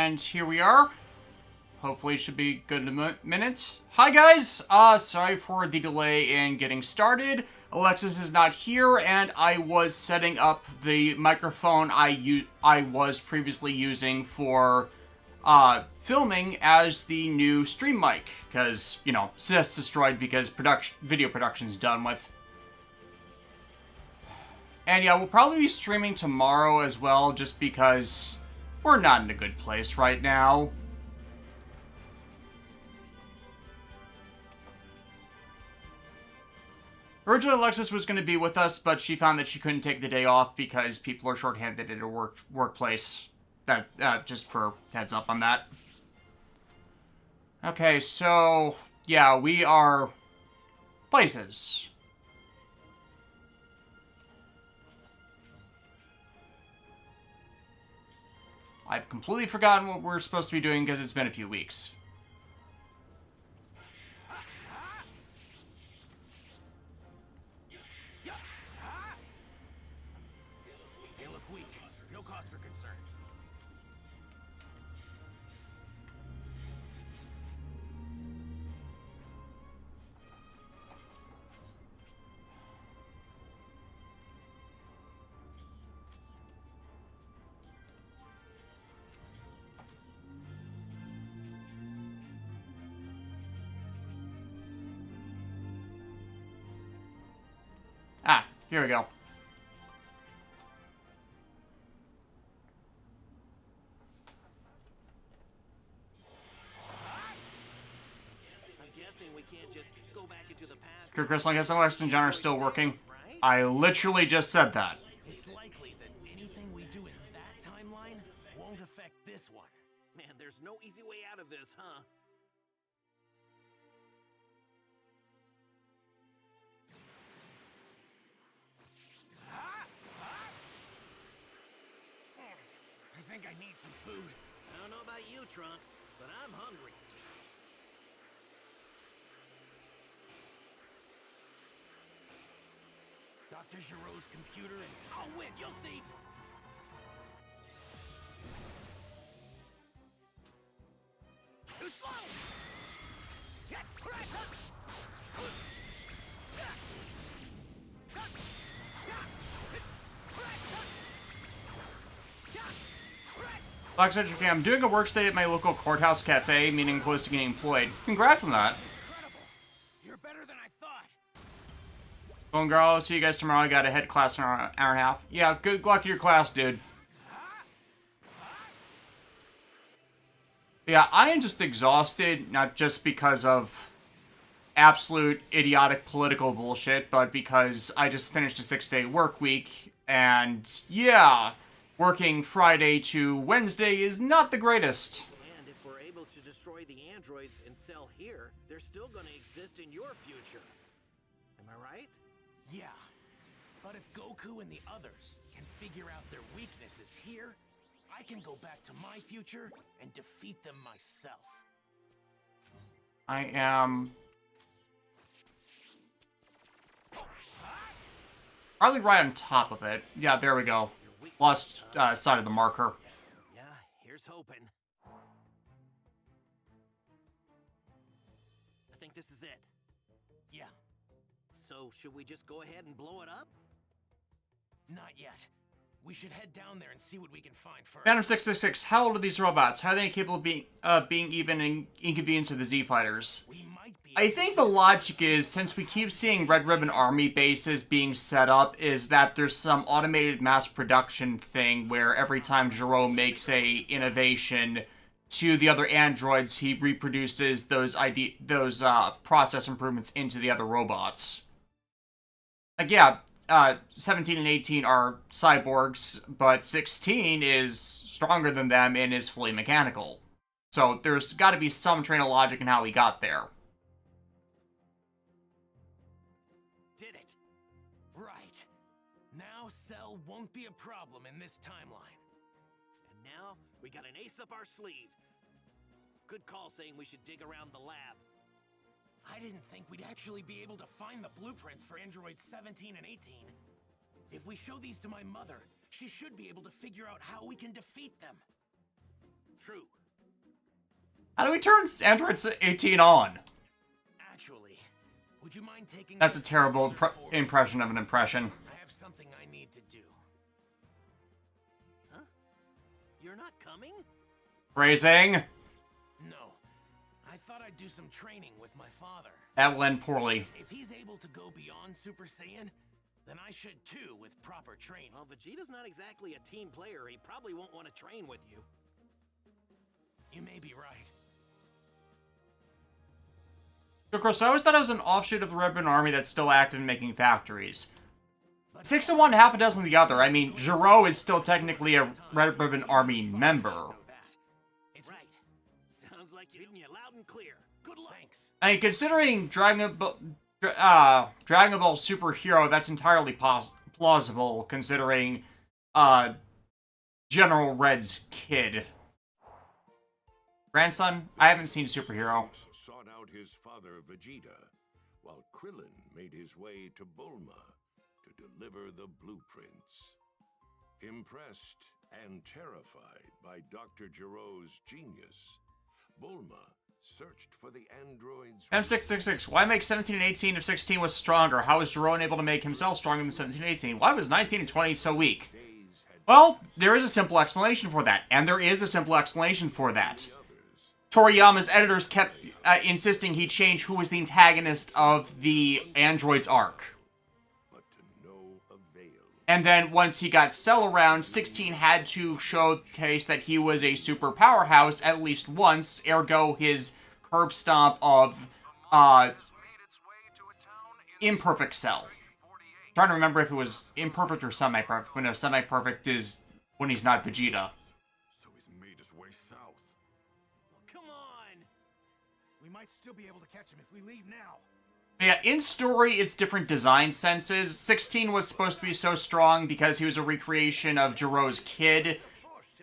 and here we are. Hopefully it should be good in a minute. Hi guys! Sorry for the delay in getting started. Alexis is not here, and I was setting up the microphone I was previously using for filming as the new stream mic. Because, you know, that's destroyed because video production's done with. And yeah, we'll probably be streaming tomorrow as well, just because we're not in a good place right now. Originally, Alexis was going to be with us, but she found that she couldn't take the day off because people are short-handed at her workplace. That just for heads up on that. Okay, so yeah, we are places. I've completely forgotten what we're supposed to be doing because it's been a few weeks. They look weak. No cause for concern. Ah, here we go. I'm guessing we can't just go back into the past. Kurt Crystal, I guess Alexis and John are still working. I literally just said that. It's likely that anything we do in that timeline won't affect this one. Man, there's no easy way out of this, huh? I think I need some food. I don't know about you, Trunks, but I'm hungry. Dr. Giroux's computer and I'll win, you'll see! Too slow! Fox okay, I'm doing a work study at my local courthouse cafe, meaning close to getting employed. Congrats on that. Incredible! You're better than I thought! Well, girl, I'll see you guys tomorrow. I got a head class in an hour and a half. Yeah, good luck in your class, dude. Yeah, I am just exhausted, not just because of absolute idiotic political bullshit, but because I just finished a 6-day work week, and yeah, working Friday to Wednesday is not the greatest. And if we're able to destroy the androids and sell here, they're still gonna exist in your future. Am I right? Yeah. But if Goku and the others can figure out their weaknesses here, I can go back to my future and defeat them myself. I am probably right on top of it. Yeah, there we go. Lost side of the marker. Yeah, here's hoping. I think this is it. Yeah. So, should we just go ahead and blow it up? Not yet. We should head down there and see what we can find first. Phantom 666, how old are these robots? How are they capable of being even an inconvenience to the Z fighters? We might be I think the logic is, since we keep seeing Red Ribbon Army bases being set up, is that there's some automated mass production thing where every time Giro makes a innovation to the other androids, he reproduces those process improvements into the other robots. Like, yeah, 17 and 18 are cyborgs, but 16 is stronger than them and is fully mechanical. So there's got to be some train of logic in how he got there. Did it. Right. Now Cell won't be a problem in this timeline. And now we got an ace up our sleeve. Good call saying we should dig around the lab. I didn't think we'd actually be able to find the blueprints for androids 17 and 18. If we show these to my mother, she should be able to figure out how we can defeat them. True. How do we turn Android 18 on? Actually, would you mind taking That's a this terrible further forward? impression of an impression. I have something I need to do. Huh? You're not coming? Phrasing. No. I thought I'd do some training with my father. That will end poorly. If he's able to go beyond Super Saiyan, then I should too with proper training. Well, Vegeta's not exactly a team player. He probably won't want to train with you. You may be right. Of course, I always thought it was an offshoot of the Red Ribbon Army that's still active in making factories. 6 of one, half a dozen of the other. I mean, Gero is still technically a Red Ribbon Army member. It's right. Sounds like you're hitting you loud and clear. Good luck. Thanks. I mean, considering Dragon Ball Superhero, that's entirely plausible, considering, General Red's kid. Grandson? I haven't seen Superhero. Sought out his father Vegeta, while Krillin made his way to Bulma to deliver the blueprints. Impressed and terrified by Dr. Gero's genius, Bulma searched for the android's... M666, why make 17 and 18 if 16 was stronger? How was Gero able to make himself stronger than 17 and 18? Why was 19 and 20 so weak? Well, there is a simple explanation for that, and there is a simple explanation for that. Toriyama's editors kept insisting he change who was the antagonist of the android's arc. But to no avail. And then once he got Cell around, 16 had to showcase that he was a super powerhouse at least once, ergo his curb stomp of imperfect Cell. I'm trying to remember if it was imperfect or semi-perfect. But no, semi-perfect is when he's not Vegeta. So he's made his way south. Come on. We might still be able to catch him if we leave now. Yeah, in story, it's different design senses. 16 was supposed to be so strong because he was a recreation of Gero's kid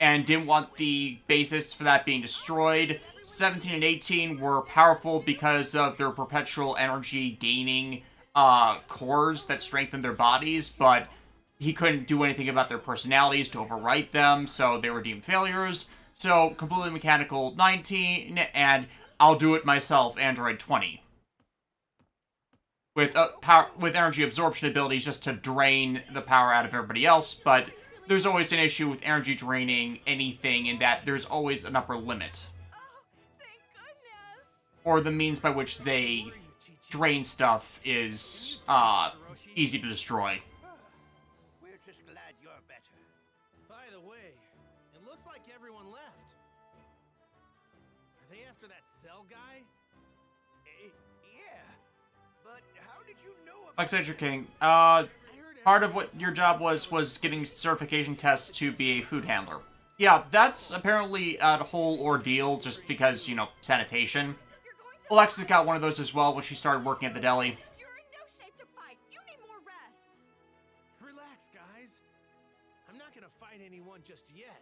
and didn't want the basis for that being destroyed. 17 and 18 were powerful because of their perpetual energy gaining cores that strengthened their bodies, but he couldn't do anything about their personalities to overwrite them, so they were deemed failures. So, completely mechanical 19, and I'll do it myself, Android 20. With energy absorption abilities just to drain the power out of everybody else, but there's always an issue with energy draining anything in that there's always an upper limit. Oh, thank goodness. Or the means by which they drain stuff is easy to destroy. We're just glad you're better. By the way, it looks like everyone left. Are they after that Cell guy? Yeah. But how did you know about... Like I said, you're kidding. Part of what your job was getting certification tests to be a food handler. Yeah, that's apparently a whole ordeal just because, you know, sanitation. Alexis got one of those as well when she started working at the deli. You're in no shape to fight. You need more rest. Relax, guys. I'm not gonna fight anyone just yet.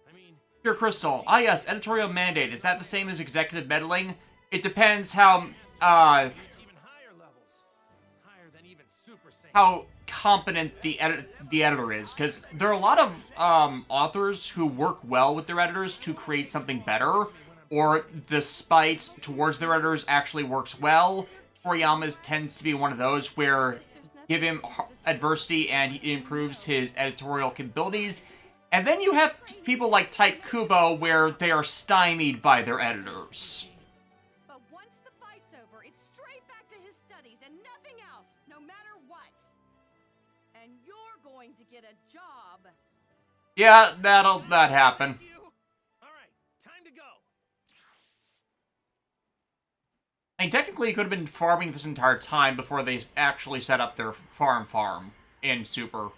I mean... Pure Crystal. Ah yes, editorial mandate. Is that the same as executive meddling? It depends how, even higher levels. Higher than even Super Saiyan. how competent the editor is, because there are a lot of authors who work well with their editors to create something better, or the spite towards their editors actually works well. Toriyama's tends to be one of those where give him adversity and he improves his editorial capabilities. And then you have people like Type Kubo where they are stymied by their editors. But once the fight's over, it's straight back to his studies and nothing else, no matter what. And you're going to get a job. Yeah, that happen. All right, time to go. I mean, technically, he could have been farming this entire time before they actually set up their farm in Super.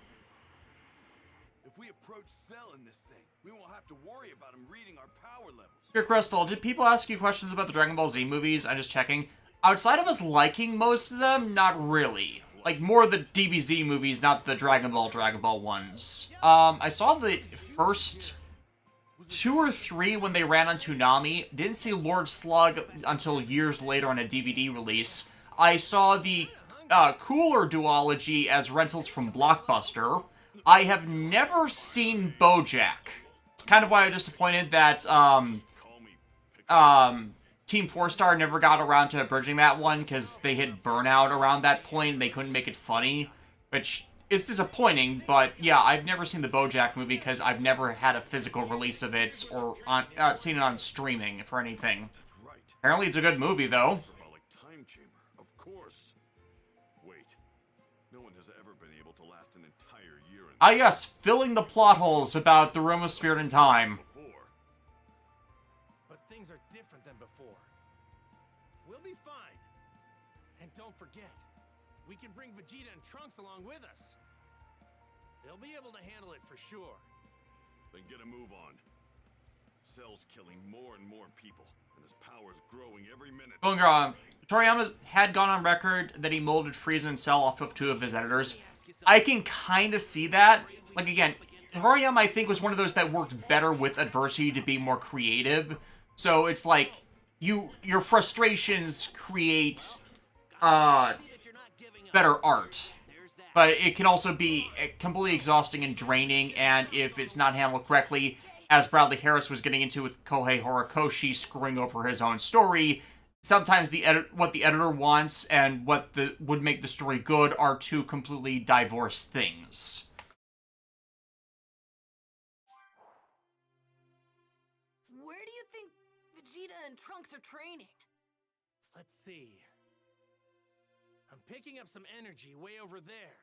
If we approach Cell in this thing, we won't have to worry about him reading our power levels. Dear Crystal, did people ask you questions about the Dragon Ball Z movies? I'm just checking. Outside of us liking most of them, not really. Like, more the DBZ movies, not the Dragon Ball ones. I saw the first 2 or 3 when they ran on Toonami. Didn't see Lord Slug until years later on a DVD release. I saw the cooler duology as rentals from Blockbuster. I have never seen BoJack. kind of why I'm disappointed that, Call me Team 4-Star never got around to bridging that one, because they hit Burnout around that point, and they couldn't make it funny, which is disappointing, but yeah, I've never seen the BoJack movie, because I've never had a physical release of it, or seen it on streaming, for anything. That's right. Apparently it's a good movie, though. Hyperbolic time chamber, of course. Wait, no one has ever been able to last an entire year in Ah yes, filling the plot holes about the Room of Spirit and Time. before. But things are different than before. We'll be fine. And don't forget, we can bring Vegeta and Trunks along with us. They'll be able to handle it for sure. Then get a move on. Cell's killing more and more people, and his power's growing every minute. Toriyama had gone on record that he molded Frieza and Cell off of 2 of his editors. I can kind of see that. Like, again, Toriyama, I think, was one of those that worked better with adversity to be more creative. So it's like, your frustrations create better art. But it can also be completely exhausting and draining, and if it's not handled correctly, as Bradley Harris was getting into with Kohei Horikoshi screwing over his own story, sometimes what the editor wants and what would make the story good are two completely divorced things. Where do you think Vegeta and Trunks are training? Let's see. I'm picking up some energy way over there.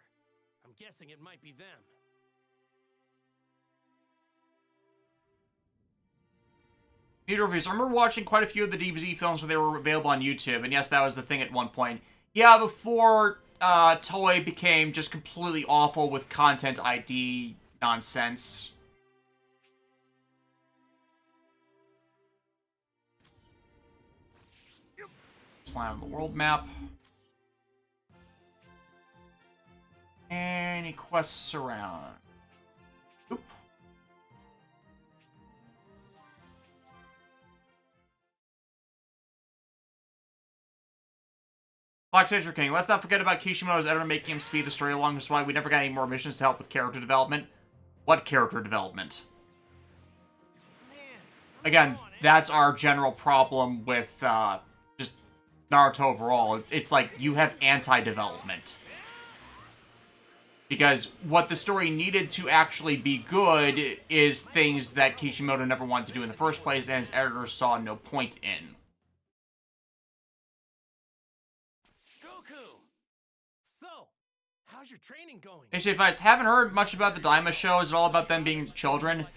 I'm guessing it might be them. Neat reviews. I remember watching quite a few of the DBZ films when they were available on YouTube, and yes, that was the thing at one point. Yeah, before Toei became just completely awful with content ID nonsense. Slam the world map. Any quests around? Oop. Black Sager King. Let's not forget about Kishimoto's editor making him speed the story along. That's why we never got any more missions to help with character development. What character development? Again, that's our general problem with just Naruto overall. It's like you have anti-development. Because what the story needed to actually be good is things that Kishimoto never wanted to do in the first place, and his editors saw no point in. Goku! So, how's your training going? Actually, if I haven't heard much about the Daima show, is it all about them being children?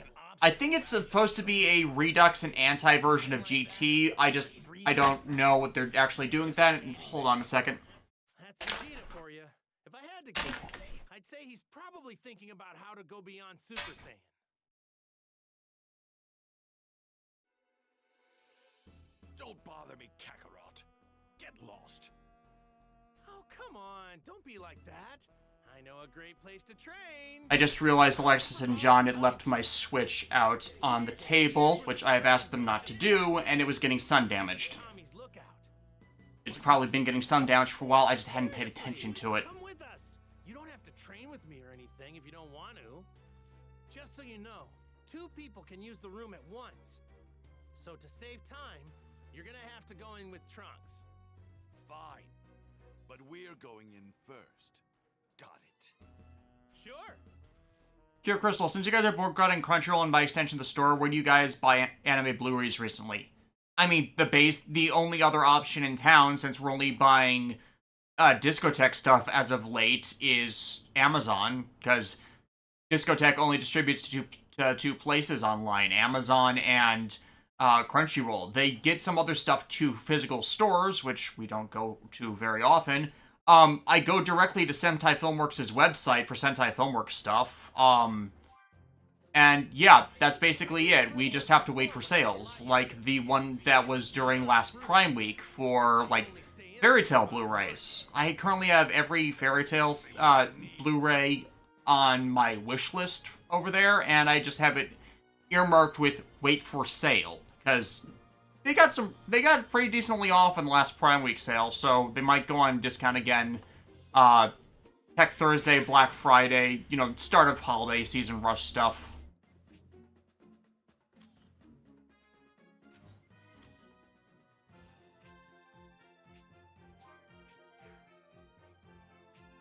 I think it's supposed to be a redux and anti-version of GT. I don't know what they're actually doing with that. Hold on a second. That's Vegeta for you. If I had to guess, I'd say he's probably thinking about how to go beyond Super Saiyan. Don't bother me, Kakarot. Get lost. Oh, come on. Don't be like that. I know a great place to train. I just realized Alexis and John had left my Switch out on the table, which I have asked them not to do, and it was getting sun damaged. Tommy's lookout. It's probably been getting sun damaged for a while, I just hadn't paid attention to it. Come with us. You don't have to train with me or anything if you don't want to. Just so you know, 2 people can use the room at once. So to save time, you're gonna have to go in with Trunks. Fine. But we're going in first. Got it. Sure. Pure Crystal, since you guys are boycotting Crunchyroll and by extension the store, where do you guys buy anime Blu-rays recently? I mean, the only other option in town, since we're only buying Discotek stuff as of late, is Amazon, because Discotek only distributes to 2 places online, Amazon and Crunchyroll. They get some other stuff to physical stores, which we don't go to very often. I go directly to Sentai Filmworks' website for Sentai Filmworks stuff. And yeah, that's basically it. We just have to wait for sales, like the one that was during last Prime Week for, like, Fairy Tail Blu-rays. I currently have every Fairy Tail Blu-ray on my wish list over there, and I just have it earmarked with wait for sale, because they got pretty decently off in the last Prime Week sale, so they might go on discount again. Tech Thursday, Black Friday, start of holiday season rush stuff.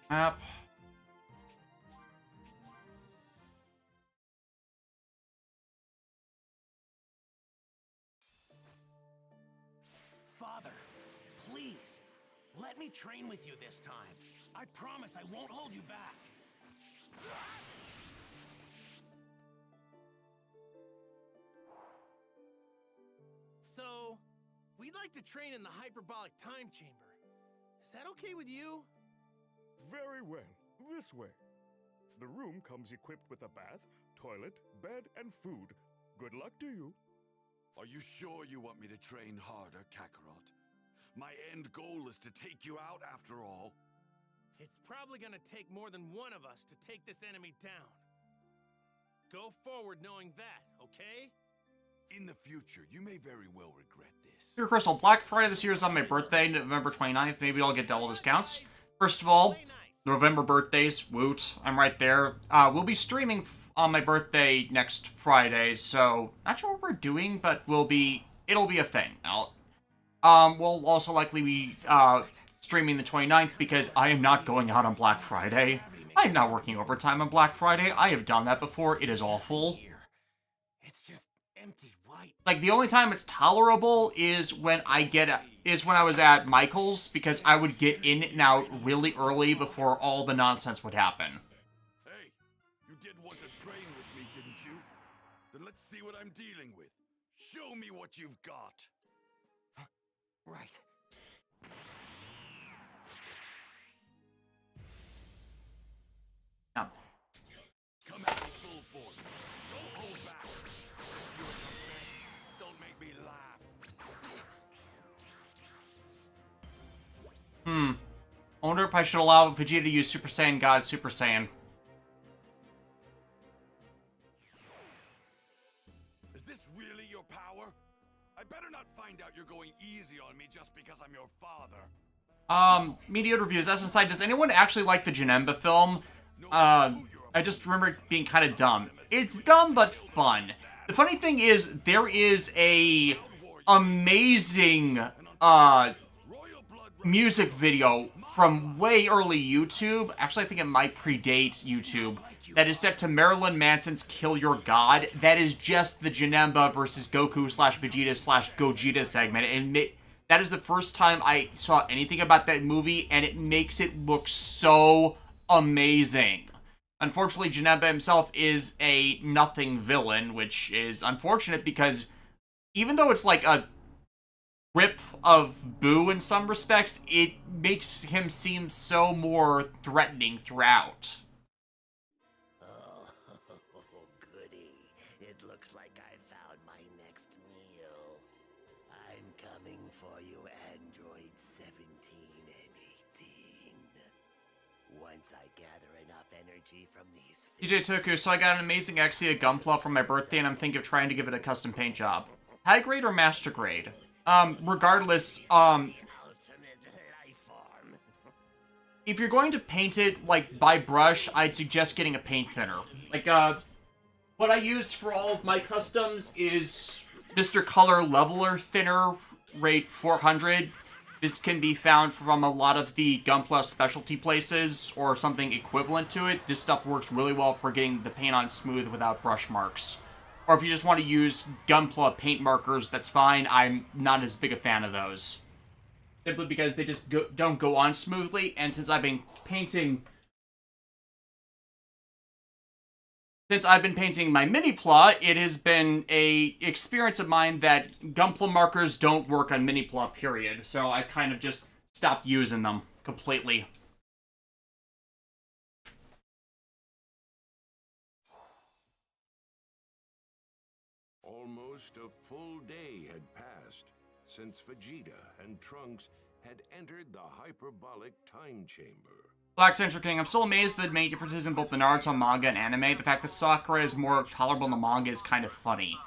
Map. Father, please, let me train with you this time. I promise I won't hold you back. So, we'd like to train in the hyperbolic time chamber. Is that okay with you? Very well. This way. The room comes equipped with a bath, toilet, bed, and food. Good luck to you. Are you sure you want me to train harder, Kakarot? My end goal is to take you out after all. It's probably gonna take more than one of us to take this enemy down. Go forward knowing that, okay? In the future, you may very well regret this. Dear Crystal, Black Friday this year is on my birthday, November 29th. Maybe I'll get double discounts. First of all, November birthdays, woot, I'm right there. We'll be streaming on my birthday next Friday, so not sure what we're doing, but it'll be a thing. We'll also likely be streaming the 29th because I am not going out on Black Friday. I am not working overtime on Black Friday. I have done that before. It is awful. It's just empty white. Like, the only time it's tolerable is when I was at Michael's, because I would get in and out really early before all the nonsense would happen. Hey, you did want to train with me, didn't you? Then let's see what I'm dealing with. Show me what you've got. Right. No. Come at me full force. Don't hold back. This is your best. Don't make me laugh. I wonder if I should allow Vegeta to use Super Saiyan God Super Saiyan. Is this really your power? I better not find out you're going easy on me just because I'm your father. Media reviews. As inside, does anyone actually like the Janemba film? I just remember it being kind of dumb. It's dumb but fun. The funny thing is, there is a amazing, music video from way early YouTube. Actually, I think it might predate YouTube. That is set to Marilyn Manson's Kill Your God. That is just the Janemba versus Goku / Vegeta / Gogeta segment. And that is the first time I saw anything about that movie, and it makes it look so amazing. Unfortunately, Janemba himself is a nothing villain, which is unfortunate because even though it's like a rip of Boo in some respects, it makes him seem so more threatening throughout. Oh, goody. It looks like I found my next meal. I'm coming for you, Android 17 and 18. Once I gather enough energy from these... DJ Toku, so I got an amazing Exia Gunpla for my birthday, and I'm thinking of trying to give it a custom paint job. High grade or master grade? Regardless, ultimate life form. if you're going to paint it, like, by brush, I'd suggest getting a paint thinner. Like, what I use for all of my customs is Mr. Color Leveler Thinner, rate 400. This can be found from a lot of the Gunpla specialty places, or something equivalent to it. This stuff works really well for getting the paint on smooth without brush marks. Or if you just want to use Gunpla paint markers, that's fine. I'm not as big a fan of those. Simply because they just don't go on smoothly, and since I've been painting my Mini-Pla, it has been a experience of mine that Gunpla markers don't work on Mini-Pla, period. So I've kind of just stopped using them completely. Almost a full day had passed since Vegeta and Trunks had entered the hyperbolic time chamber. Black Central King, I'm still amazed at the main differences in both the Naruto manga and anime. The fact that Sakura is more tolerable in the manga is kind of funny.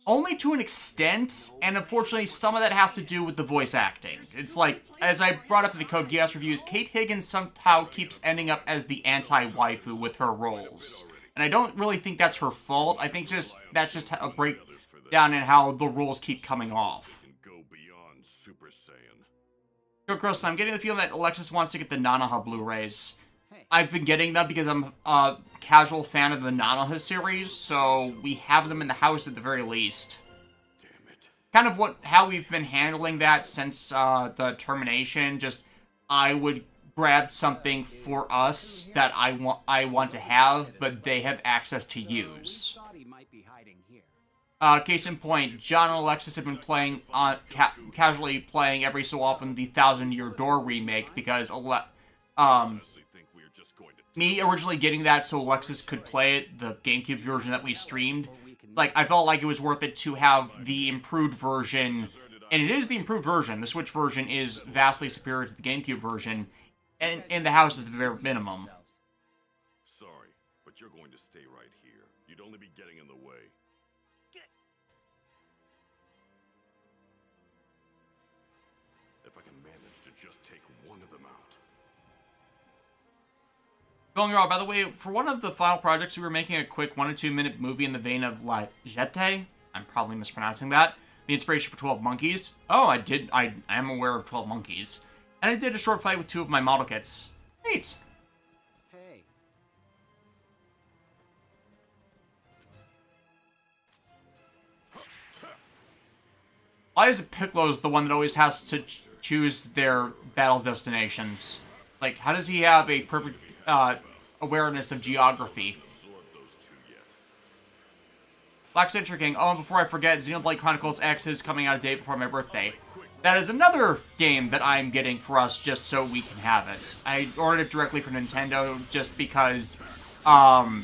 Only to an extent, and unfortunately some of that has to do with the voice acting. It's like, as I brought up in the Code Geass reviews, Kate Higgins somehow keeps ending up as the anti-waifu with her roles. And I don't really think that's her fault. I think that's just a breakdown in how the roles keep coming off. Go beyond Super Saiyan. Yo, Crystal, I'm getting the feeling that Alexis wants to get the Nanaha Blu-rays. I've been getting them because I'm a casual fan of the Nanoha series, so we have them in the house at the very least. Damn it. Kind of how we've been handling that since the termination. Just I would grab something for us that I want to have, but they have access to use. Case in point, John and Alexis have been playing casually playing every so often the Thousand Year Door remake because Honestly, think we're just going to me originally getting that so Alexis could play it, the GameCube version that we streamed, like, I felt like it was worth it to have the improved version, and it is the improved version. The Switch version is vastly superior to the GameCube version, and in the house at the very minimum. Sorry, but you're going to stay right here. You'd only be getting in the way. If I can manage to just take one of them out. Going wrong, by the way, for one of the final projects, we were making a quick 1 to 2 minute movie in the vein of La Jetée. I'm probably mispronouncing that. The inspiration for 12 Monkeys. Oh, I am aware of 12 Monkeys. And I did a short fight with 2 of my model kits. Neat. Hey. Why is it Piccolo's the one that always has to choose their battle destinations? Like, how does he have a perfect awareness of geography? Absorb those two yet. Black Century King. Oh, and before I forget, Xenoblade Chronicles X is coming out a day before my birthday. That is another game that I'm getting for us just so we can have it. I ordered it directly from Nintendo just because, no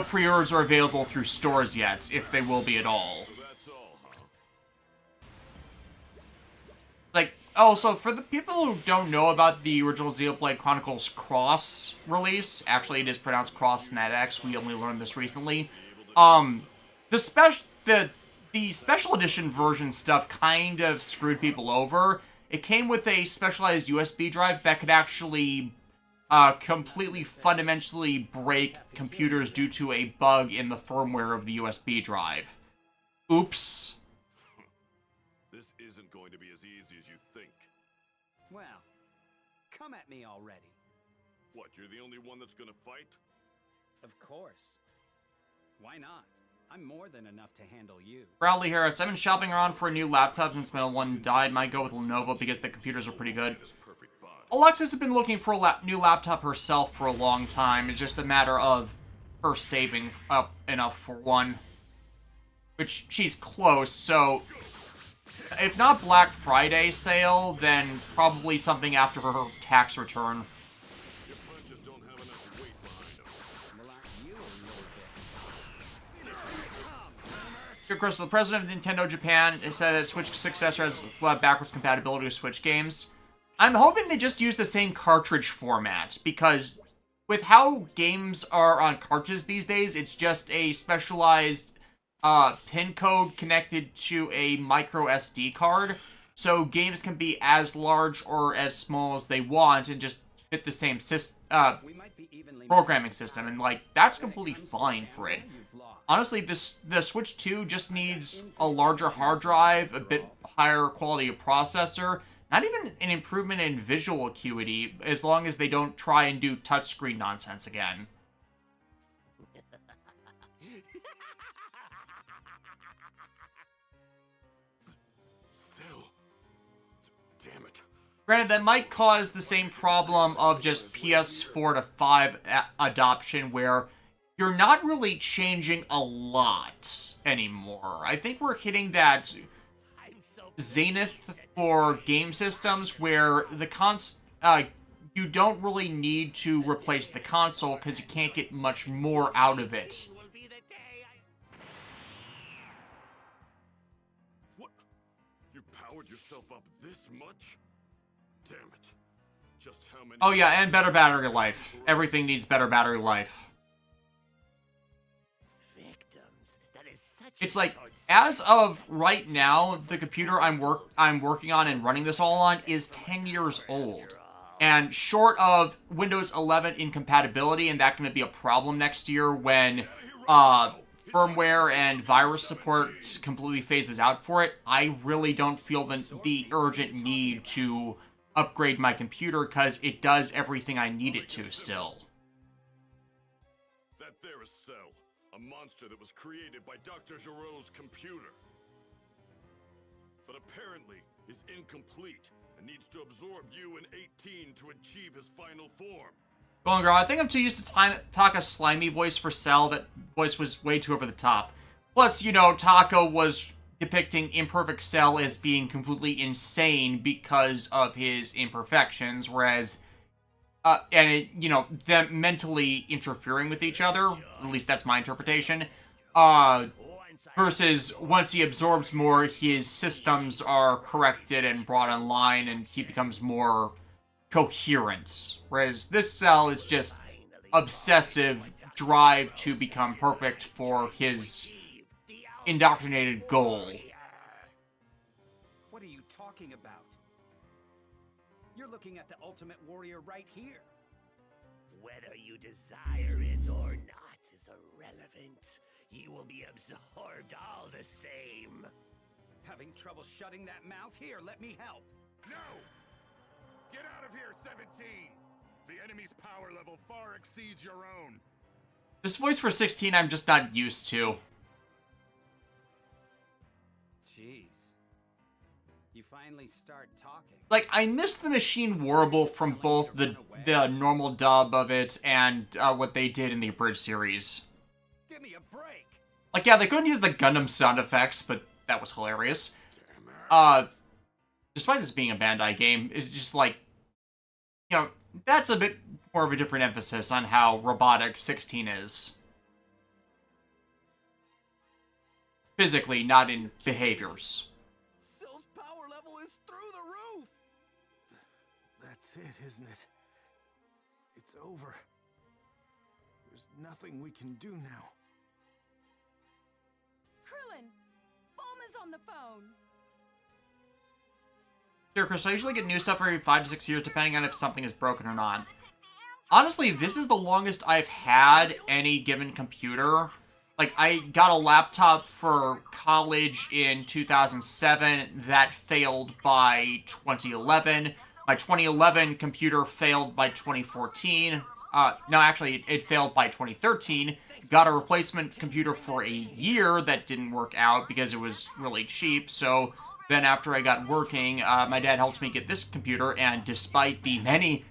pre-orders are available through stores yet, if they will be at all. So that's all, huh? Like, oh, so for the people who don't know about the original Xenoblade Chronicles Cross release, actually it is pronounced Cross Net X, we only learned this recently, the special edition version stuff kind of screwed people over. It came with a specialized USB drive that could actually completely fundamentally break computers due to a bug in the firmware of the USB drive. Oops. This isn't going to be as easy as you think. Well, come at me already. What, you're the only one that's gonna fight? Of course. Why not? I'm more than enough to handle you. Bradley Harris, I've been shopping around for a new laptop since my old one died. Might go with Lenovo because the computers are pretty good. This perfect bond. Alexis has been looking for a new laptop herself for a long time. It's just a matter of her saving up enough for one. Which, she's close, so if not Black Friday sale, then probably something after her tax return. Your punches don't have enough weight behind them. Well, aren't you a little bit? Dear Crystal, the president of Nintendo Japan has said that Switch successor has backwards compatibility with Switch games. I'm hoping they just use the same cartridge format, because with how games are on cartridges these days, it's just a specialized pin code connected to a micro SD card, so games can be as large or as small as they want and just fit the same We might be evenly programming system, and like that's completely fine for it. you've lost. Honestly, the Switch 2 just needs a larger hard drive, a bit higher quality of processor, not even an improvement in visual acuity, as long as they don't try and do touchscreen nonsense again. Cell. Damn it. Granted, that might cause the same problem of just PS4 to 5 adoption, where you're not really changing a lot anymore. I think we're hitting that zenith for game systems where the you don't really need to replace the console because you can't get much more out of it. What? You powered yourself up this much? Damn it. Just how many... Oh yeah, and better battery life. Everything needs better battery life. It's like, as of right now, the computer I'm working on and running this all on is 10 years old. And short of Windows 11 incompatibility, and that's going to be a problem next year when firmware and virus support completely phases out for it, I really don't feel the urgent need to upgrade my computer because it does everything I need it to still. That there is Cell, a monster that was created by Dr. Giroux's computer. But apparently is incomplete and needs to absorb you and 18 to achieve his final form. Going girl, I think I'm too used to Taka's slimy voice for Cell. That voice was way too over the top. Plus, you know, Taka was depicting imperfect Cell as being completely insane because of his imperfections, whereas, them mentally interfering with each other, at least that's my interpretation, versus once he absorbs more, his systems are corrected and brought online, and he becomes more coherent. Whereas this Cell is just obsessive drive to become perfect for his indoctrinated goal. What are you talking about? You're looking at the Ultimate Warrior right here. Whether you desire it or not is irrelevant. You will be absorbed all the same. Having trouble shutting that mouth? Here, let me help. No! Get out of here, 17! The enemy's power level far exceeds your own. This voice for 16 I'm just not used to. Jeez. You finally start talking. Like, I miss the machine warble from both the normal dub of it and what they did in the Abridged series. Give me a break. Like, yeah, they couldn't use the Gundam sound effects, but that was hilarious. Despite this being a Bandai game, it's just like, you know, that's a bit more of a different emphasis on how robotic 16 is. Physically, not in behaviors. Cell's power level is through the roof! That's it, isn't it? It's over. There's nothing we can do now. Krillin! Bulma's on the phone! Sure, Chris, I usually get new stuff every 5 to 6 years, depending on if something is broken or not. Honestly, this is the longest I've had any given computer. Like, I got a laptop for college in 2007. That failed by 2011. My 2011 computer failed by 2014. No, actually, it failed by 2013. Got a replacement computer for a year that didn't work out because it was really cheap, so then after I got working, my dad helped me get this computer, and despite the many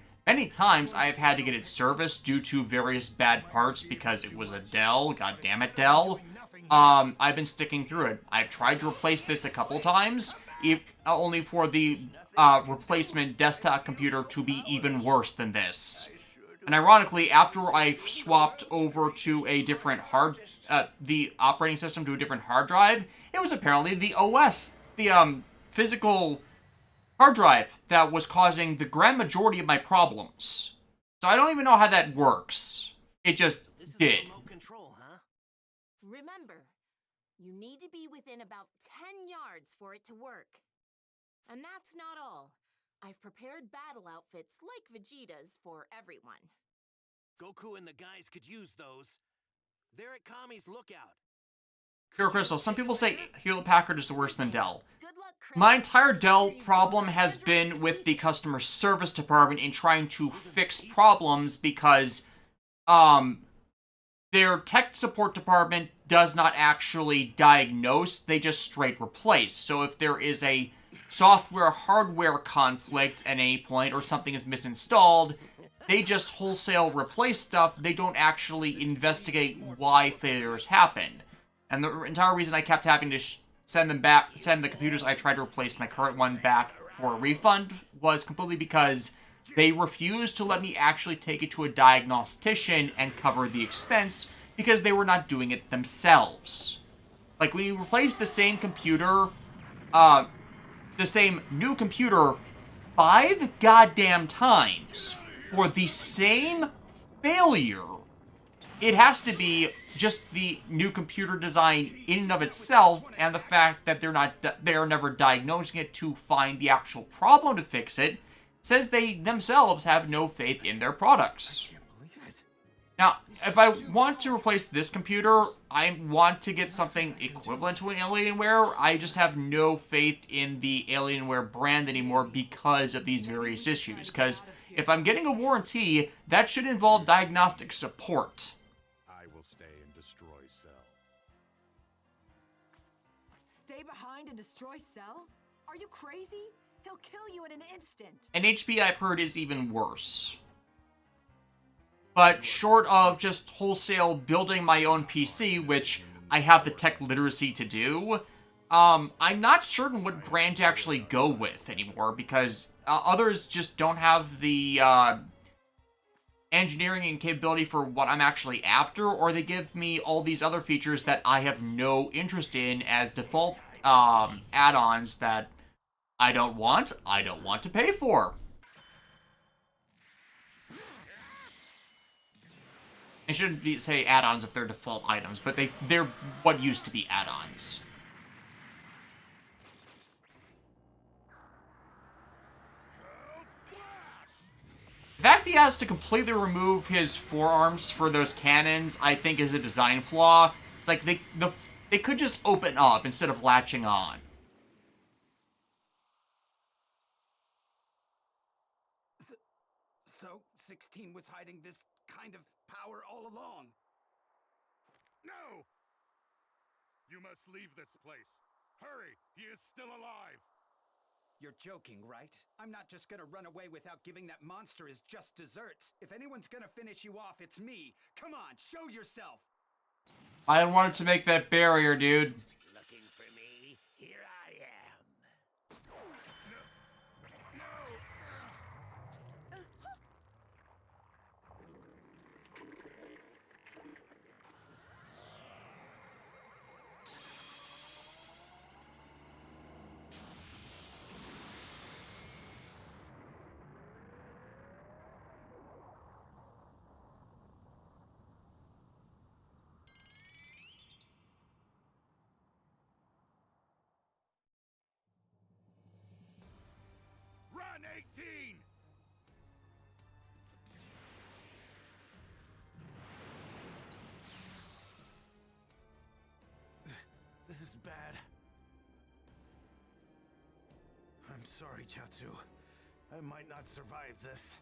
times I've had to get it serviced due to various bad parts because it was a Dell, god damn it Dell, I've been sticking through it. I've tried to replace this a couple times, only for the replacement desktop computer to be even worse than this. And ironically, after I swapped over to a different the operating system to a different hard drive, it was apparently the OS, the physical hard drive that was causing the grand majority of my problems. So I don't even know how that works. It just did. Remote control, huh? Remember, you need to be within about 10 yards for it to work. And that's not all. I've prepared battle outfits like Vegeta's for everyone. Goku and the guys could use those. They're at Kami's lookout. Pure Crystal, some people say Hewlett-Packard is worse than Dell. Good luck, Chris. My entire Dell problem has been with the customer service department in trying to fix problems because, their tech support department does not actually diagnose, they just straight replace. So if there is a software-hardware conflict at any point or something is misinstalled, they just wholesale replace stuff. They don't actually investigate why failures happen. And the entire reason I kept having to send the computers I tried to replace my current one back for a refund was completely because they refused to let me actually take it to a diagnostician and cover the expense because they were not doing it themselves. Like, when you replace the same computer, the same new computer 5 goddamn times for the same failure, it has to be just the new computer design in and of itself, and the fact that they're never diagnosing it to find the actual problem to fix it, says they themselves have no faith in their products. I can't believe it. Now, if I want to replace this computer, I want to get something equivalent to an Alienware. I just have no faith in the Alienware brand anymore because of these various issues. Because if I'm getting a warranty, that should involve diagnostic support. I will stay and destroy Cell. Stay behind and destroy Cell? Are you crazy? He'll kill you in an instant. And HP, I've heard, is even worse. But short of just wholesale building my own PC, which I have the tech literacy to do, I'm not certain what brand to actually go with anymore, because others just don't have the engineering and capability for what I'm actually after, or they give me all these other features that I have no interest in as default add-ons that I don't want to pay for. I shouldn't say add-ons if they're default items, but they're what used to be add-ons. The fact that he has to completely remove his forearms for those cannons, I think, is a design flaw. It's like they could just open up instead of latching on. So 16 was hiding this kind of power all along. No! You must leave this place. Hurry! He is still alive! You're joking, right? I'm not just gonna run away without giving that monster his just desserts. If anyone's gonna finish you off, it's me. Come on, show yourself! I wanted to make that barrier, dude. Looking for me? Here I am. Run, 18! This is bad. I'm sorry, Chatsu. I might not survive this.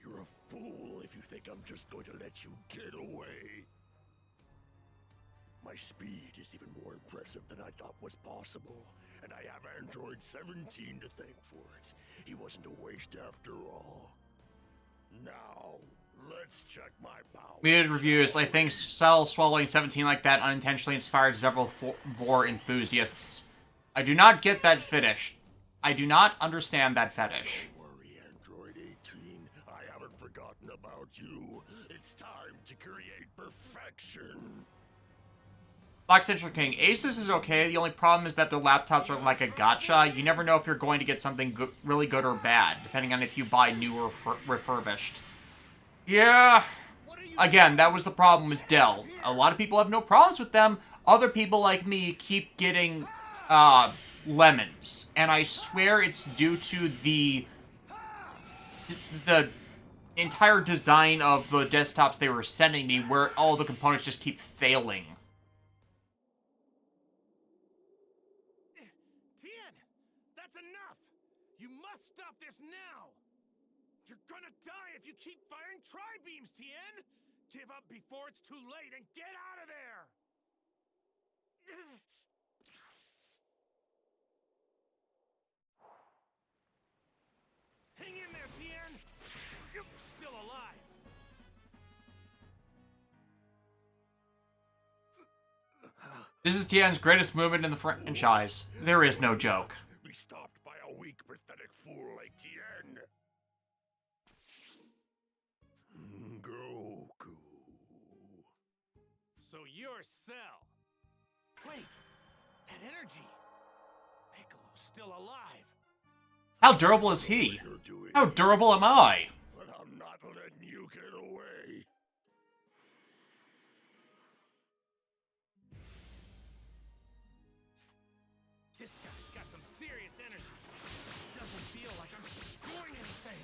You're a fool if you think I'm just going to let you get away. My speed is even more impressive than I thought was possible, and I have Android 17 to thank for it. He wasn't a waste after all. Now, let's check my power. Weird reviews. I think Cell swallowing 17 like that unintentionally inspired several Vor enthusiasts. I do not get that fetish. I do not understand that fetish. Don't worry, Android 18. I haven't forgotten about you. It's time to create perfection. Black Central King. Asus is okay. The only problem is that their laptops are like a gacha. You never know if you're going to get something really good or bad, depending on if you buy new or refurbished. Yeah. Again, that was the problem with Dell. A lot of people have no problems with them. Other people like me keep getting lemons. And I swear it's due to the entire design of the desktops they were sending me, where all the components just keep failing. Stop this now! You're gonna die if you keep firing tri-beams, Tien! Give up before it's too late and get out of there! Hang in there, Tien! You're still alive! This is Tien's greatest movement in the franchise. There is no joke. Be stopped by a weak, pathetic fool like Tien. Goku. So you're Cell. Wait, that energy. Piccolo's still alive. How durable is he? You're doing How durable am I? but I'm not letting you get away. This guy's got some serious energy. Doesn't feel like I'm doing anything.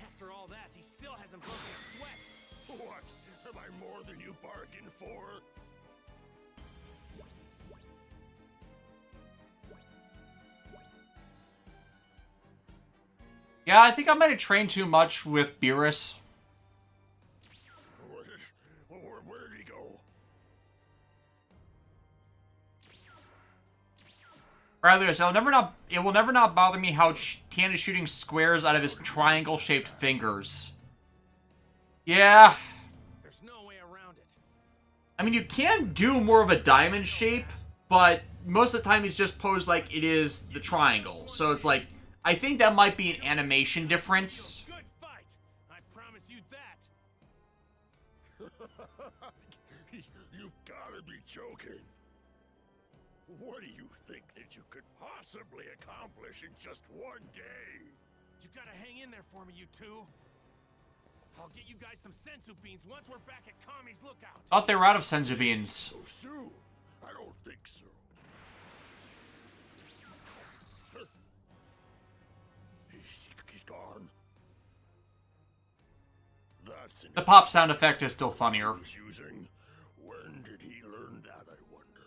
After all that, he still has haven't broken a sweat. What? Am I more than you bargained for? Yeah, I think I might have trained too much with Beerus. Where'd he go? Rather, it will never not bother me how Tien is shooting squares out of his triangle-shaped fingers. Yeah. There's no way around it. I mean, you can do more of a diamond shape, but most of the time it's just posed like it is the triangle. So it's like, I think that might be an animation difference. Good fight. I promise you that. You've gotta be joking. What do you think that you could possibly accomplish in just one day? You gotta hang in there for me, you two. I'll get you guys some senzu beans once we're back at Kami's lookout. Thought they were out of senzu beans. So soon? I don't think so. He's gone. That's The pop sound effect is still funnier. was using. When did he learn that, I wonder?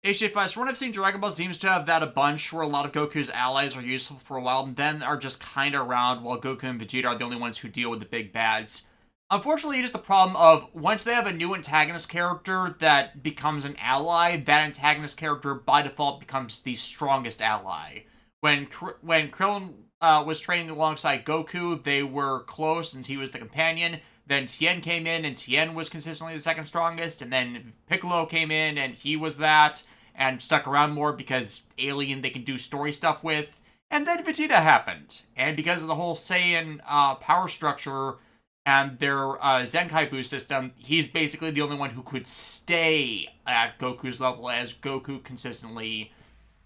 HFS, from what I've seen, Dragon Ball seems to have that a bunch where a lot of Goku's allies are useful for a while and then are just kind of around while Goku and Vegeta are the only ones who deal with the big bads. Unfortunately, it is the problem of once they have a new antagonist character that becomes an ally, that antagonist character by default becomes the strongest ally. When Krillin was training alongside Goku, they were close since he was the companion. Then Tien came in, and Tien was consistently the second strongest. And then Piccolo came in, and he was that, and stuck around more because Alien they can do story stuff with. And then Vegeta happened. And because of the whole Saiyan power structure and their Zenkai boost system, he's basically the only one who could stay at Goku's level as Goku consistently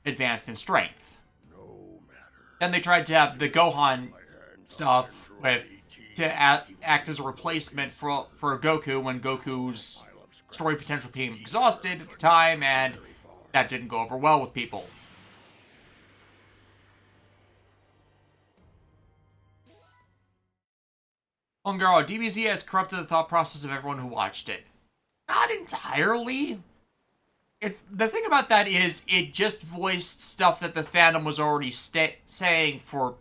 advanced in strength. Then they tried to have the Gohan stuff to act as a replacement for Goku when Goku's story potential became exhausted at the time, and that didn't go over well with people. Ungaro, DBZ has corrupted the thought process of everyone who watched it. Not entirely. The thing about that is it just voiced stuff that the fandom was already saying for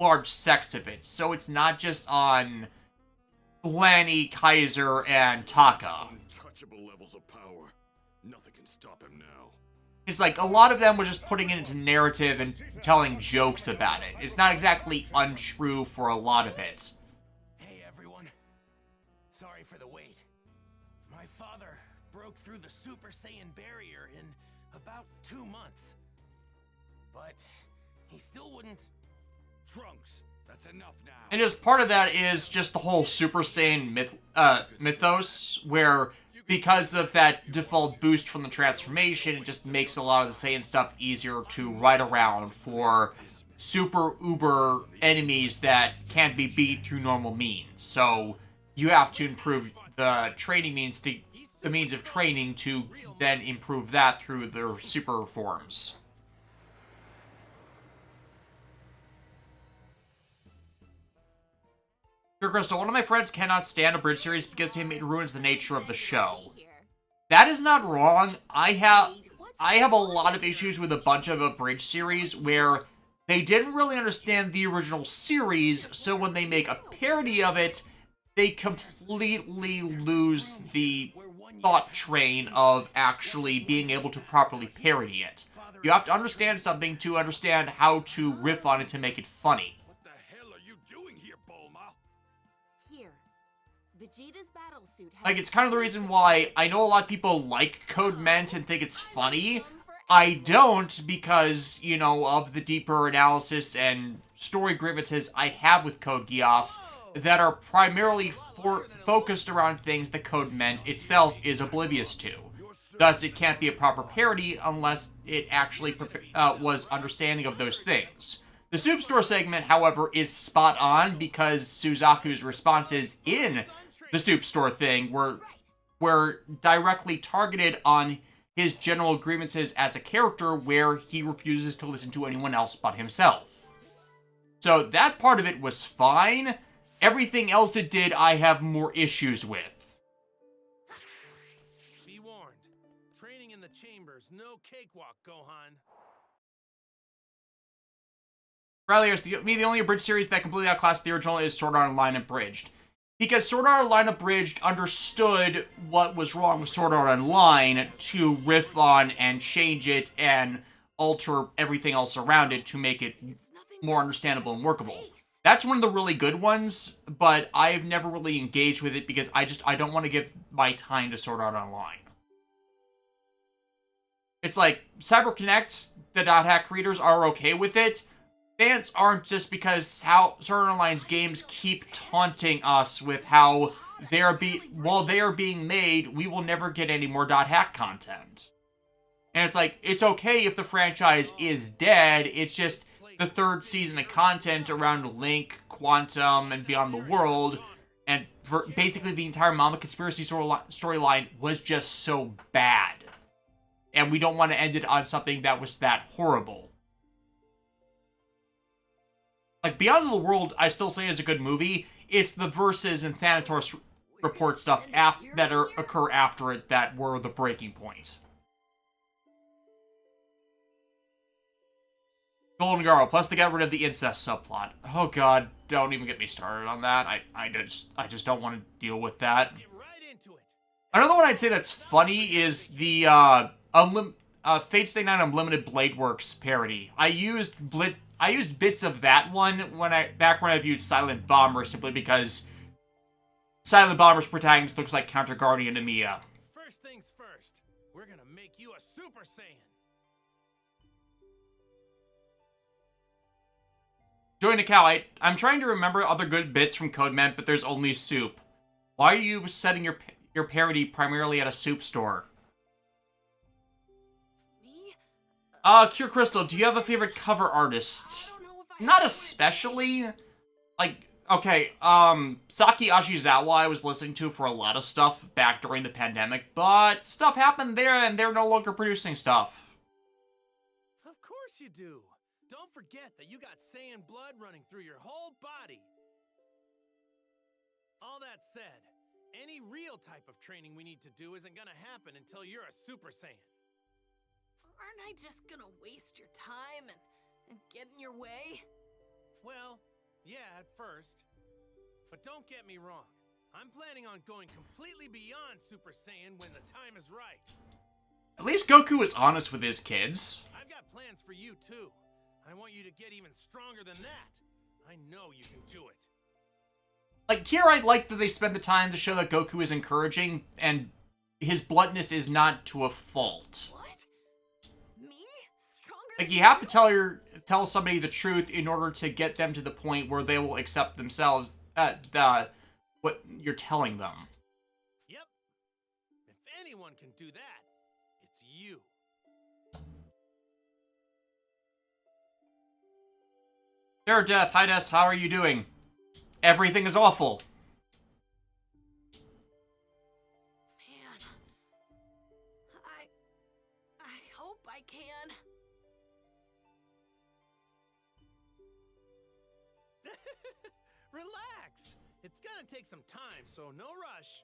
large sects of it. So it's not just on Lanny, Kaiser, and Taka. Untouchable levels of power. Nothing can stop him now. It's like a lot of them were just putting it into narrative and telling jokes about it. It's not exactly untrue for a lot of it. Hey everyone. Sorry for the wait. My father broke through the Super Saiyan barrier in about 2 months. But he still wouldn't... Trunks, that's enough now. And just part of that is just the whole Super Saiyan mythos, where because of that default boost from the transformation, it just makes a lot of the Saiyan stuff easier to ride around for super uber enemies that can't be beat through normal means. So you have to improve the training means to the means of training to then improve that through their super forms. Crystal, one of my friends cannot stand a bridge series because to him it ruins the nature of the show. That is not wrong. I have a lot of issues with a bunch of abridged series where they didn't really understand the original series, so when they make a parody of it, they completely lose the thought train of actually being able to properly parody it. You have to understand something to understand how to riff on it to make it funny. What the hell are you doing here, Bulma? Here, Vegeta's battle suit has Like, it's kind of the reason why I know a lot of people like Code Ment and think it's funny. I don't because, you know, of the deeper analysis and story grievances I have with Code Geass that are primarily focused around things that Code Ment itself is oblivious to. Thus, it can't be a proper parody unless it actually was understanding of those things. The Soup Store segment, however, is spot on because Suzaku's responses in the Soup Store thing were directly targeted on his general grievances as a character where he refuses to listen to anyone else but himself. So that part of it was fine. Everything else it did, I have more issues with. Be warned. Training in the chambers, no cakewalk, Gohan. Riley, the only abridged series that completely outclassed the original is Sword Art Online Abridged. Because Sword Art Online Abridged understood what was wrong with Sword Art Online to riff on and change it and alter everything else around it to make it more understandable and workable. That's one of the really good ones, but I've never really engaged with it because I don't want to give my time to Sword Art Online. It's like, CyberConnect, the .hack creators are okay with it. Fans aren't, just because how Sword Art Online's games keep taunting us with how while they are being made, we will never get any more .hack content. And it's like, it's okay if the franchise is dead, it's just the third season of content around Link, Quantum, and Beyond the World, and for basically the entire Mama Conspiracy storyline was just so bad. And we don't want to end it on something that was that horrible. Like, Beyond the World, I still say is a good movie. It's the Versus and Thanatos report stuff that occur after it that were the breaking point. Golden Girl, plus they got rid of the incest subplot. Oh god, don't even get me started on that. I just don't want to deal with that. Another one I'd say that's funny is the Fate Stay Night Unlimited Blade Works parody. I used bits of that one back when I viewed Silent Bomber, simply because Silent Bomber's protagonist looks like Counter Guardian to Mia. First things first, we're gonna make you a Super Saiyan. Join the cow. I'm trying to remember other good bits from Codeman, but there's only soup. Why are you setting your parody primarily at a soup store? Cure Crystal, do you have a favorite cover artist? Not especially. Like, okay, Saki Ashizawa I was listening to for a lot of stuff back during the pandemic, but stuff happened there and they're no longer producing stuff. Of course you do. Don't forget that you got Saiyan blood running through your whole body. All that said, any real type of training we need to do isn't gonna happen until you're a Super Saiyan. Aren't I just gonna waste your time and get in your way? Well, yeah, at first. But don't get me wrong. I'm planning on going completely beyond Super Saiyan when the time is right. At least Goku is honest with his kids. I've got plans for you, too. I want you to get even stronger than that. I know you can do it. Like, here I like that they spend the time to show that Goku is encouraging, and his bluntness is not to a fault. What? Me? Stronger? Like, you have to tell somebody the truth in order to get them to the point where they will accept themselves what you're telling them. Yep. If anyone can do that, it's you. Sarah Death, hi Des, how are you doing? Everything is awful. Man, I hope I can. Relax. It's gonna take some time, so no rush.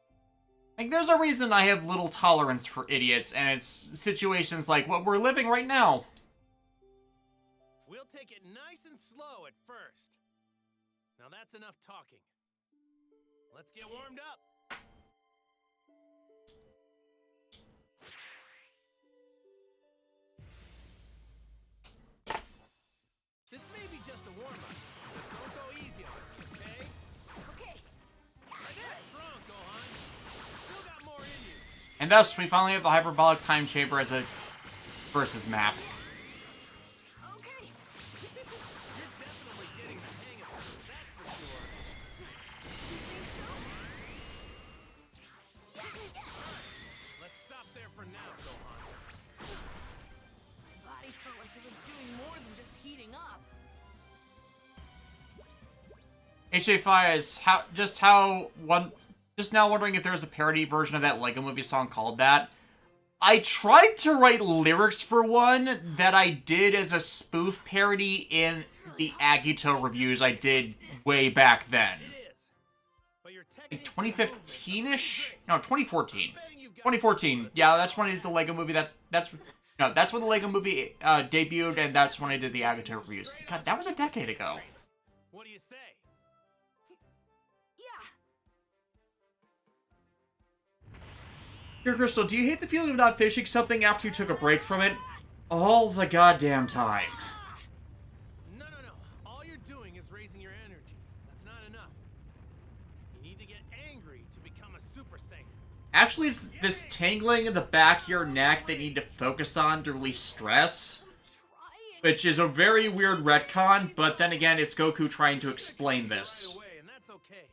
Like, there's a reason I have little tolerance for idiots, and it's situations like what we're living right now. We'll take it nice and slow at first. Now that's enough talking. Let's get warmed up. This may be just a warm-up, but don't go easy on it, okay? Okay. Right there, strong, Gohan. Still got more in you. And thus, we finally have the Hyperbolic Time Chamber as a versus map. Okay. You're definitely getting the hang of things, that's for sure. You think so? Let's stop there for now, Gohan. My body felt like it was doing more than just heating up. HJ5 is just now wondering if there was a parody version of that Lego Movie song called that. I tried to write lyrics for one that I did as a spoof parody in the Agito reviews I did way back then. Like 2015-ish? No, 2014. 2014. Yeah, that's when I did the Lego movie. That's when the Lego movie debuted, and that's when I did the Agito reviews. God, that was a decade ago. What do you say? Dear Crystal, do you hate the feeling of not finishing something after you took a break from it? All the goddamn time. No. All you're doing is raising your energy. That's not enough. You need to get angry to become a Super Saiyan. Actually, it's this tingling in the back of your neck that you need to focus on to release stress. Which is a very weird retcon, but then again, it's Goku trying to explain this. Right away, and that's okay.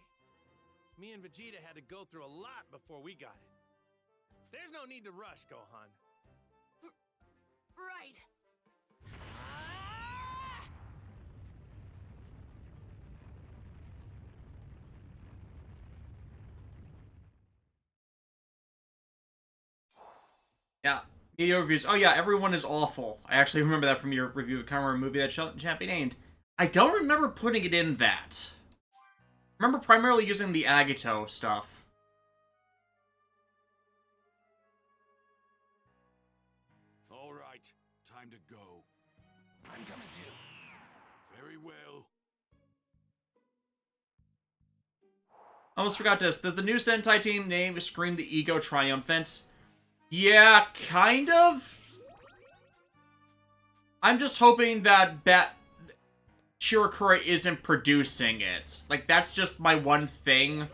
Me and Vegeta had to go through a lot before we got it. There's no need to rush, Gohan. Right. Yeah, media reviews. Oh yeah, everyone is awful. I actually remember that from your review of Kamen movie that Champion named. I don't remember putting it in that. I remember primarily using the Agito stuff. All right, time to go. I'm coming too. Very well. Almost forgot this. Does the new Sentai team name scream the Ego Triumphant? Yeah, kind of. I'm just hoping that Shirakura isn't producing it. Like, that's just my one thing.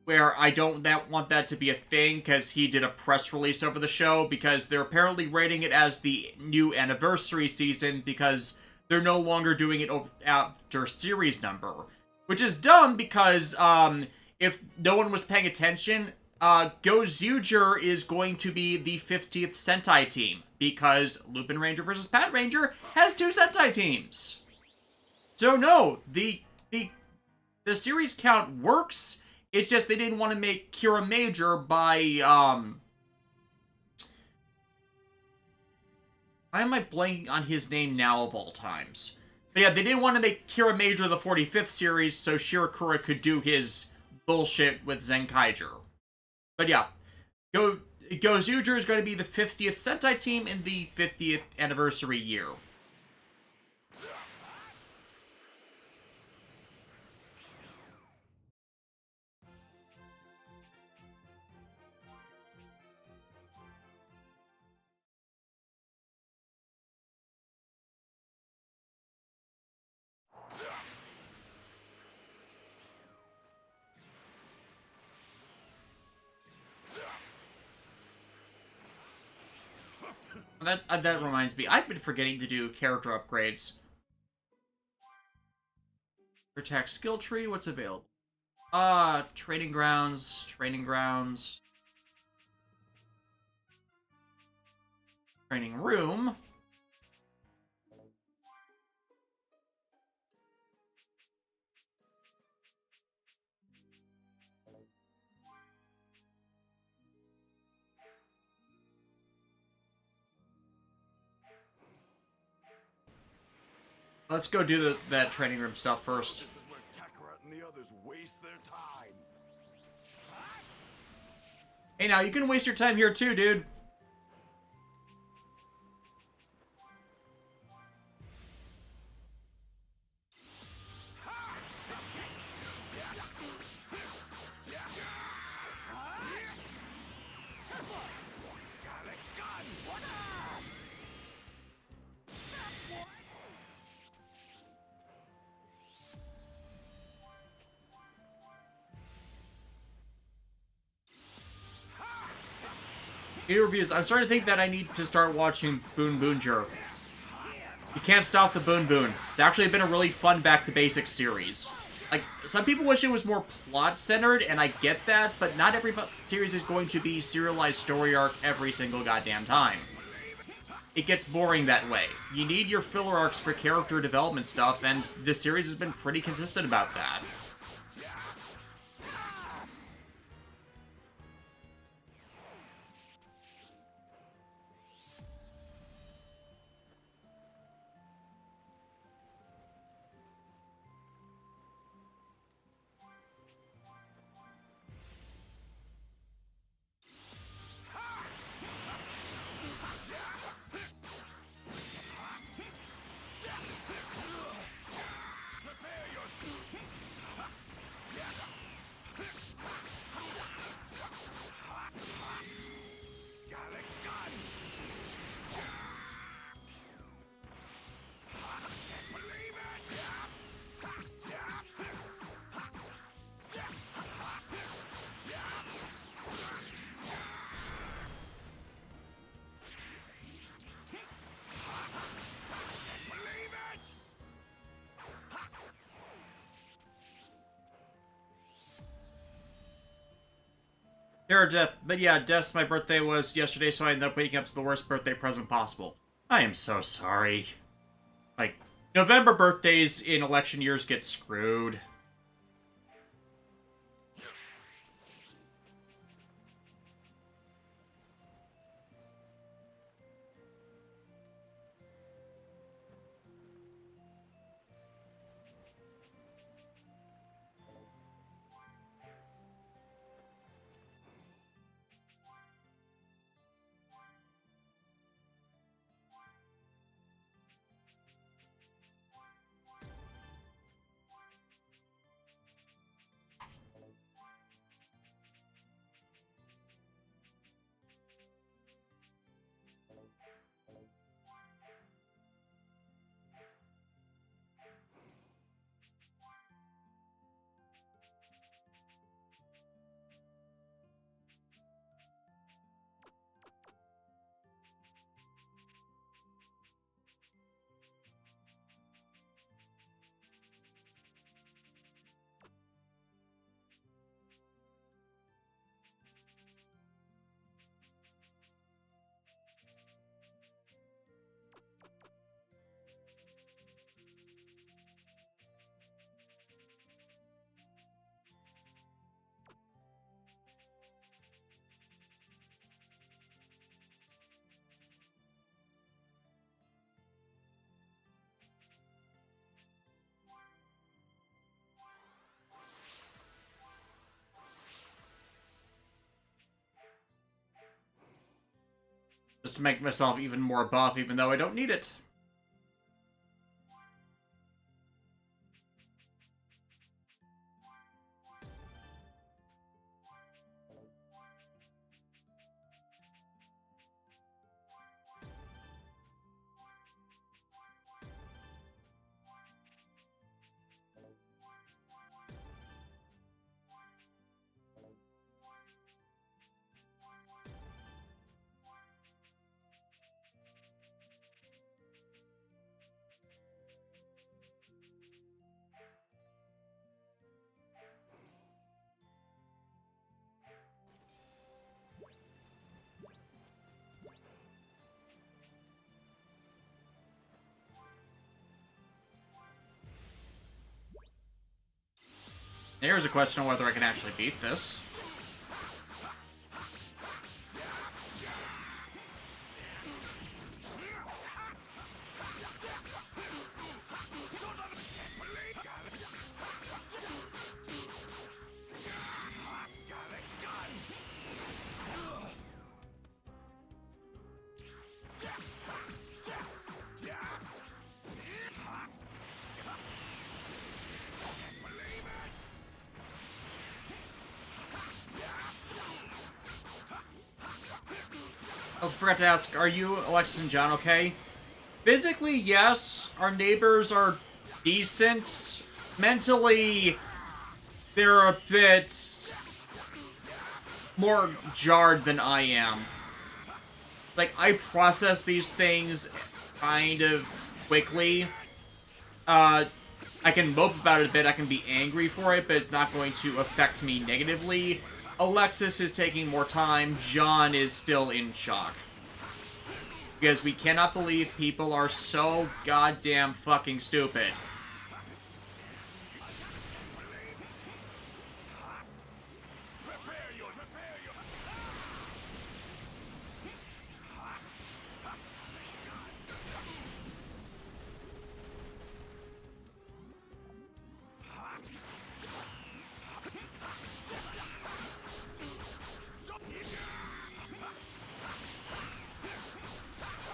Where I don't want that to be a thing, because he did a press release over the show, because they're apparently rating it as the new anniversary season, because they're no longer doing it after series number. Which is dumb, because, if no one was paying attention, Gozuger is going to be the 50th Sentai team, because Lupin Ranger vs. Pat Ranger has 2 Sentai teams. So no, the series count works. It's just they didn't want to make Kira Major by, why am I blanking on his name now of all times? But yeah, they didn't want to make Kira Major the 45th series so Shirakura could do his bullshit with Zenkaiger. But yeah, Gozuger is going to be the 50th Sentai team in the 50th anniversary year. That reminds me, I've been forgetting to do character upgrades. Protect skill tree, what's available? Training grounds. Training room. Let's go do that training room stuff first. This is where Kakarot and the others waste their time. Hey, now, you can waste your time here too, dude. Reviews. I'm starting to think that I need to start watching Boon Boonjer. You can't stop the Boon Boon. It's actually been a really fun Back to Basics series. Like, some people wish it was more plot-centered, and I get that, but not every series is going to be serialized story arc every single goddamn time. It gets boring that way. You need your filler arcs for character development stuff, and this series has been pretty consistent about that. Death. But yeah, Death's my birthday was yesterday, so I ended up waking up to the worst birthday present possible. I am so sorry. Like, November birthdays in election years get screwed. Just to make myself even more buff, even though I don't need it. Here's a question on whether I can actually beat this. I also forgot to ask, are you, Alexis and John, okay? Physically, yes. Our neighbors are decent. Mentally, they're a bit more jarred than I am. Like, I process these things kind of quickly. I can mope about it a bit, I can be angry for it, but it's not going to affect me negatively. Alexis is taking more time, John is still in shock. Because we cannot believe people are so goddamn fucking stupid.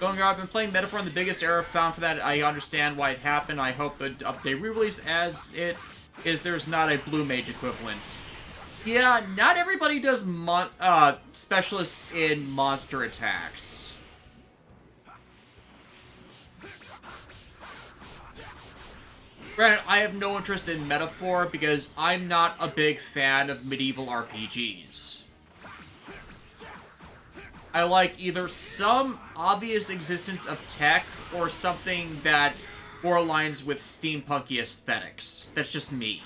I've been playing Metaphor, and the biggest error found for that, I understand why it happened. I hope the update re-release as it is there's not a Blue Mage equivalent. Yeah, not everybody does specialists in monster attacks. Granted, I have no interest in Metaphor because I'm not a big fan of medieval RPGs. I like either some obvious existence of tech or something that more aligns with steampunky aesthetics. That's just me.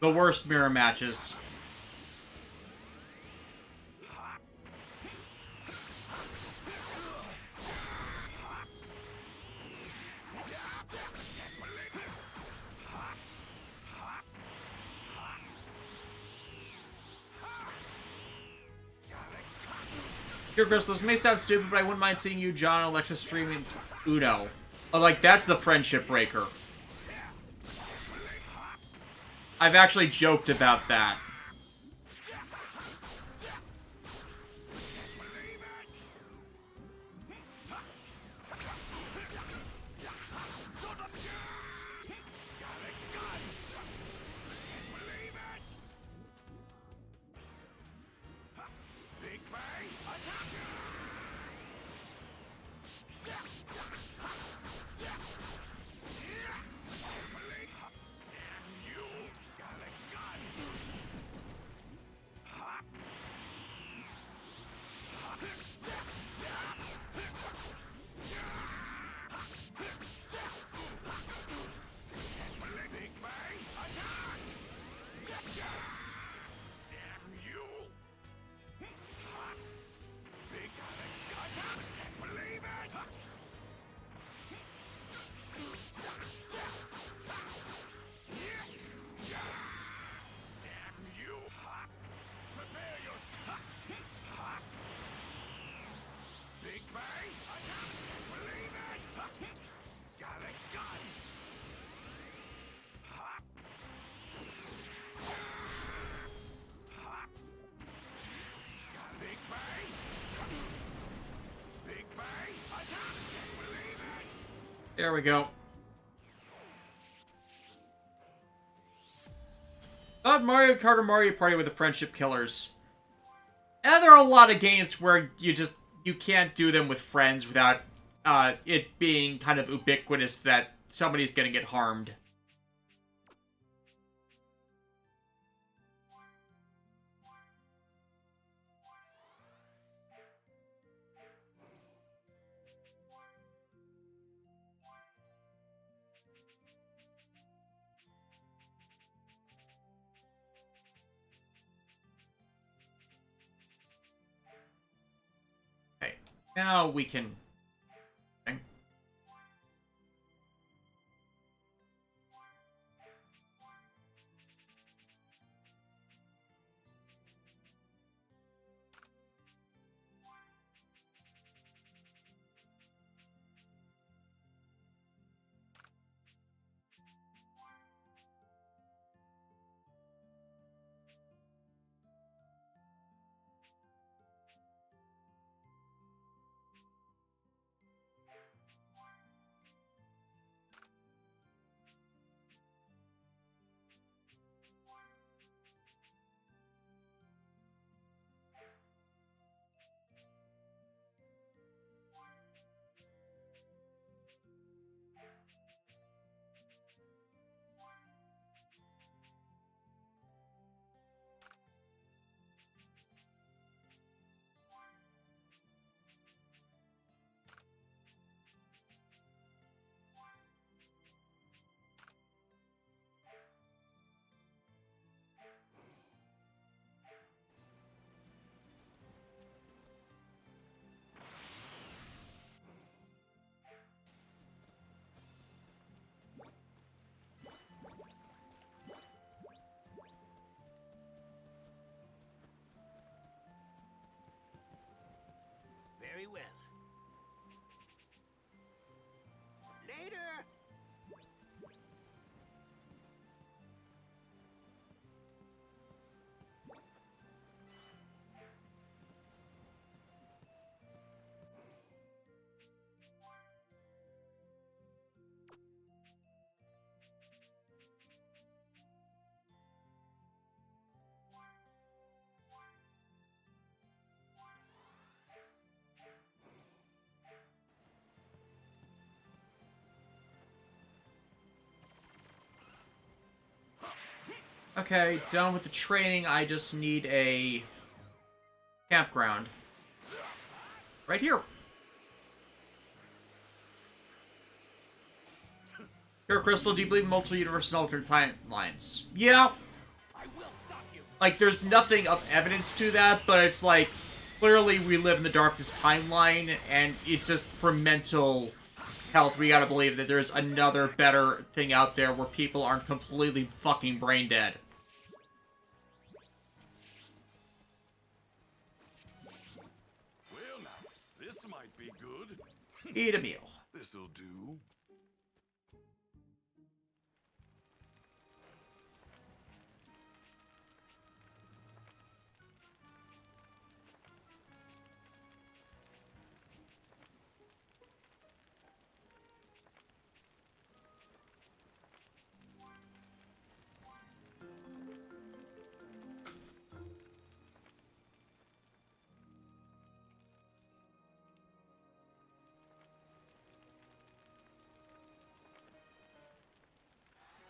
The worst mirror matches. Here, Crystal, this may sound stupid, but I wouldn't mind seeing you, John, and Alexa streaming Uno. Oh, like, that's the friendship breaker. I've actually joked about that. There we go. Thought Mario Kart or Mario Party with the friendship killers. And there are a lot of games where you can't do them with friends without it being kind of ubiquitous that somebody's gonna get harmed. Now we can... Very well. Later! Okay, done with the training. I just need a campground. Right here. Here, Crystal, do you believe in multiple universes and alternate timelines? Yeah. Like, there's nothing of evidence to that, but it's like, clearly we live in the darkest timeline, and it's just for mental health, we gotta believe that there's another better thing out there where people aren't completely fucking brain dead. Well, now, this might be good. Eat a meal. This'll do.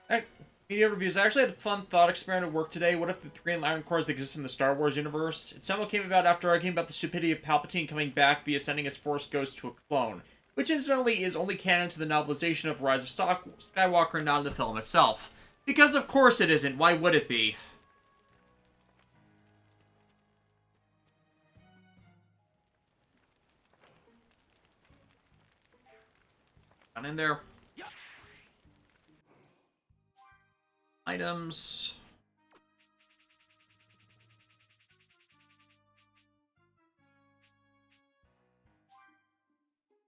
Hey, media reviews. I actually had a fun thought experiment at work today. What if the three Iron Cores exist in the Star Wars universe? It somehow came about after arguing about the stupidity of Palpatine coming back via sending his Force Ghost to a clone, which incidentally is only canon to the novelization of Rise of Skywalker, not in the film itself. Because of course it isn't. Why would it be? Down in there. Items.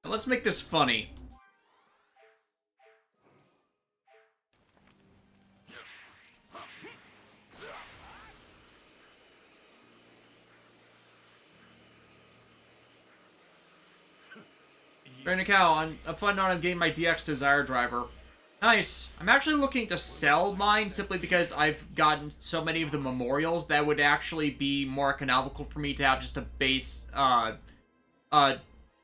Now let's make this funny. Brandon Cow, on a fun note, I'm getting my DX Desire driver. Nice. I'm actually looking to sell mine simply because I've gotten so many of the memorials that would actually be more economical for me to have just a base,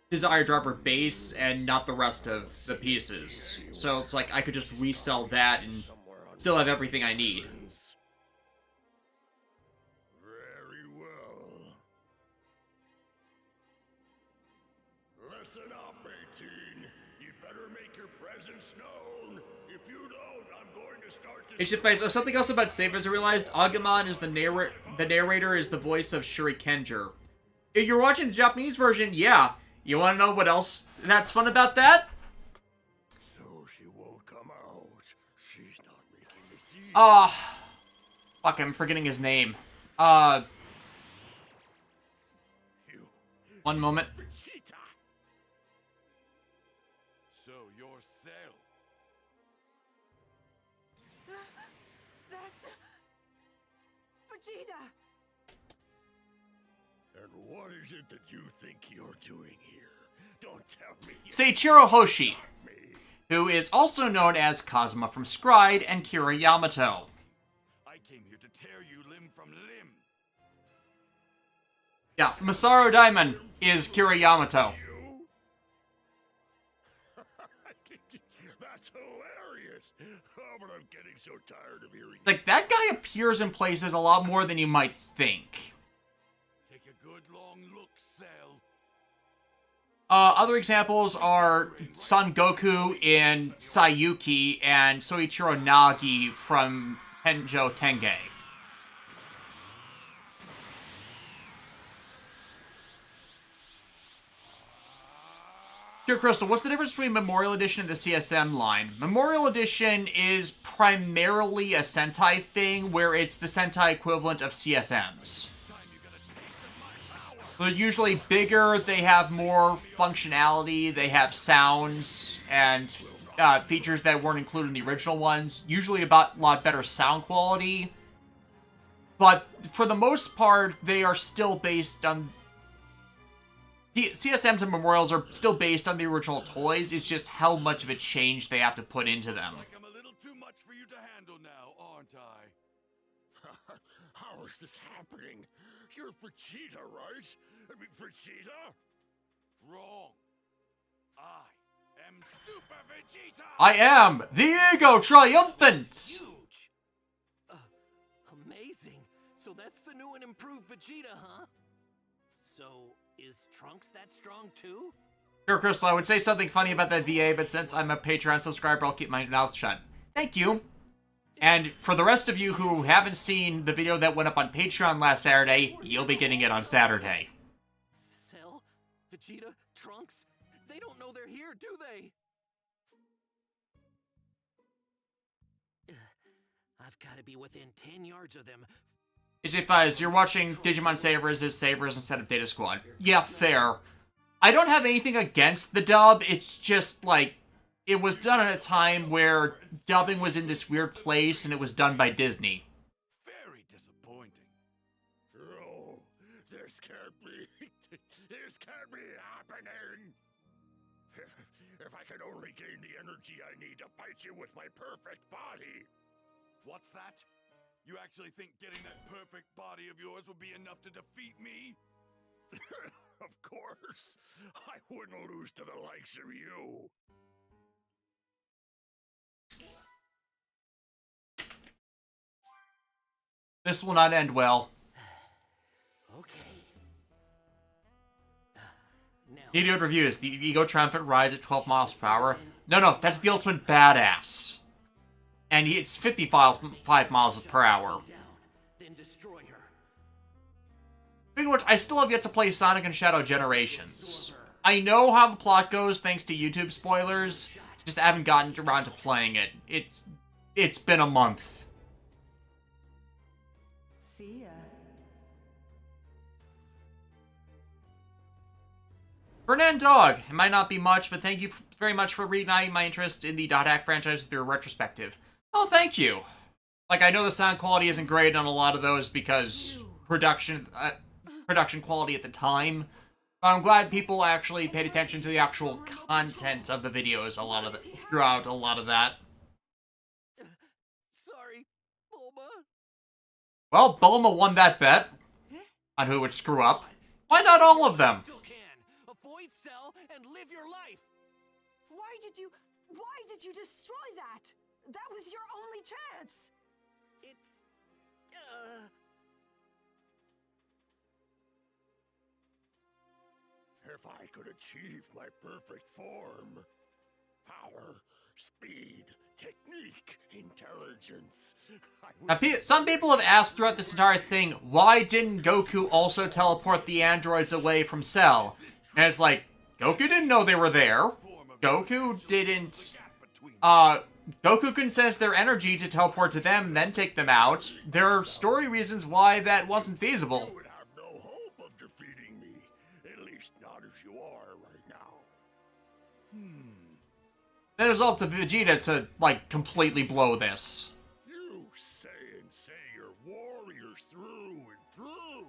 Desire driver base and not the rest of the pieces. So it's like I could just resell that and still have everything I need. Very well. Listen up, 18. You better make your presence known. If you don't, I'm going to start to... It's just something else about Savers I realized. Agumon is the narrator is the voice of Shuri Kenjer. If you're watching the Japanese version, yeah. You want to know what else that's fun about that? So she won't come out. She's not making me see. Fuck, I'm forgetting his name. One moment. Vegeta. So you're Cell. That's Vegeta. And what is it that you think you're doing here? Don't tell me. Seiichiro Hoshi, who is also known as Kazuma from Scride and Kira Yamato. I came here to tear you limb from limb. Yeah, Masaru Daimon is Kira Yamato. You? That's hilarious. Oh, but I'm getting so tired of hearing. Like, that guy appears in places a lot more than you might think. Take a good long look, Cell. Other examples are Son Goku in Saiyuki and Soichiro Nagi from Henjo Tenge. Pure Crystal, what's the difference between Memorial Edition and the CSM line? Memorial Edition is primarily a Sentai thing, where it's the Sentai equivalent of CSMs. They're usually bigger, they have more functionality, they have sounds and features that weren't included in the original ones. Usually a lot better sound quality. But for the most part, they are still based on... The CSMs and Memorials are still based on the original toys, it's just how much of a change they have to put into them. Like I'm a little too much for you to handle now, aren't I? How is this happening? You're Vegeta, right? I mean, Vegeta? Wrong. I am Super Vegeta! I am the Ego Triumphant! Huge! Amazing. So that's the new and improved Vegeta, huh? So, is Trunks that strong too? Sure, Crystal, I would say something funny about that VA, but since I'm a Patreon subscriber, I'll keep my mouth shut. Thank you. And for the rest of you who haven't seen the video that went up on Patreon last Saturday, you'll be getting it on Saturday. Cell? Vegeta? Trunks? They don't know they're here, do they? I've got to be within 10 yards of them. DJ Fuzz, you're watching Digimon Sabers as Sabers instead of Data Squad. Yeah, fair. I don't have anything against the dub, it's just, like, it was done at a time where dubbing was in this weird place and it was done by Disney. Very disappointing. Oh, this can't be. This can't be happening. If I could only gain the energy I need to fight you with my perfect body. What's that? You actually think getting that perfect body of yours would be enough to defeat me? Of course. I wouldn't lose to the likes of you. This will not end well. Okay. Now, Video reviews. The Ego Triumphant rides at 12 miles per hour. No, that's the Ultimate Badass. And it's 55 miles per hour. down, then destroy her. Speaking of which, I still have yet to play Sonic and Shadow Generations. I know how the plot goes thanks to YouTube spoilers, just haven't gotten around to playing it. It's been a month. See ya. Fernand Dog, it might not be much, but thank you very much for reigniting my interest in the Dot Hack franchise through a retrospective. Oh, thank you. Like, I know the sound quality isn't great on a lot of those because production quality at the time. But I'm glad people actually paid attention to the actual content of the videos throughout a lot of that. Sorry, Bulma. Well, Bulma won that bet on who would screw up. Why not all of them? Still can. Avoid Cell and live your life. Why did you destroy that? That was your only chance. It's... If I could achieve my perfect form. Power, speed, technique, intelligence. Now, some people have asked throughout this entire thing, why didn't Goku also teleport the androids away from Cell? And it's like, Goku didn't know they were there. Goku didn't... Goku couldn't sense their energy to teleport to them and then take them out. There are story reasons why that wasn't feasible. You would have no hope of defeating me. At least not as you are right now. Then it was up to Vegeta to, like, completely blow this. You say you're warriors through and through.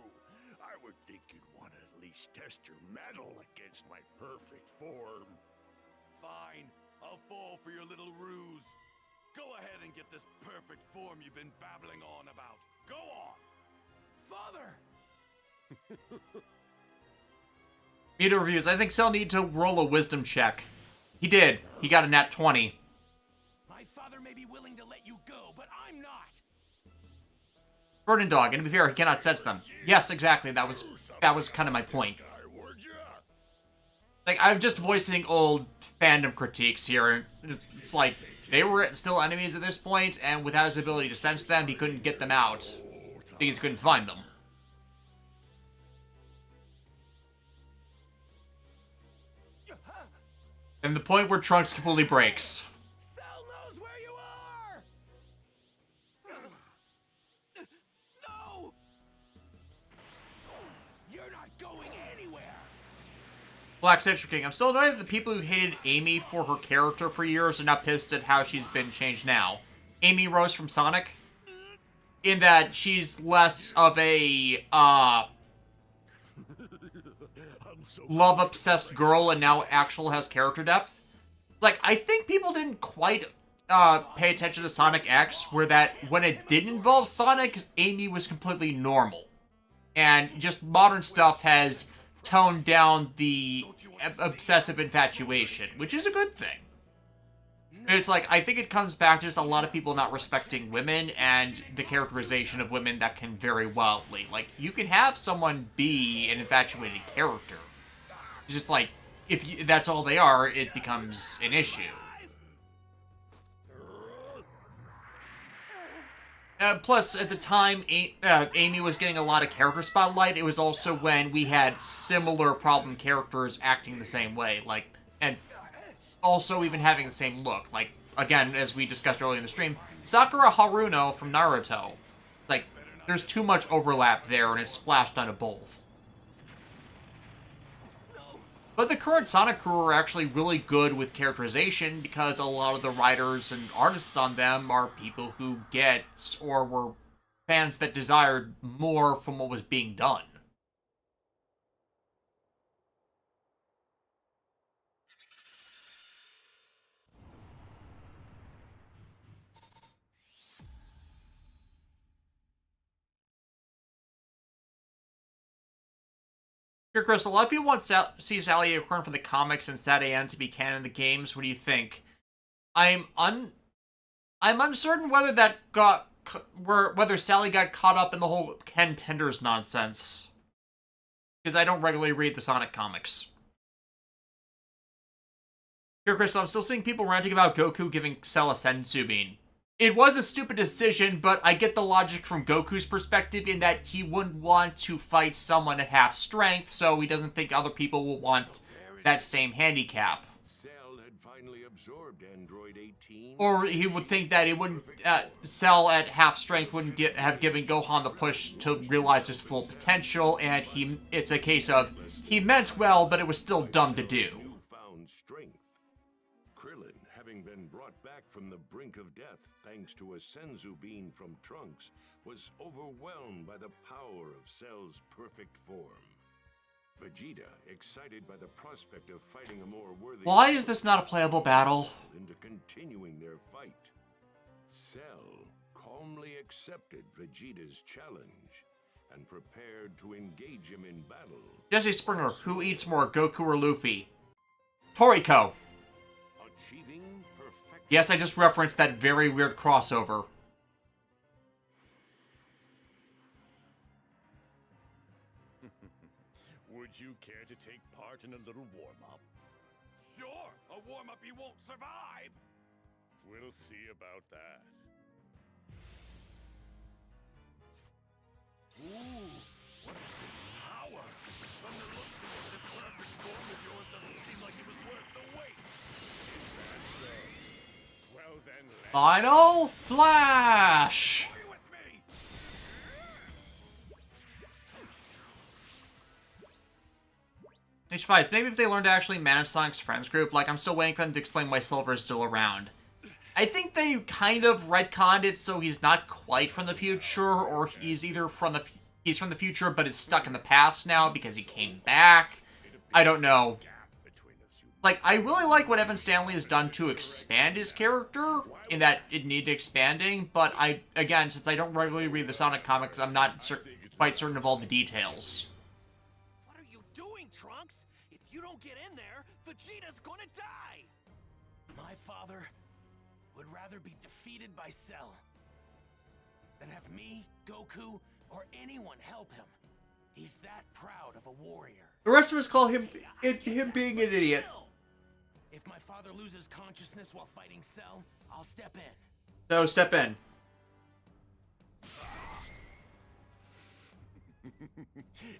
I would think you'd want to at least test your mettle against my perfect form. Fine. I'll fall for your little ruse. Go ahead and get this perfect form you've been babbling on about. Go on! Father! Media reviews. I think Cell needed to roll a wisdom check. He did. He got a nat 20. My father may be willing to let you go, but I'm not! Burden Dog, and to be fair, he cannot sense them. Yes, exactly. That was kind of my point. Like, I'm just voicing old fandom critiques here. It's like, they were still enemies at this point, and without his ability to sense them, he couldn't get them out. Because he couldn't find them. And the point where Trunks completely breaks. Cell knows where you are! No! You're not going anywhere! Black Citrus King, I'm still annoyed that the people who hated Amy for her character for years are not pissed at how she's been changed now. Amy Rose from Sonic? In that she's less of a, love-obsessed girl and now actually has character depth. Like, I think people didn't quite pay attention to Sonic X, where that when it did involve Sonic, Amy was completely normal. And just modern stuff has toned down the obsessive infatuation, which is a good thing. It's like, I think it comes back to just a lot of people not respecting women and the characterization of women that can vary wildly. Like, you can have someone be an infatuated character. It's just like, if that's all they are, it becomes an issue. Plus, at the time, Amy was getting a lot of character spotlight. It was also when we had similar problem characters acting the same way, like, and also even having the same look. Like, again, as we discussed earlier in the stream, Sakura Haruno from Naruto. Like, there's too much overlap there, and it's splashed onto both. But the current Sonic crew are actually really good with characterization because a lot of the writers and artists on them are people who get or were fans that desired more from what was being done. Here, Chris, a lot of people want see Sally Acorn from the comics and Sad AM to be canon in the games. What do you think? I'm uncertain whether whether Sally got caught up in the whole Ken Penders nonsense, because I don't regularly read the Sonic comics. Here, Chris, I'm still seeing people ranting about Goku giving Cell a senzu bean. It was a stupid decision, but I get the logic from Goku's perspective in that he wouldn't want to fight someone at half strength, so he doesn't think other people will want that same handicap. Cell had finally absorbed Android 18. Or he would think that it wouldn't, Cell at half strength wouldn't have given Gohan the push to realize his full potential, and it's a case of, he meant well, but it was still dumb to do. Newfound strength. Krillin, having been brought back from the brink of death thanks to a senzu bean from Trunks, was overwhelmed by the power of Cell's perfect form. Vegeta, excited by the prospect of fighting a more worthy... Why is this not a playable battle? ...into continuing their fight. Cell calmly accepted Vegeta's challenge and prepared to engage him in battle. Jesse Springer, who eats more, Goku or Luffy? Toriko. Achieving perfection. Yes, I just referenced that very weird crossover. Would you care to take part in a little warm-up? Sure, a warm-up he won't survive. We'll see about that. Ooh, what is this power? From the looks of it, this perfect form of yours doesn't seem like it was worth the wait. Well then, let's... Final Flash! Are you with me? H5, maybe if they learn to actually manage Sonic's friends group, like I'm still waiting for them to explain why Silver is still around. I think they kind of retconned it so he's not quite from the future, or he's either from the future but is stuck in the past now because he came back. I don't know. Like, I really like what Evan Stanley has done to expand his character, in that it needed expanding, but again, since I don't regularly read the Sonic comics, I'm not quite certain of all the details. What are you doing, Trunks? If you don't get in there, Vegeta's gonna die! My father would rather be defeated by Cell than have me, Goku, or anyone help him. He's that proud of a warrior. The rest of us call him being an idiot. If my father loses consciousness while fighting Cell, I'll step in. So, step in.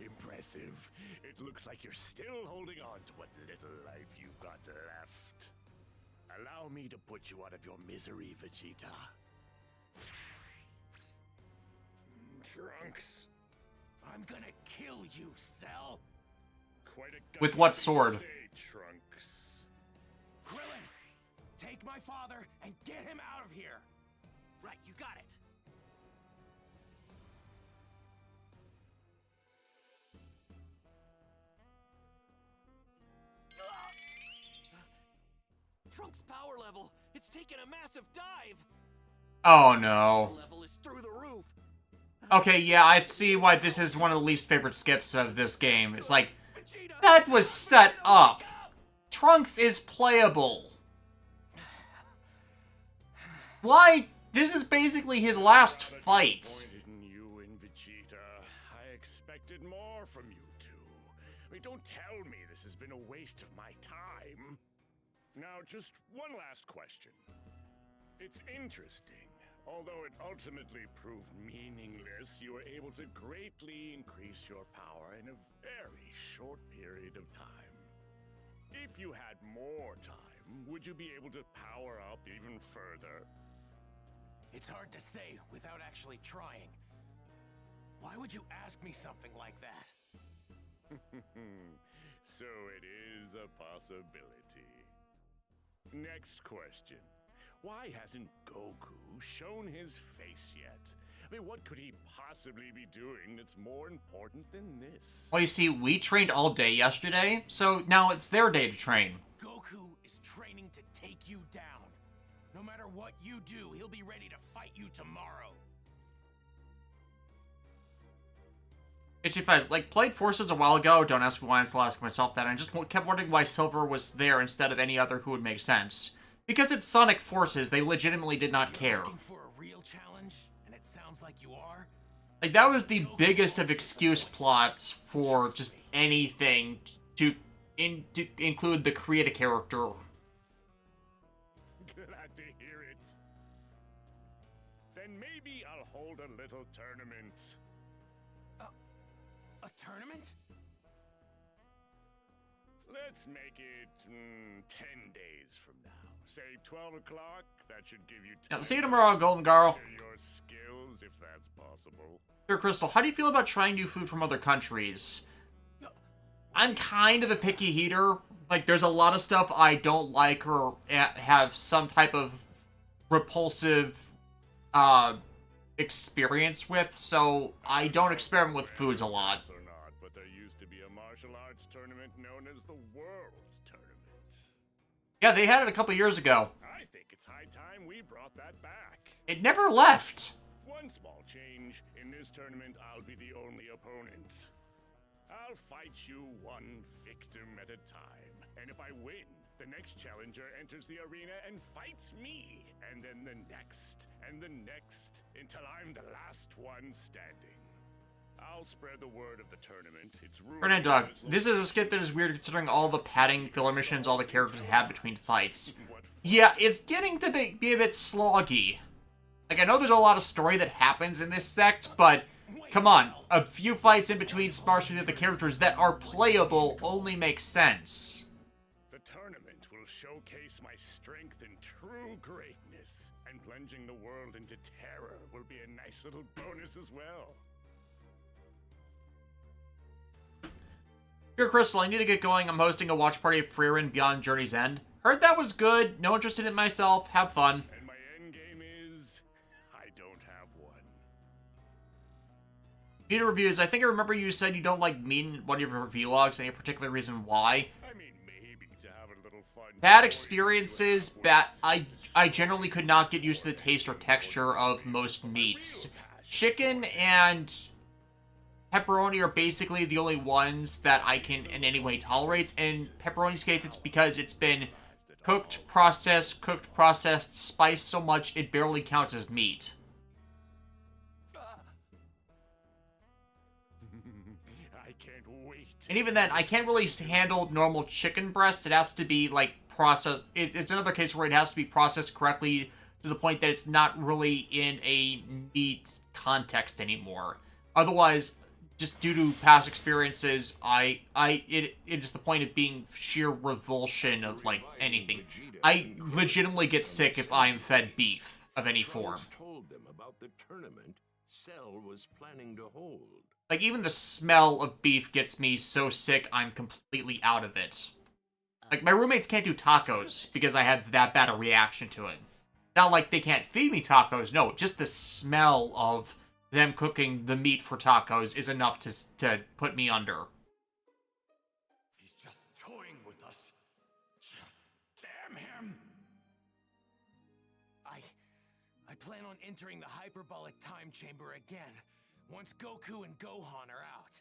Impressive. It looks like you're still holding on to what little life you've got left. Allow me to put you out of your misery, Vegeta. Trunks. I'm gonna kill you, Cell. Quite a With what sword? Say, Trunks. Krillin, take my father and get him out of here. Right, you got it. Trunks' power level, it's taken a massive dive. Oh no. Power level is through the roof. Okay, yeah, I see why this is one of the least favorite skips of this game. It's like, Vegeta, that was set up. Trunks is playable. Why? This is basically his last fight. Disappointed in you and Vegeta. I expected more from you two. I mean, don't tell me this has been a waste of my time. Now, just one last question. It's interesting Although it ultimately proved meaningless, you were able to greatly increase your power in a very short period of time. If you had more time, would you be able to power up even further? It's hard to say without actually trying. Why would you ask me something like that? So it is a possibility. Next question. Why hasn't Goku shown his face yet? I mean, what could he possibly be doing that's more important than this? Well, you see, we trained all day yesterday, so now it's their day to train. Goku is training to take you down. No matter what you do, he'll be ready to fight you tomorrow. Itchy like, played Forces a while ago, don't ask me why, I'm still asking myself that, I just kept wondering why Silver was there instead of any other who would make sense. Because it's Sonic Forces, they legitimately did not care. Looking for a real challenge, and it sounds like you are? Like, that was the biggest of excuse plots for just anything to include the create a character. Glad to hear it. Then maybe I'll hold a little tournament. A tournament? Let's make it 10 days from now. Say 12 o'clock. That should give you time. Now, see you tomorrow, Golden Girl. To your skills, if that's possible. Dear Crystal, how do you feel about trying new food from other countries? I'm kind of a picky eater. Like, there's a lot of stuff I don't like or have some type of repulsive experience with, so I don't experiment with foods a lot. Or not, but there used to be a martial arts tournament known as the World's Tournament. Yeah, they had it a couple years ago. I think it's high time we brought that back. It never left. One small change. In this tournament, I'll be the only opponent. I'll fight you one victim at a time. And if I win, the next challenger enters the arena and fights me. And then the next, and the next, until I'm the last one standing. I'll spread the word of the tournament. It's rumored. Fernand Dog, this is a skit that is weird considering all the padding, filler missions all the characters have between fights. Yeah, it's getting to be a bit sloggy. Like, I know there's a lot of story that happens in this sect, but come on, a few fights in between sparse with the characters that are playable only makes sense. The tournament will showcase my strength and true greatness, and plunging the world into terror will be a nice little bonus as well. Dear Crystal, I need to get going. I'm hosting a watch party of Frieren Beyond Journey's End. Heard that was good. No interest in it myself. Have fun. And my end game is... I don't have one. Media reviews. I think I remember you said you don't like meat in one of your vlogs. Any particular reason why? I mean, maybe to have a little fun. Bad experiences. Bad. I generally could not get used to the taste or texture of most meats. Chicken and pepperoni are basically the only ones that I can in any way tolerate. In pepperoni's case, it's because it's been cooked, processed, spiced so much it barely counts as meat. I can't wait. And even then, I can't really handle normal chicken breasts. It has to be, like, processed. It's another case where it has to be processed correctly to the point that it's not really in a meat context anymore. Otherwise, just due to past experiences, it is the point of being sheer revulsion of, like, anything. I legitimately get sick if I am fed beef of any form. Told them about the tournament Cell was planning to hold. Like, even the smell of beef gets me so sick, I'm completely out of it. Like, my roommates can't do tacos because I have that bad a reaction to it. Not like they can't feed me tacos, no, just the smell of them cooking the meat for tacos is enough to put me under. He's just toying with us. Damn him! I plan on entering the hyperbolic time chamber again, once Goku and Gohan are out.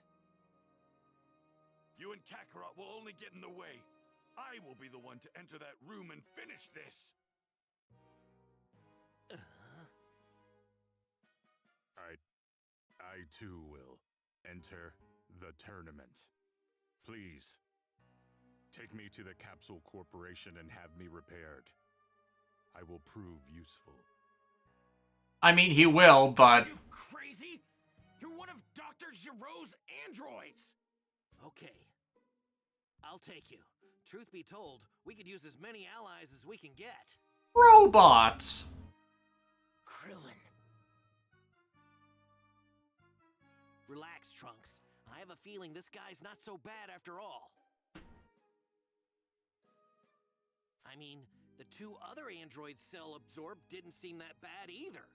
You and Kakarot will only get in the way. I will be the one to enter that room and finish this. I too will enter the tournament. Please, take me to the Capsule Corporation and have me repaired. I will prove useful. I mean, he will, but... You crazy? You're one of Dr. Giroux's androids! Okay. I'll take you. Truth be told, we could use as many allies as we can get. Robots! Krillin. Relax, Trunks. I have a feeling this guy's not so bad after all. I mean, the two other androids Cell absorbed didn't seem that bad either.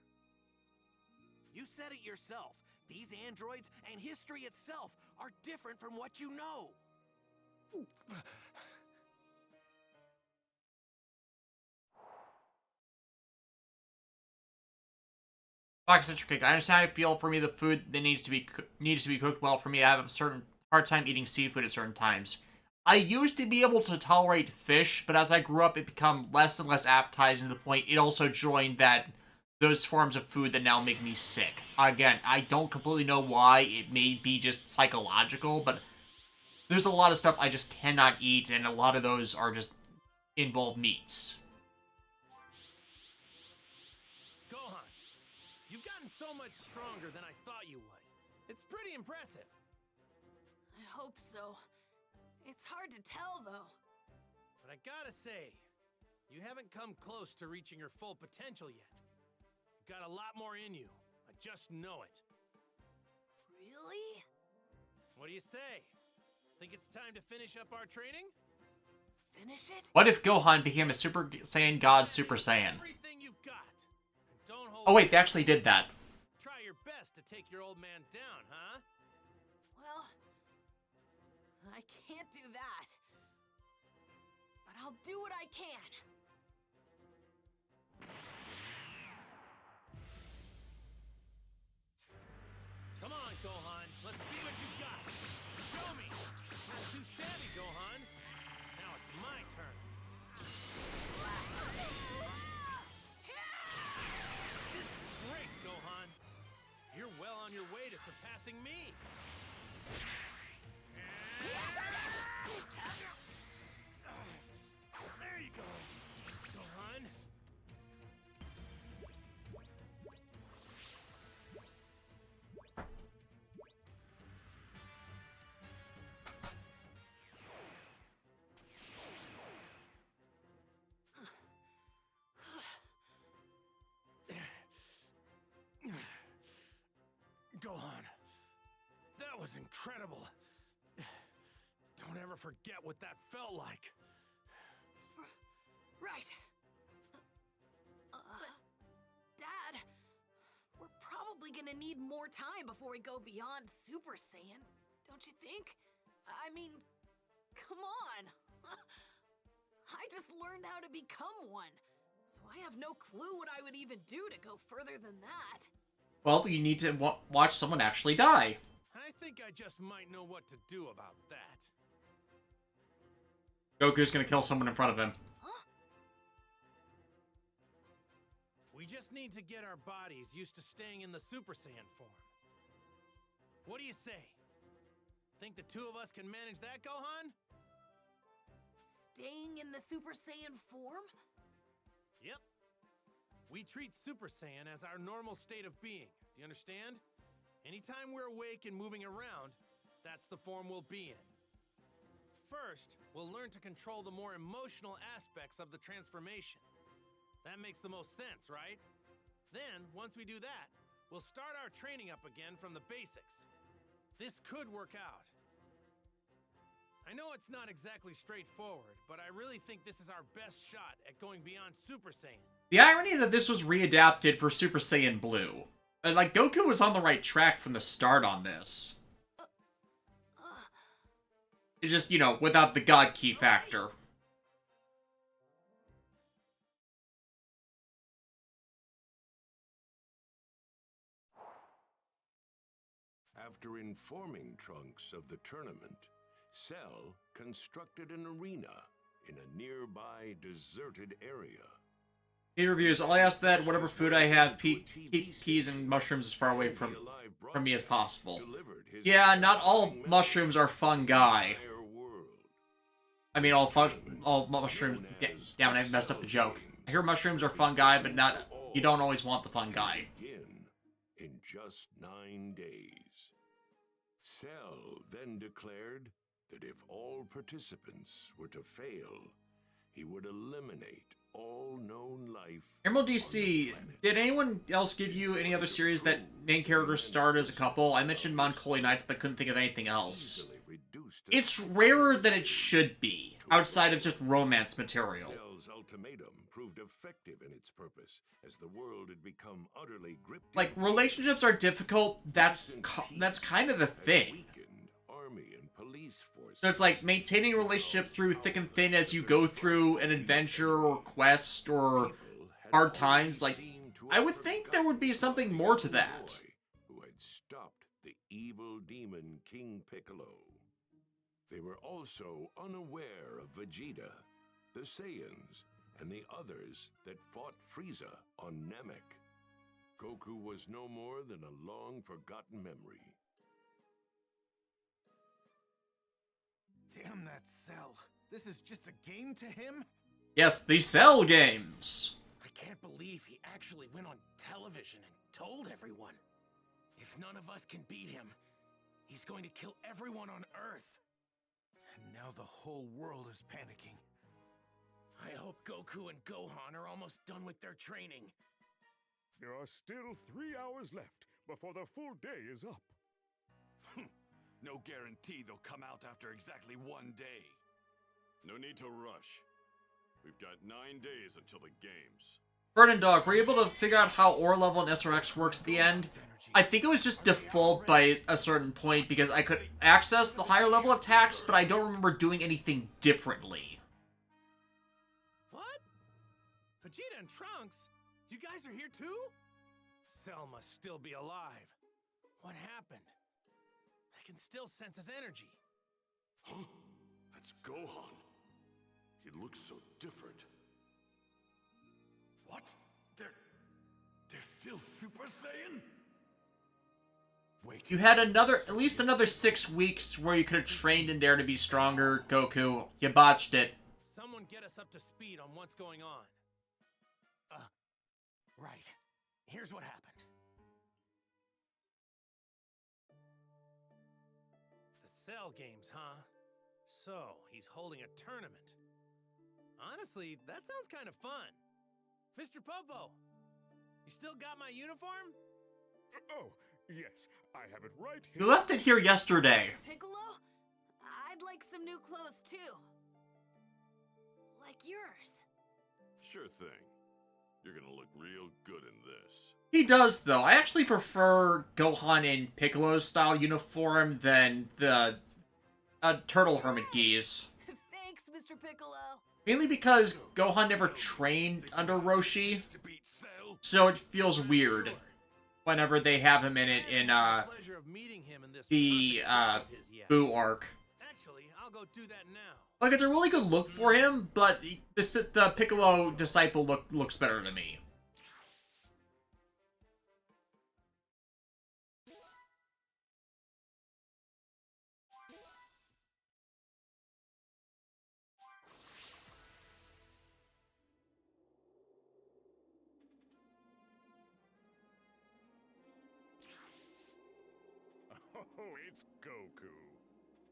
You said it yourself. These androids and history itself are different from what you know. Like Citric Cake, I understand how you feel. For me, the food that needs to be cooked well. For me, I have a certain hard time eating seafood at certain times. I used to be able to tolerate fish, but as I grew up, it became less and less appetizing to the point it also joined those forms of food that now make me sick. Again, I don't completely know why. It may be just psychological, but there's a lot of stuff I just cannot eat, and a lot of those are just involve meats. Gohan, you've gotten so much stronger than I thought you would. It's pretty impressive. I hope so. It's hard to tell, though. But I gotta say, you haven't come close to reaching your full potential yet. You've got a lot more in you. I just know it. Really? What do you say? Think it's time to finish up our training? Finish it? What if Gohan became a Super Saiyan God Super Saiyan? Everything you've got. And don't hold Oh wait, they actually did that. Try your best to take your old man down, huh? Well, I can't do that. But I'll do what I can. Come on, Gohan. Let's see what you got. Show me. Not too shabby, Gohan. Now it's my turn. This is great, Gohan. You're well on your way to surpassing me. There you go, Gohan. Gohan, that was incredible. Don't ever forget what that felt like. Right. Dad, we're probably gonna need more time before we go beyond Super Saiyan, don't you think? I mean, come on. I just learned how to become one, so I have no clue what I would even do to go further than that. Well, you need to watch someone actually die. I think I just might know what to do about that. Goku's gonna kill someone in front of him. Huh? We just need to get our bodies used to staying in the Super Saiyan form. What do you say? Think the two of us can manage that, Gohan? Staying in the Super Saiyan form? Yep. We treat Super Saiyan as our normal state of being. Do you understand? Anytime we're awake and moving around, that's the form we'll be in. First, we'll learn to control the more emotional aspects of the transformation. That makes the most sense, right? Then, once we do that, we'll start our training up again from the basics. This could work out. I know it's not exactly straightforward, but I really think this is our best shot at going beyond Super Saiyan. The irony that this was readapted for Super Saiyan Blue. Like, Goku was on the right track from the start on this. It's just, you know, without the God Key factor. After informing Trunks of the tournament, Cell constructed an arena in a nearby deserted area. He reviews, I'll ask that whatever food I have, keep peas and mushrooms as far away from me as possible. Yeah, not all mushrooms are fungi. I mean, all mushrooms... Damn it, I messed up the joke. I hear mushrooms are fungi, but not You don't always want the fun guy. Begin in just 9 days. Cell then declared that if all participants were to fail, he would eliminate all known life. Emerald DC, did anyone else give you any other series that main characters starred as a couple? I mentioned Melancholy Nights, but couldn't think of anything else. It's rarer than it should be, outside of just romance material. Cell's ultimatum proved effective in its purpose, as the world had become utterly gripped. Like, relationships are difficult, that's kind of the thing. Army and police forces. So it's like maintaining a relationship through thick and thin as you go through an adventure or quest or hard times. Like, I would think there would be something more to that. Who had stopped the evil demon King Piccolo. They were also unaware of Vegeta, the Saiyans, and the others that fought Frieza on Namek. Goku was no more than a long-forgotten memory. Damn that Cell. This is just a game to him? Yes, the Cell games. I can't believe he actually went on television and told everyone. If none of us can beat him, he's going to kill everyone on Earth. And now the whole world is panicking. I hope Goku and Gohan are almost done with their training. There are still 3 hours left before the full day is up. No guarantee they'll come out after exactly 1 day. No need to rush. We've got 9 days until the games. Burden Dog, were you able to figure out how ore level and SRX works at the end? I think it was just default by a certain point because I could access the higher level attacks, but I don't remember doing anything differently. What? Vegeta and Trunks? You guys are here too? Cell must still be alive. What happened? I can still sense his energy. Huh? That's Gohan. He looks so different. What? They're still Super Saiyan? Wait. You had at least another 6 weeks where you could have trained in there to be stronger, Goku. You botched it. Someone get us up to speed on what's going on. Right. Here's what happened. The Cell games, huh? So, he's holding a tournament. Honestly, that sounds kind of fun. Mr. Popo, you still got my uniform? Oh, yes, I have it right here. You left it here yesterday. Piccolo? I'd like some new clothes too. Like yours. Sure thing. You're gonna look real good in this. He does, though. I actually prefer Gohan in Piccolo's style uniform than the Turtle Hermit Geese. Thanks, Mr. Piccolo. Mainly because Gohan never trained under Roshi, To beat Cell? so it feels weird whenever they have him in it in Pleasure of meeting him in this the perfect form of his yet. Boo arc. Actually, I'll go do that now. Like, it's a really good look for him, but the Piccolo disciple looks better to me. Oh, it's Goku.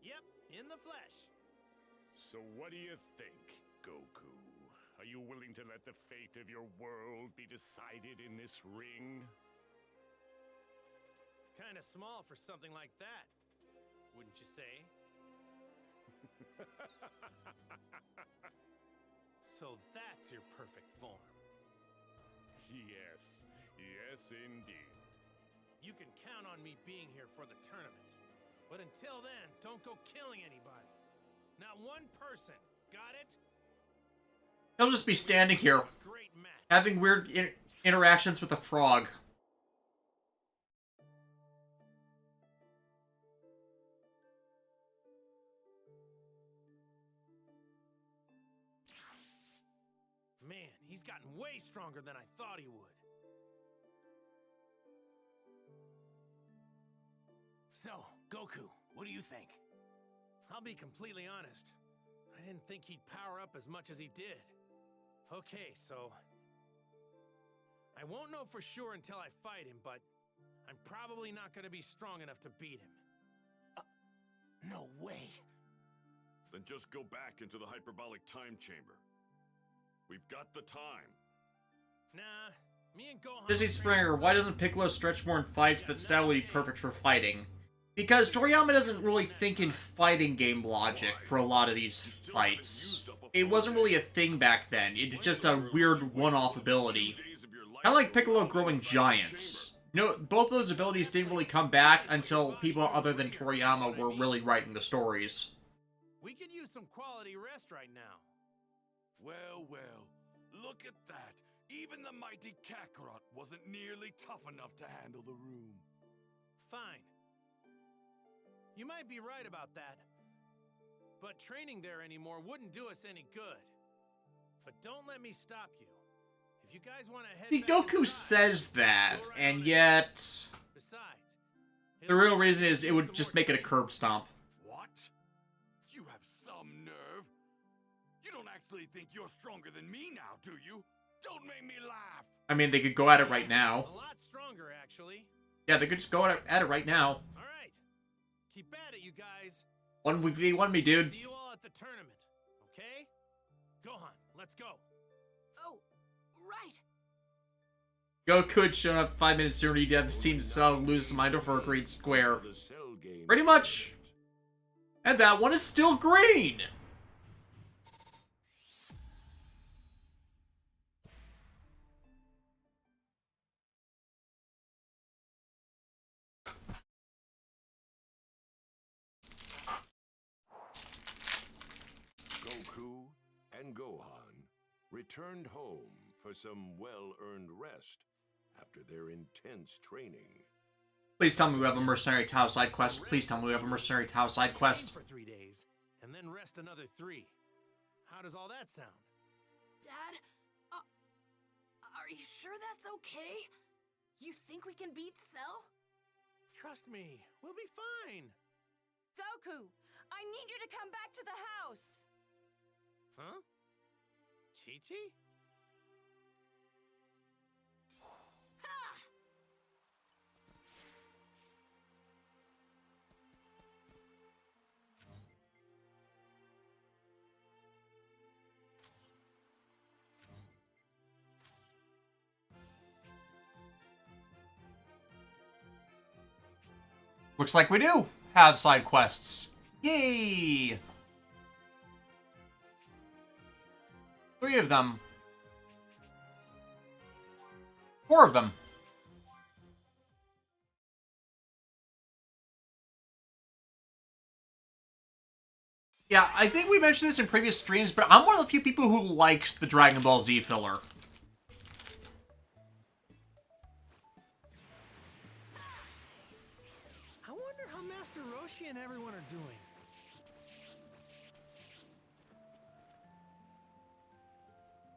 Yep, in the flesh. So what do you think, Goku? Are you willing to let the fate of your world be decided in this ring? Kind of small for something like that, wouldn't you say? So that's your perfect form. Yes, yes indeed. You can count on me being here for the tournament. But until then, don't go killing anybody. Not one person, got it? He'll just be standing here, Great match. having weird interactions with a frog. Man, he's gotten way stronger than I thought he would. So, Goku, what do you think? I'll be completely honest. I didn't think he'd power up as much as he did. Okay, so... I I won't know for sure until I fight him, but I'm probably not gonna be strong enough to beat him. No way. Then just go back into the hyperbolic time chamber. We've got the time. Nah, me and Gohan... Dizzy Springer, why doesn't Piccolo stretch more in fights that style would be perfect for fighting? Because Toriyama doesn't really think in fighting game logic for a lot of these fights. It wasn't really a thing back then. It was just a weird one-off ability. Kind of like Piccolo growing giant. No, both those abilities didn't really come back until people other than Toriyama were really writing the stories. We could use some quality rest right now. Well, well, look at that. Even the mighty Kakarot wasn't nearly tough enough to handle the room. Fine. You might be right about that. But training there anymore wouldn't do us any good. But don't let me stop you. If you guys want to head See, back Goku inside, says that, go right and on yet... Besides, The real reason is it would just make it a curb stomp. What? You have some nerve? You don't actually think you're stronger than me now, do you? Don't make me laugh! I mean, they could go at it right now. A lot stronger, actually. Yeah, they could just go at it right now. All right. Keep at it, you guys. 1v1 me, dude. See you all at the tournament, okay? Gohan, let's go. Oh, right. Goku had shown up 5 minutes sooner, he'd have seen Cell lose his mind over a green square. The Cell game Pretty much. And that one is still green! Goku and Gohan returned home for some well-earned rest after their intense training. Please tell me we have a Mercenary Tao side quest. Please tell me we have a Mercenary Tao side quest. For 3 days, and then rest another 3. How does all that sound? Dad, are you sure that's okay? You think we can beat Cell? Trust me, we'll be fine. Goku, I need you to come back to the house. Huh? Chi-Chi? Looks like we do have side quests. Yay! 3 of them. 4 of them. Yeah, I think we mentioned this in previous streams, but I'm one of the few people who likes the Dragon Ball Z filler. I wonder how Master Roshi and everyone are doing.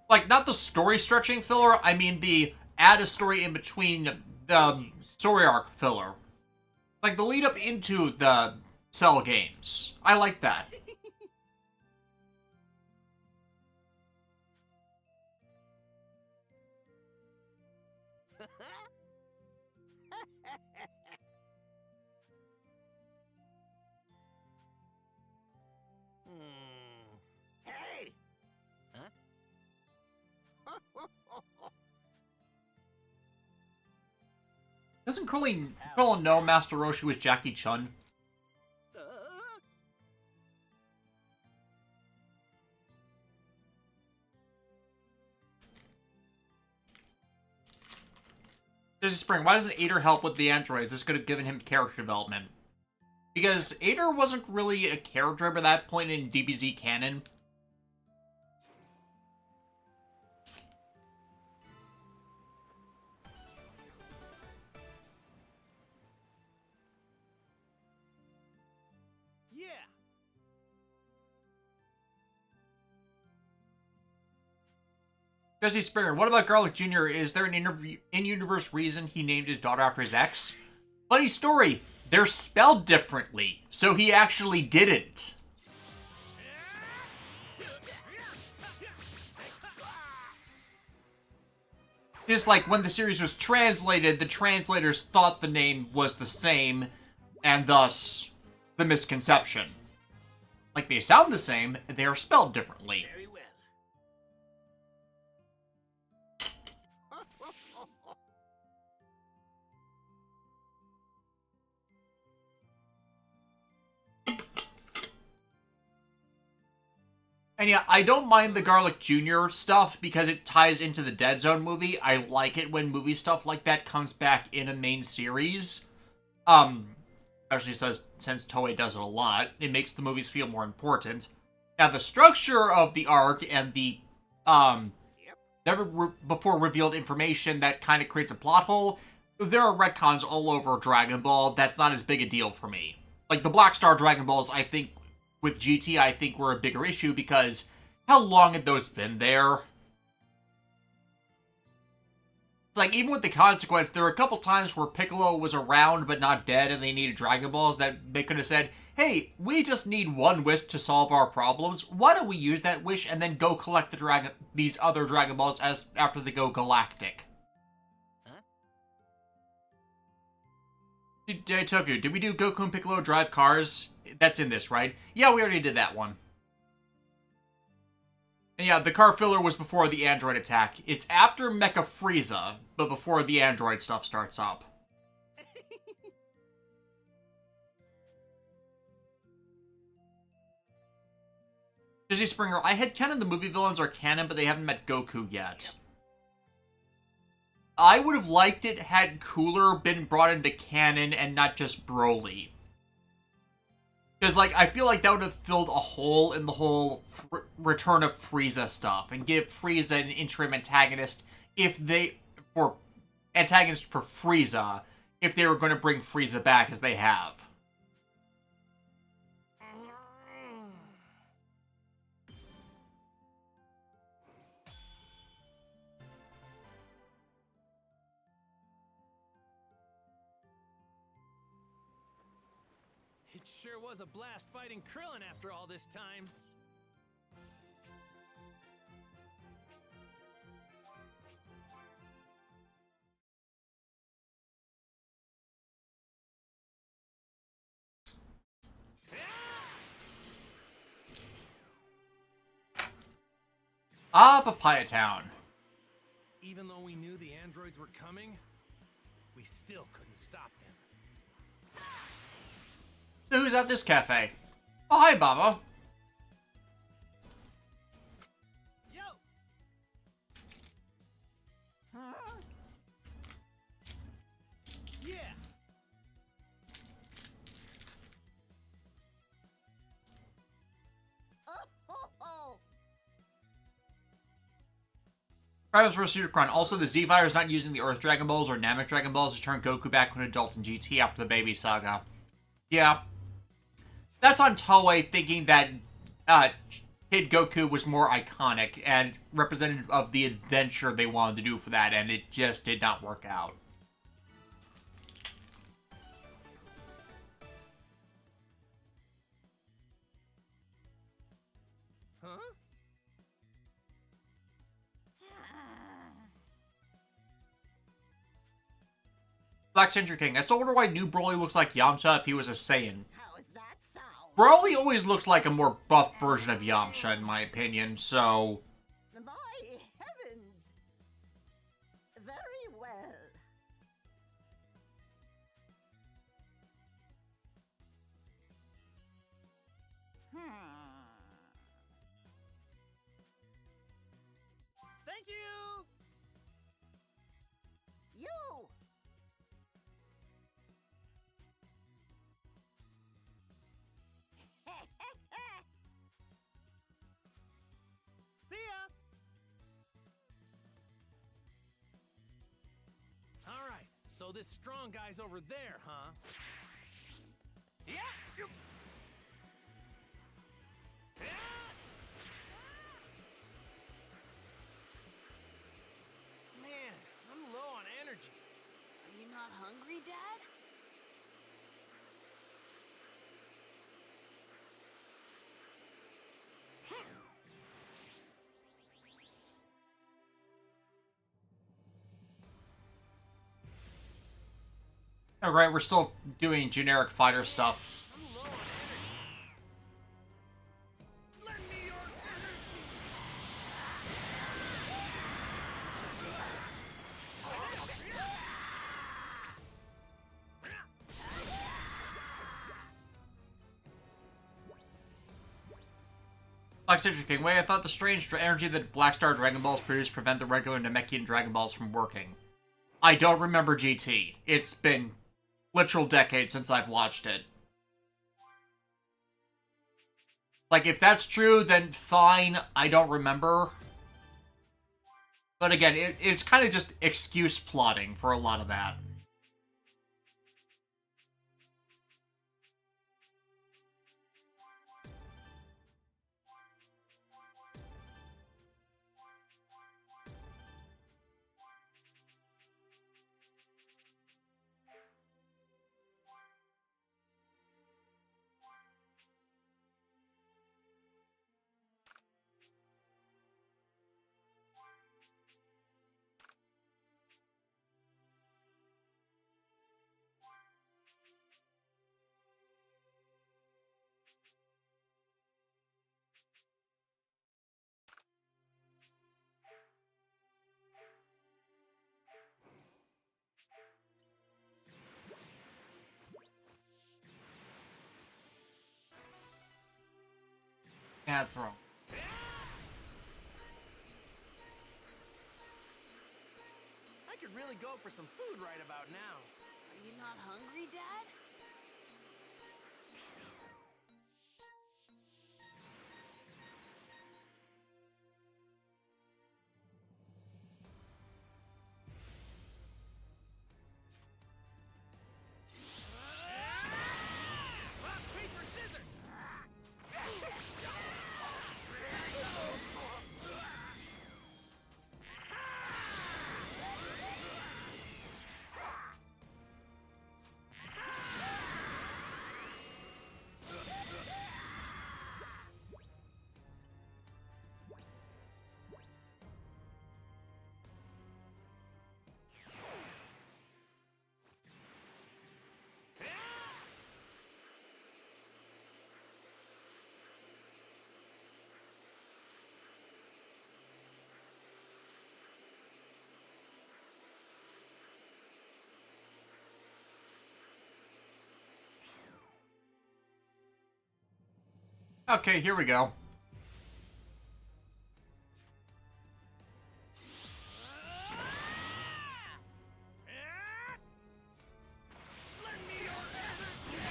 Like, not the story-stretching filler, I mean the add a story in between the story arc filler. Like, the lead-up into the Cell games. I like that. Hey! Doesn't Krillin know Master Roshi was Jackie Chun? This is Spring. Why doesn't Ader help with the androids? This could have given him character development. Because Ader wasn't really a character by that point in DBZ canon. Yeah. Jesse Springer, what about Garlic Jr.? Is there an in-universe reason he named his daughter after his ex? Funny story, they're spelled differently, so he actually didn't. Just like when the series was translated, the translators thought the name was the same, and thus the misconception. Like, they sound the same, they are spelled differently. Very well. And yeah, I don't mind the Garlic Jr. stuff because it ties into the Dead Zone movie. I like it when movie stuff like that comes back in a main series. Especially since Toei does it a lot, it makes the movies feel more important. Now, the structure of the arc and the, never before revealed information that kind of creates a plot hole, there are retcons all over Dragon Ball. That's not as big a deal for me. Like, the Black Star Dragon Balls, I think, with GT, I think were a bigger issue because how long had those been there? It's like, even with the consequence, there were a couple times where Piccolo was around but not dead and they needed Dragon Balls that they could have said, hey, we just need one wish to solve our problems. Why don't we use that wish and then go collect these other Dragon Balls after they go galactic? Huh? Toku, did we do Goku and Piccolo drive cars? That's in this, right? Yeah, we already did that one. And yeah, the car filler was before the android attack. It's after Mecha Frieza, but before the android stuff starts up. Dizzy Springer, I had canon the movie villains are canon, but they haven't met Goku yet. I would have liked it had Cooler been brought into canon and not just Broly. Because, like, I feel like that would have filled a hole in the whole Return of Frieza stuff and give Frieza an interim antagonist for Frieza if they were going to bring Frieza back as they have. It sure was a blast fighting Krillin after all this time. Ah, Papaya Town. Even though we knew the androids were coming, we still couldn't stop them. So who's at this cafe? Oh, hi, Baba. Yo! Yeah! Primus vs. Unicron. Also, the Z-Fire is not using the Earth Dragon Balls or Namek Dragon Balls to turn Goku back to an adult in GT after the Baby Saga. Yeah. That's on Toei thinking that Kid Goku was more iconic and representative of the adventure they wanted to do for that, and it just did not work out. Huh? Black Century King. I still wonder why new Broly looks like Yamcha if he was a Saiyan. How is that sound? Broly always looks like a more buff version of Yamcha, in my opinion, so... My heavens! Very well. Thank you! You! See ya! Alright, so this strong guy's over there, huh? Yeah! You... Yeah! Man, I'm low on energy. Are you not hungry, Dad? Alright, we're still doing generic fighter stuff. I'm low on energy. Lend me your energy. Black Citrus Way, I thought the strange energy that Black Star Dragon Balls produce prevent the regular Namekian Dragon Balls from working. I don't remember GT. It's been literal decades since I've watched it. Like, if that's true, then fine, I don't remember. But again, it's kind of just excuse plotting for a lot of that. Yeah, it's wrong. I could really go for some food right about now. Are you not hungry, Dad? Rock, paper, scissors! Okay, here we go. Lend me your energy!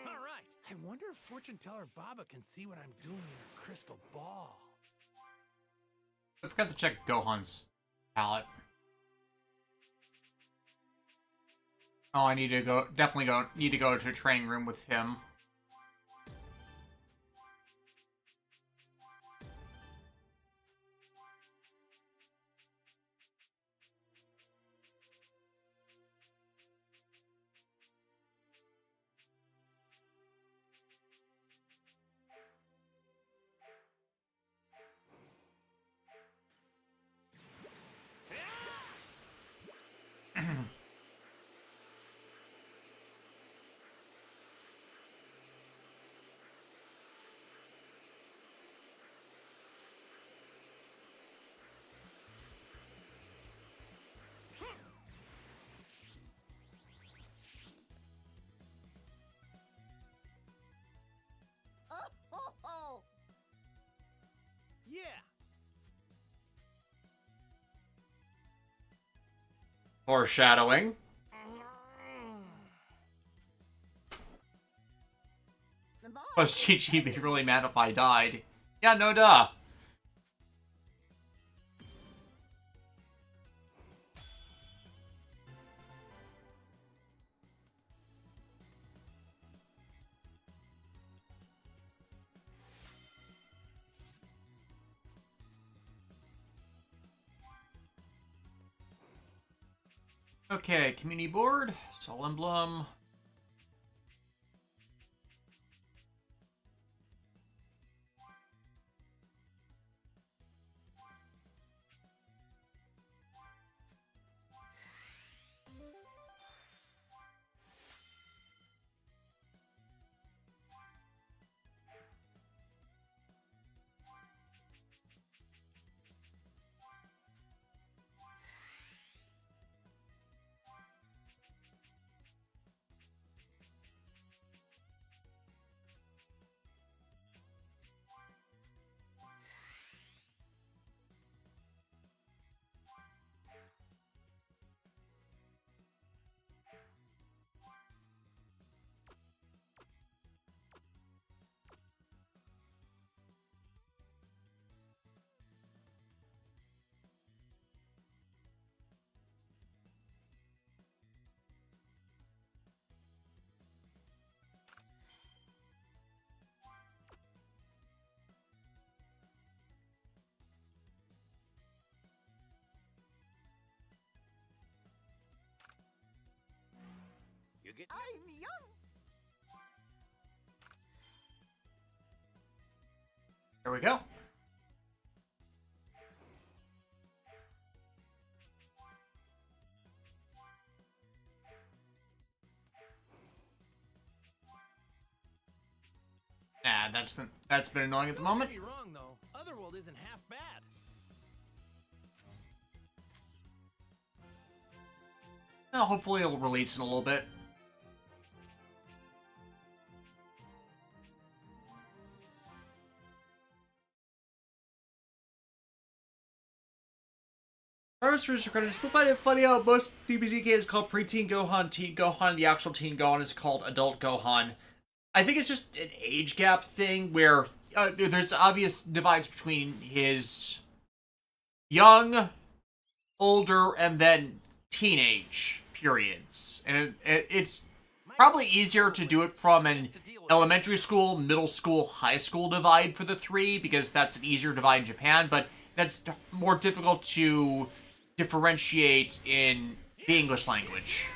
All right. I wonder if fortune teller Baba can see what I'm doing in her crystal ball. I forgot to check Gohan's palette. Oh, I need to go. Definitely need to go to a training room with him. Oh! Yeah. Foreshadowing. The ball. Was Chi-Chi be really mad if I died? Yeah, no duh. Okay, community board, Soul Emblem. You get I'm young. There we go. Ah, that's been annoying at the moment. Don't get me wrong though. Otherworld isn't half bad. Well, hopefully it'll release in a little bit. Harvesters are credits. Still find it funny how most DBZ games called Preteen Gohan, Teen Gohan. The actual Teen Gohan is called Adult Gohan. I think it's just an age gap thing where there's obvious divides between his young, older, and then teenage periods. And it's probably easier to do it from an elementary school, middle school, high school divide for the three, because that's an easier divide in Japan, but that's more difficult to differentiate in the English language.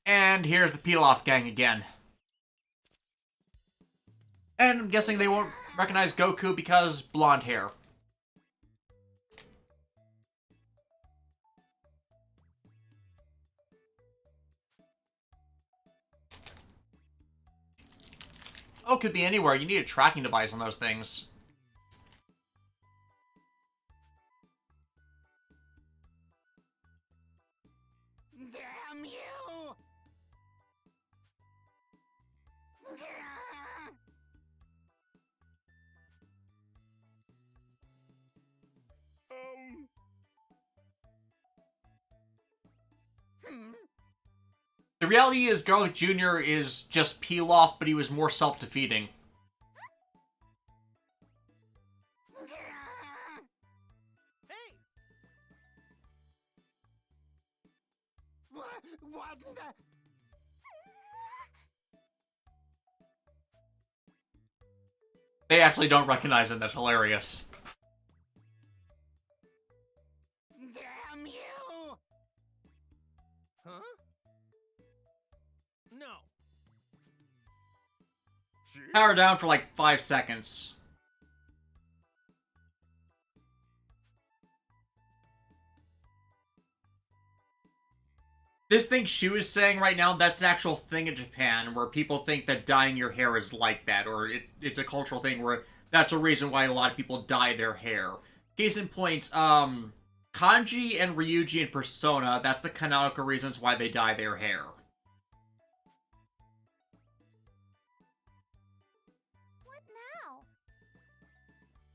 And here's the peel-off gang again. And I'm guessing they won't recognize Goku because blonde hair. Oh, could be anywhere. You need a tracking device on those things. Damn you! The reality is Garlic Jr. is just peel-off, but he was more self-defeating. Hey! What the? They actually don't recognize him. That's hilarious. Damn you! Huh? No. Power down for like 5 seconds. This thing Shu is saying right now, that's an actual thing in Japan, where people think that dyeing your hair is like that, or it's a cultural thing where that's a reason why a lot of people dye their hair. Case in point, Kanji and Ryuji in Persona, that's the canonical reasons why they dye their hair. What now?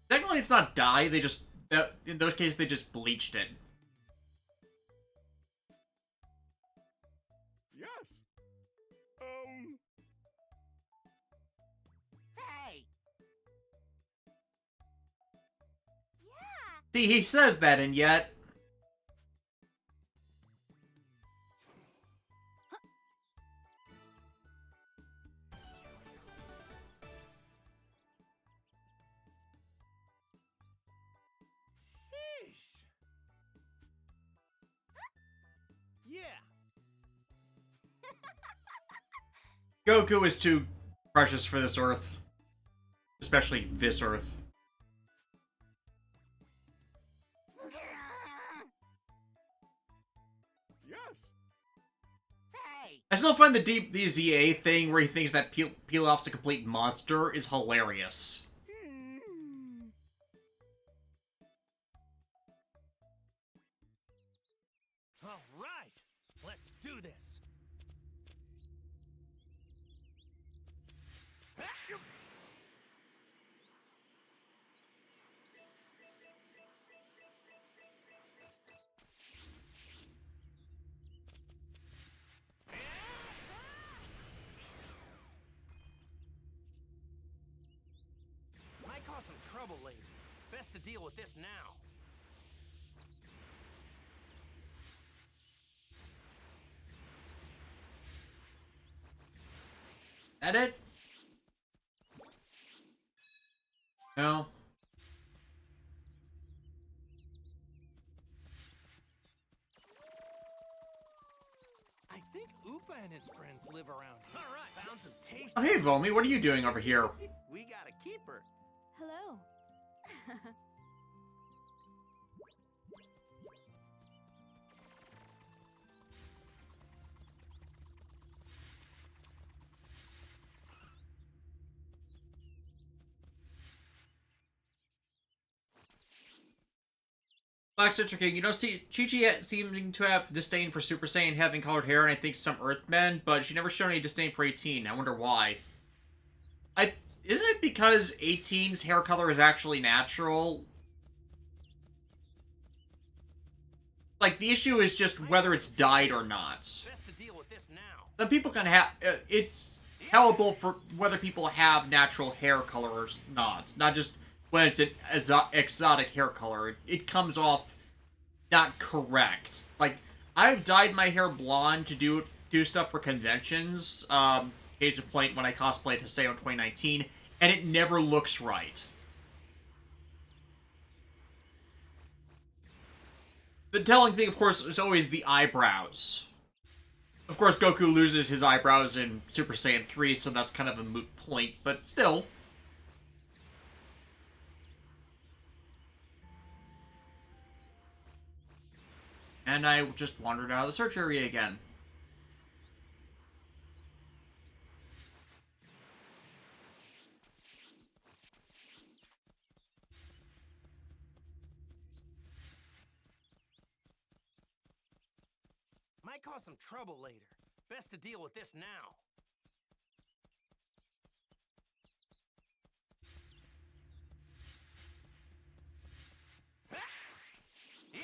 Technically, it's not dye, they just, in those cases, they just bleached it. Yes. Hey! Yeah! See, he says that, and yet... Goku is too precious for this Earth. Especially this Earth. Yes. I still find the Deep DZA thing where he thinks that Pilaf's a complete monster is hilarious. All right, let's do this. Might cause some trouble later. Best to deal with this now. That it? No. I think Upa and his friends live around here. All right, found some tasty. Oh, hey, Vomi, what are you doing over here? We got a keeper. Hello. Black Citrus King, you know, see, Chi-Chi seeming to have disdain for Super Saiyan having colored hair, and I think some Earthmen, but she never showed any disdain for 18. I wonder why. Isn't it because 18's hair color is actually natural? Like, the issue is just whether it's dyed or not. Best to deal with this now. Some people can have... it's palatable for whether people have natural hair color or not. Not just when it's an exotic hair color. It comes off not correct. Like, I've dyed my hair blonde to do stuff for conventions. Case in point, when I cosplayed Haseo in 2019, and it never looks right. The telling thing, of course, is always the eyebrows. Of course, Goku loses his eyebrows in Super Saiyan 3, so that's kind of a moot point, but still. And I just wandered out of the search area again. Might cause some trouble later. Best to deal with this now. Yeah.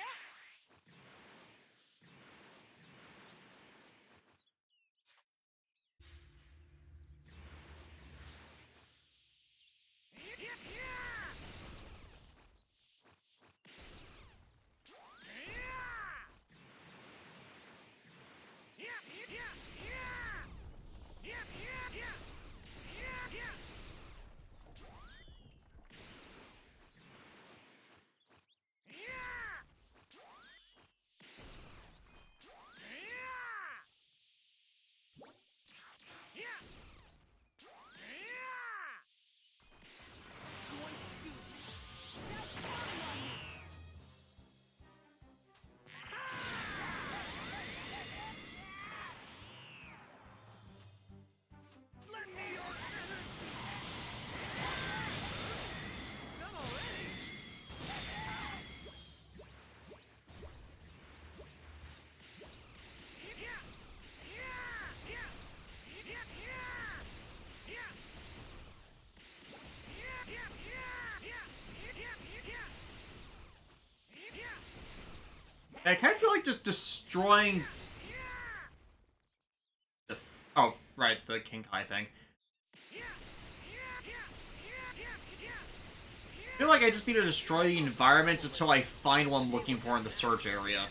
I kind of feel like just destroying... Oh, right, the King Kai thing. I feel like I just need to destroy the environment until I find what I'm looking for in the search area.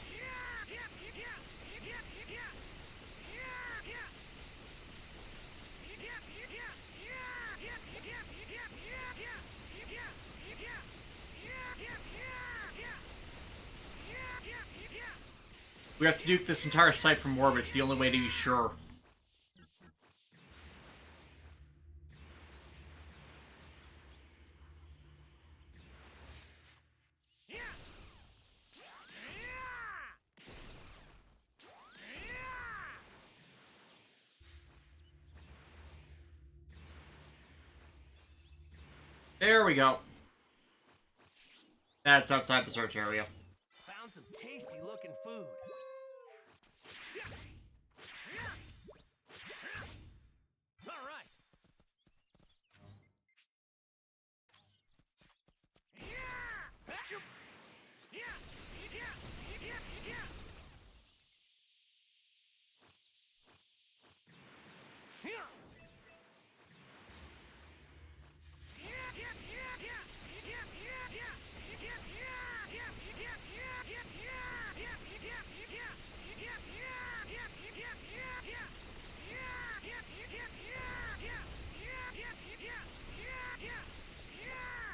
We have to duke this entire site from orbit. It's the only way to be sure. There we go. That's outside the search area. Found some tasty looking food. All right.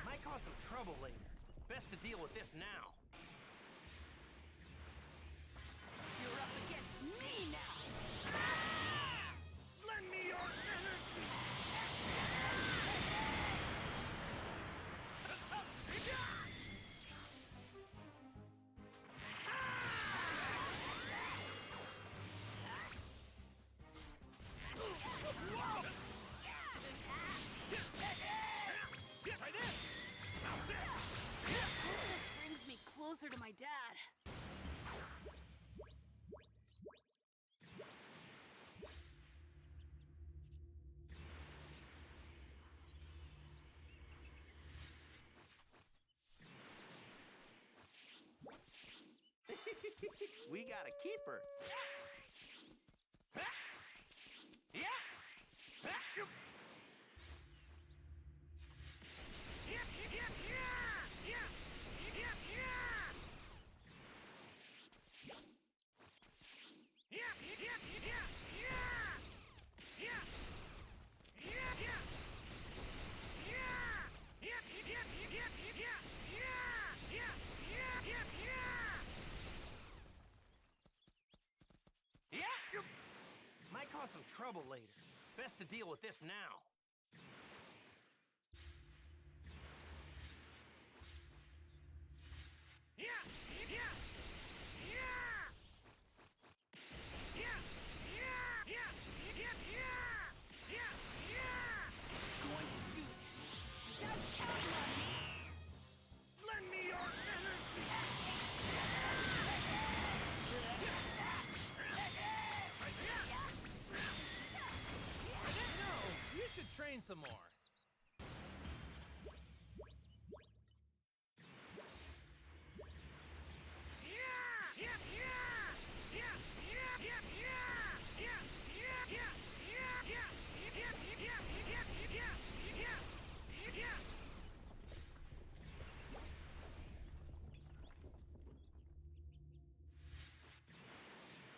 Might cause some trouble later. Best to deal with this now. You're up against me now! Lend me your energy! Try this! How's this? This brings me closer to my dad. We got a keeper. Might cause some trouble later. Best to deal with this now. Going to do this. Dad's counting on me. Lend me your energy! No, you should train some more.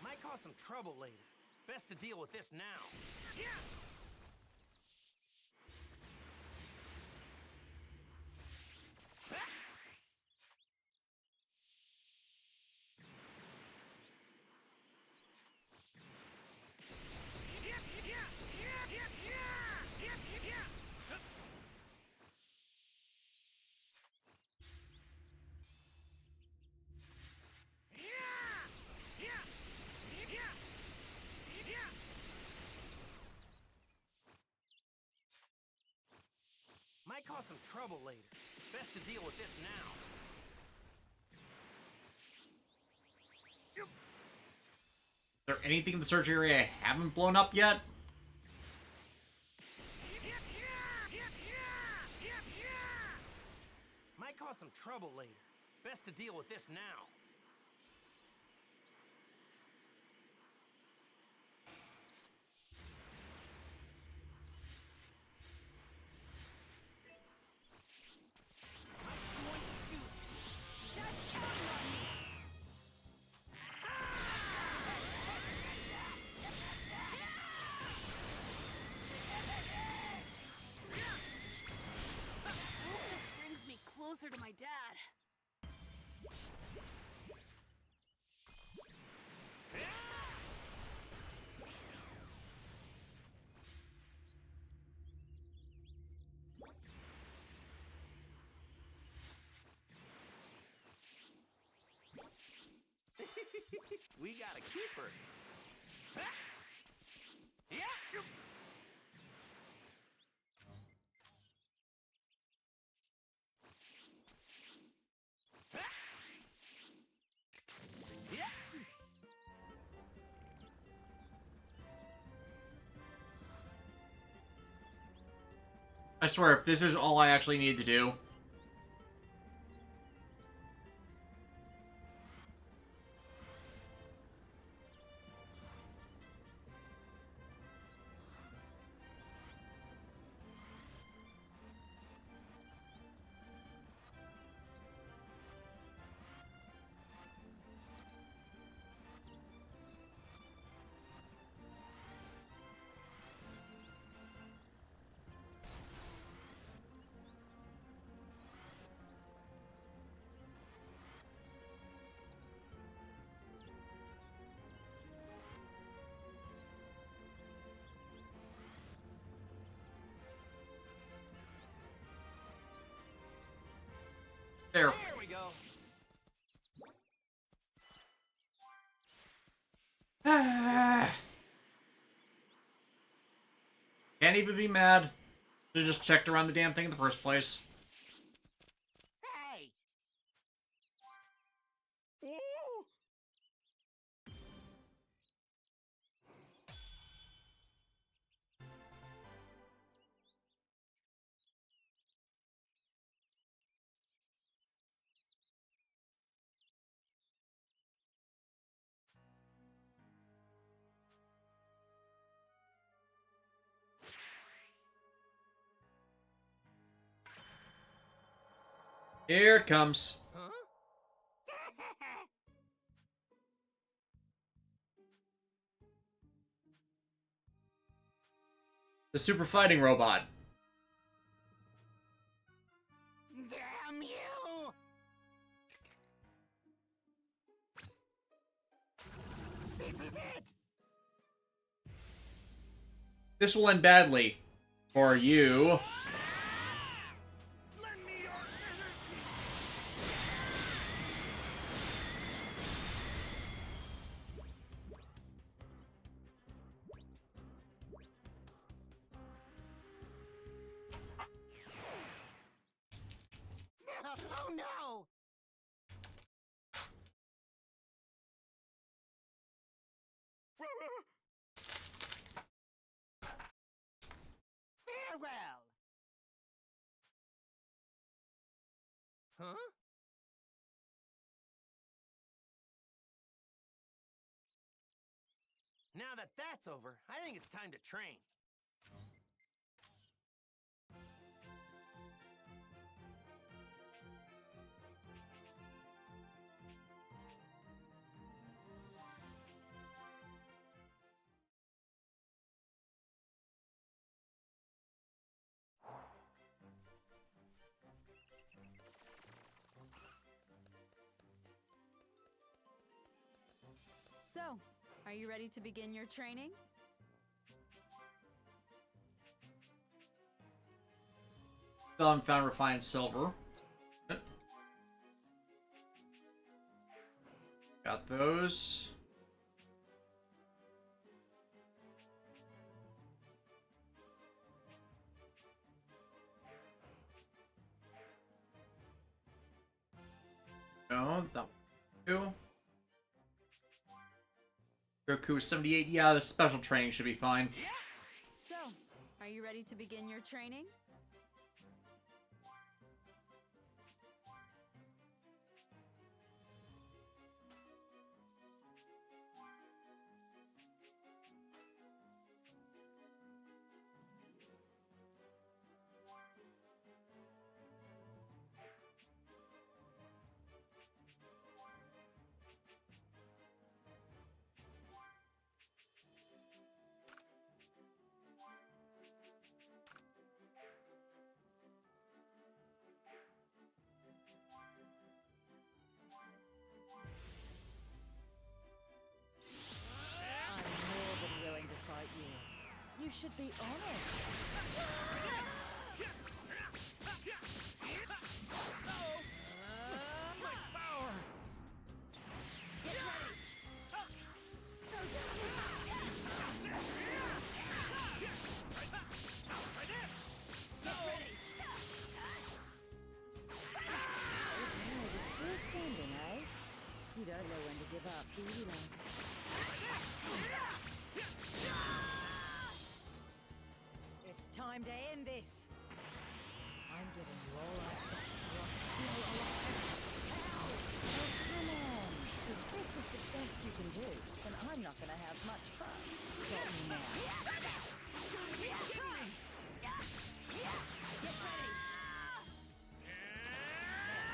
Might cause some trouble later. Best to deal with this now. Might cause some trouble later. Best to deal with this now. Is there anything in the search area I haven't blown up yet? Might cause some trouble later. Best to deal with this now. Going to do this. Dad's counting on me. This brings me closer to my dad. We got a keeper. I swear, if this is all I actually need to do... There. There we go. Can't even be mad. Should've just checked around the damn thing in the first place. Hey! Here it comes. Huh? The super fighting robot. Damn you! This is it! This will end badly. For you. Lend me your energy! Oh no! Farewell! Huh? Now that that's over, I think it's time to train. So, are you ready to begin your training? Found refined silver. Got those. No, that two. Goku 78. Yeah, the special training should be fine. So, are you ready to begin your training? I'm more than willing to fight you. You should be honored. My power! Get ready! Oh, you're still standing, eh? You don't know when to give up, do you, love? It's time to end this. giving you all I've got. You're still alive. Help! Oh, come on. If this is the best you can do, then I'm not going to have much fun. Stop me now. Get ready. Now,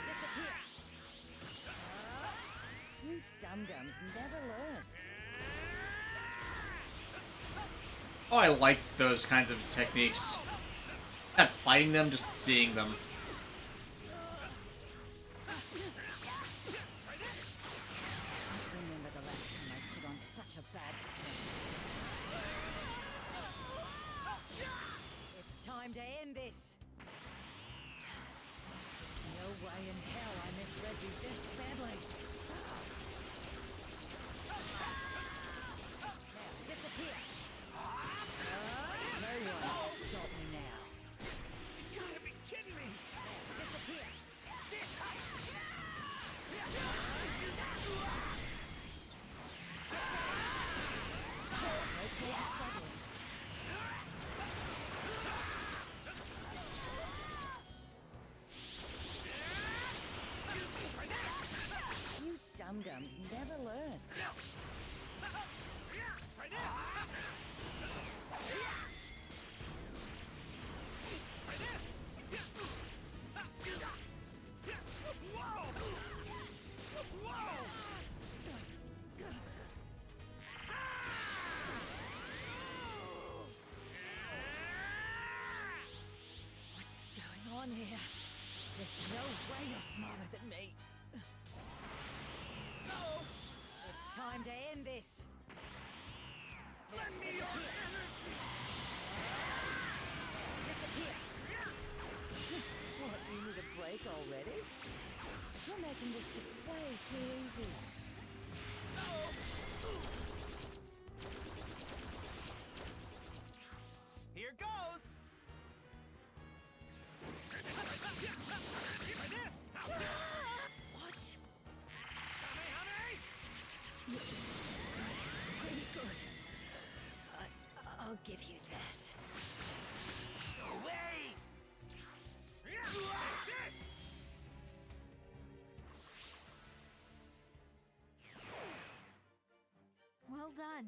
disappear. You dum-dums never learn. Oh, I like those kinds of techniques. Not fighting them, just seeing them. Remember the last time I put on such a bad performance. It's time to end this. There's no way in hell I misread you this badly. Now, disappear. No one can stop me now. You gotta be kidding me! Now, disappear. No cause of struggling. You dum-dums never learn. What's going on here? There's no way you're smarter than me. It's time to end this. Lend me your energy. Disappear. What, you need a break already? You're making this just way too easy. Here goes! What? Pretty good. I'll give you that. No way! Like this! Well done.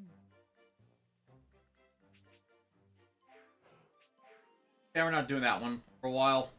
Yeah, we're not doing that one for a while.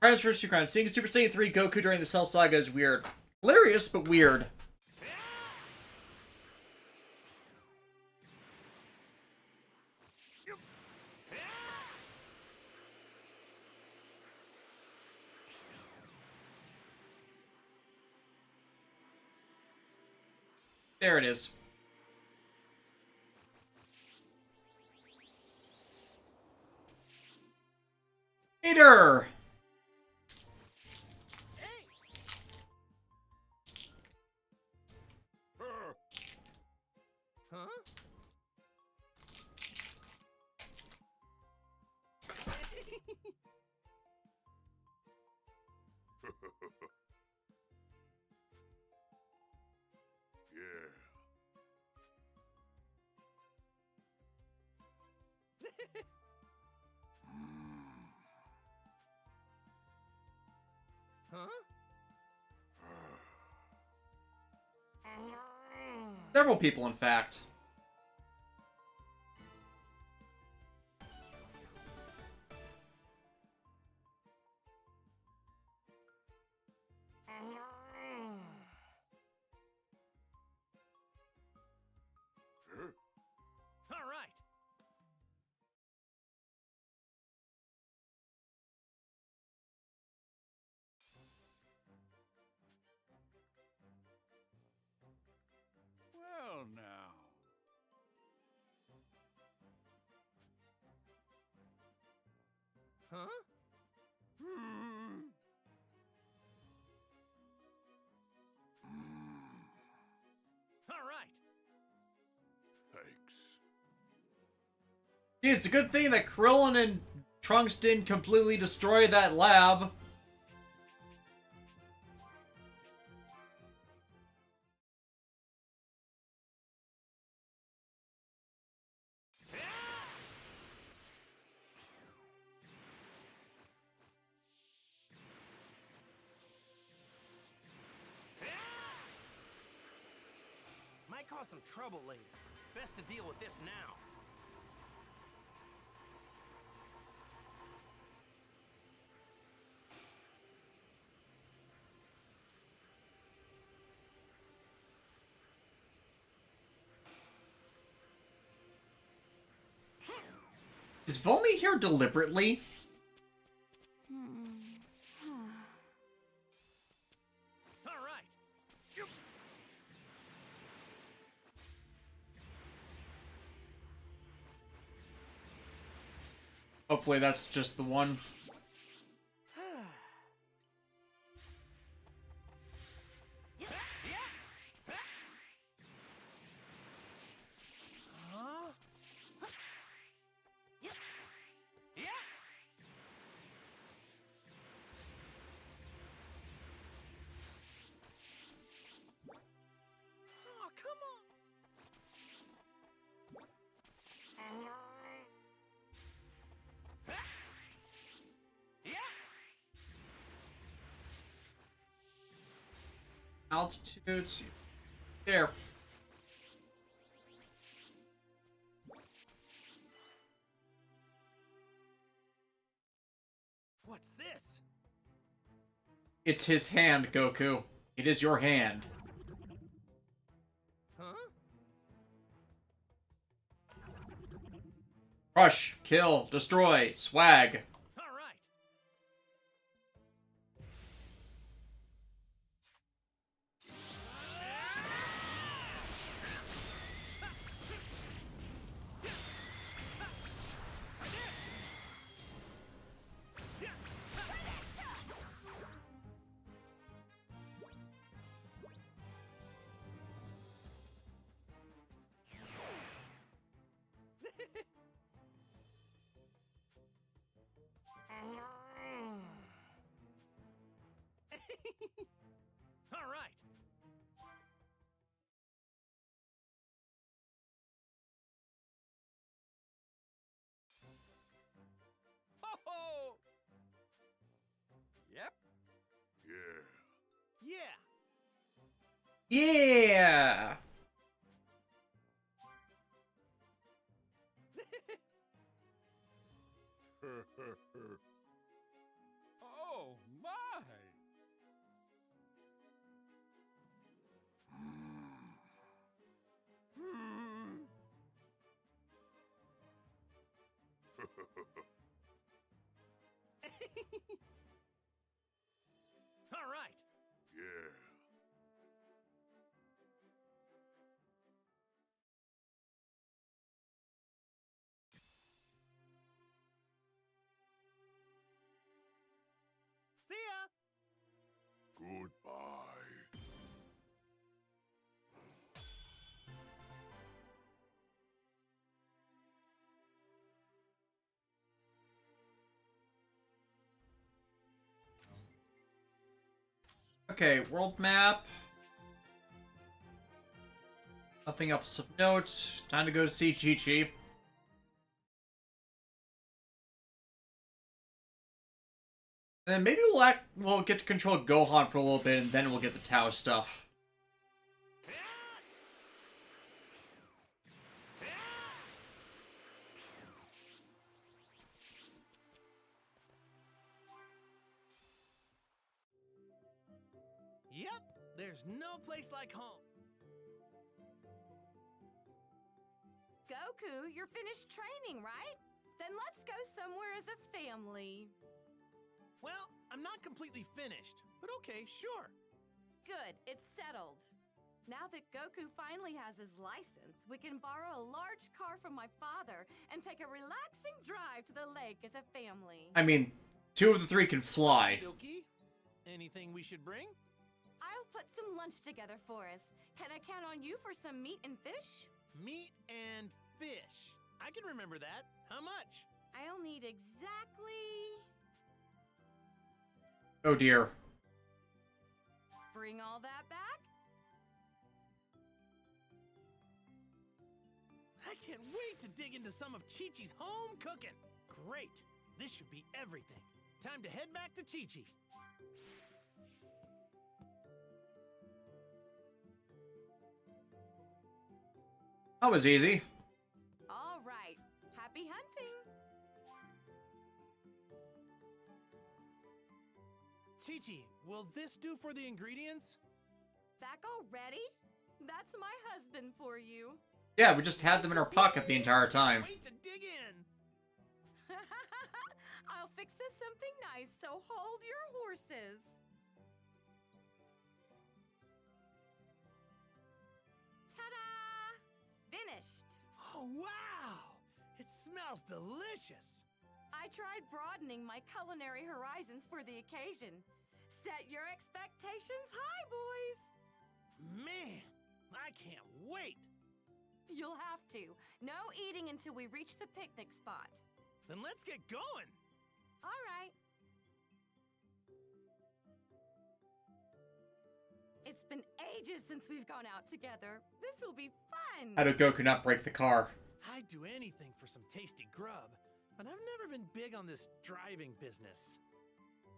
Prime's first 2 crimes. Seeing Super Saiyan 3 Goku during the Cell Saga is weird. Hilarious, but weird. There it is. Hater! Huh? Yeah. Huh? Several people, in fact. Huh? All right. Thanks. Dude, it's a good thing that Krillin and Trunks didn't completely destroy that lab. Might cause some trouble later. Best to deal with this now. Is Vomi here deliberately? All right. Hopefully that's just the one. Oh, come on. Altitudes. There. What's this? It's his hand, Goku. It is your hand. Huh? Crush, kill, destroy, swag. All right. All right. Ho-ho! Yep. Yeah. Yeah. Yeah! Oh, my! All right. Yeah. See ya. Goodbye. Okay, world map. Nothing else of note. Time to go to see Chi-Chi. And then maybe we'll get to control Gohan for a little bit, and then we'll get the Tao stuff. Yep. There's no place like home. Goku, you're finished training, right? Then let's go somewhere as a family. Well, I'm not completely finished, but okay, sure. Good, it's settled. Now that Goku finally has his license, we can borrow a large car from my father and take a relaxing drive to the lake as a family. I mean, 2 of the 3 can fly. Okie. Anything we should bring? I'll put some lunch together for us. Can I count on you for some meat and fish? Meat and fish. I can remember that. How much? I'll need exactly... Oh dear. Bring all that back? I can't wait to dig into some of Chi-Chi's home cooking. Great. This should be everything. Time to head back to Chi-Chi. That was easy. All right. Happy hunting. Chi-Chi, will this do for the ingredients? Back already? That's my husband for you. Yeah, we just had them in our pocket the entire time. Wait to dig in. I'll fix us something nice, so hold your horses. Ta-da! Finished. Oh, wow! It smells delicious. I tried broadening my culinary horizons for the occasion. Set your expectations high, boys. Man, I can't wait. You'll have to. No eating until we reach the picnic spot. Then let's get going. All right. It's been ages since we've gone out together. This will be fun. How did Goku not break the car? I'd do anything for some tasty grub, but I've never been big on this driving business.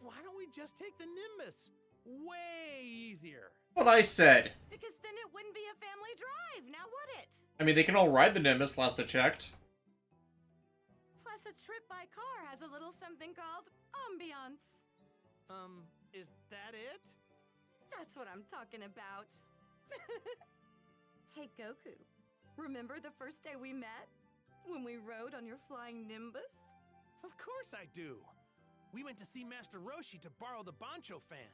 Why don't we just take the Nimbus? Way easier. What I said. Because then it wouldn't be a family drive, now would it? I mean, they can all ride the Nimbus, last I checked. Plus, a trip by car has a little something called ambiance. Is that it? That's what I'm talking about. Hey, Goku. Remember the first day we met? When we rode on your flying Nimbus? Of course I do. We went to see Master Roshi to borrow the Bancho fan.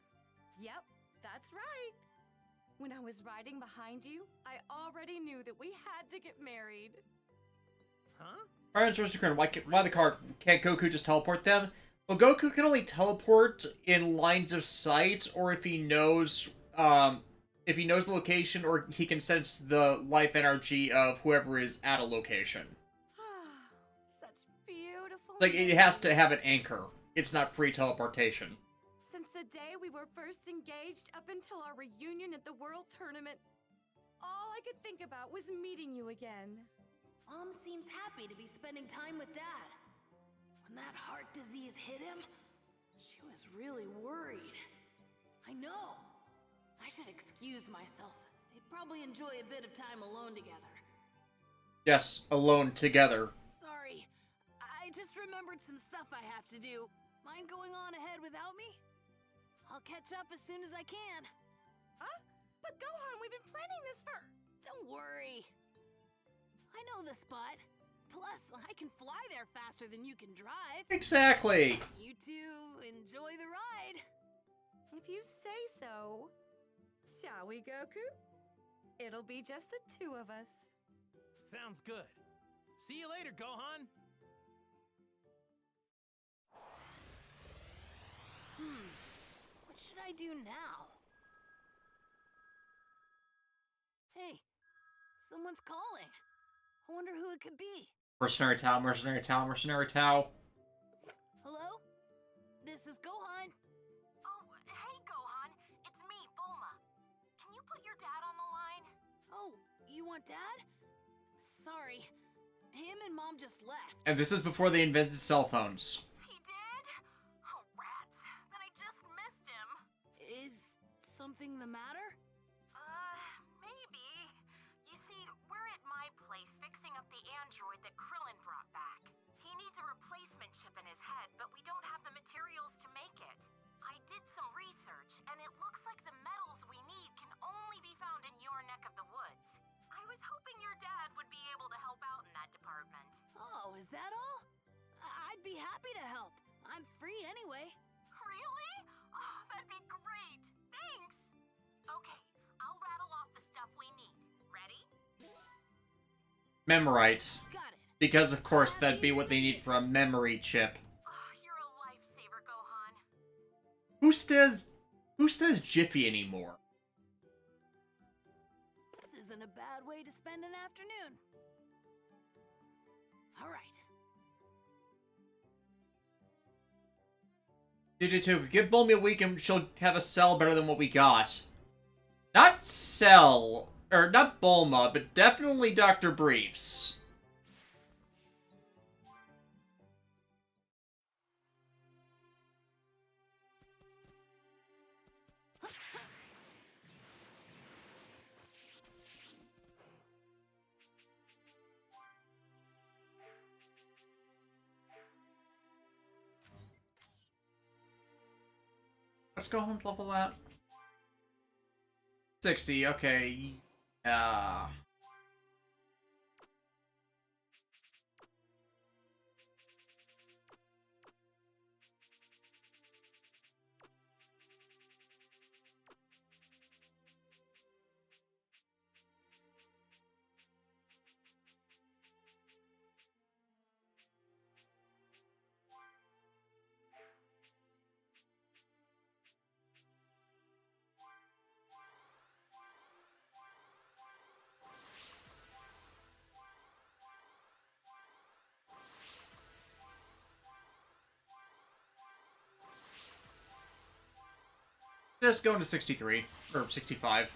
Yep, that's right. When I was riding behind you, I already knew that we had to get married. Huh? Alright, why the car? Can't Goku just teleport them? Well, Goku can only teleport in lines of sight, or if he knows the location, or he can sense the life energy of whoever is at a location. Such beautiful. Like, it has to have an anchor. It's not free teleportation. Since the day we were first engaged up until our reunion at the World Tournament, all I could think about was meeting you again. Mom seems happy to be spending time with Dad. When that heart disease hit him, she was really worried. I know. I should excuse myself. They'd probably enjoy a bit of time alone together. Yes, alone together. Sorry. I just remembered some stuff I have to do. Mind going on ahead without me? I'll catch up as soon as I can. Huh? But Gohan, we've been planning this for... Don't worry. I know the spot. Plus, I can fly there faster than you can drive. Exactly. You two enjoy the ride. If you say so. Shall we, Goku? It'll be just the two of us. Sounds good. See you later, Gohan. What should I do now? Hey, someone's calling. I wonder who it could be. Mercenary Tao, Mercenary Tao, Mercenary Tao. Hello? This is Gohan. Oh, hey, Gohan. It's me, Bulma. Can you put your dad on the line? Oh, you want Dad? Sorry. Him and Mom just left. And this is before they invented cell phones. He did? Oh, rats. Then I just missed him. Is something the matter? Maybe. You see, we're at my place fixing up the android that Krillin brought back. He needs a replacement chip in his head, but we don't have the materials to make it. I did some research, and it looks like the metals we need can only be found in your neck of the woods. I was hoping your dad would be able to help out in that department. Oh, is that all? I'd be happy to help. I'm free anyway. Really? Oh, that'd be great. Thanks. Okay, I'll rattle off the stuff Memorite. Got it. Because, of course, that'd be what they need for a memory chip. Oh, you're a lifesaver, Gohan. Who says Jiffy anymore? This isn't a bad way to spend an afternoon. All right. Digitube, give Bulma a week and she'll have a cell better than what we got. Not Cell, or not Bulma, but definitely Dr. Briefs. Let's go home level at 60, okay. Just going to 63, or 65.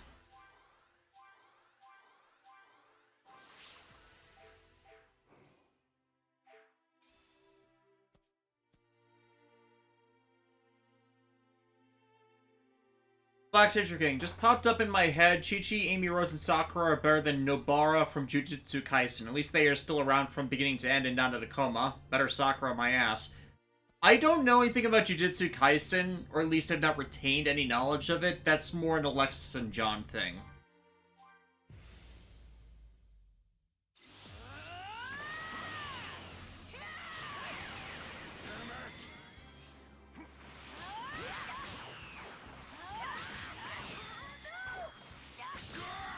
Black Citrus King just popped up in my head. Chi-Chi, Amy Rose, and Sakura are better than Nobara from Jujutsu Kaisen. At least they are still around from beginning to end and down to the coma. Better Sakura, my ass. I don't know anything about Jujutsu Kaisen, or at least have not retained any knowledge of it. That's more an Alexis and John thing.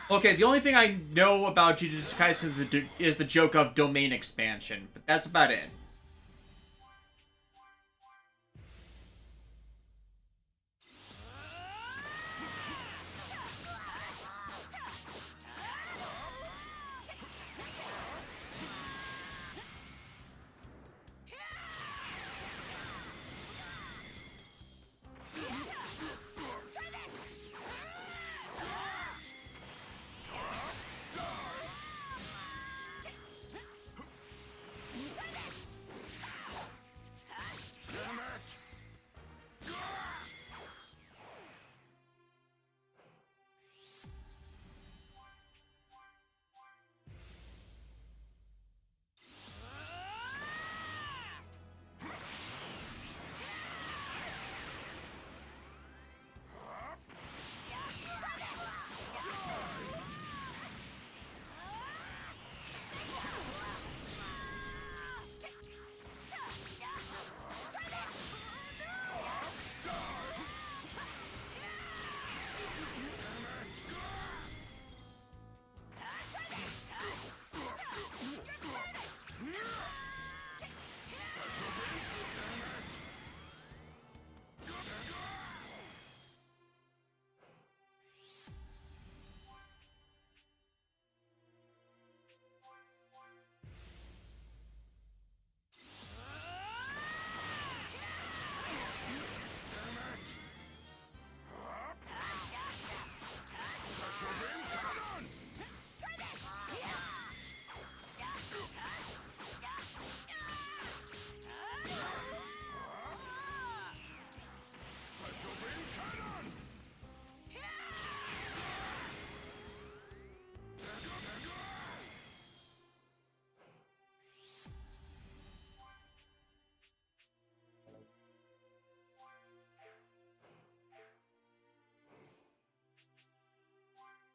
Okay, the only thing I know about Jujutsu Kaisen is the joke of domain expansion, but that's about it.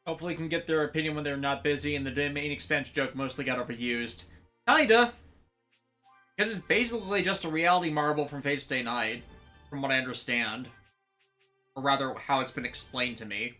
Hopefully can get their opinion when they're not busy, and the domain expansion joke mostly got overused. Kinda! Because it's basically just a reality marble from Fate Stay Night, from what I understand. Or rather, how it's been explained to me.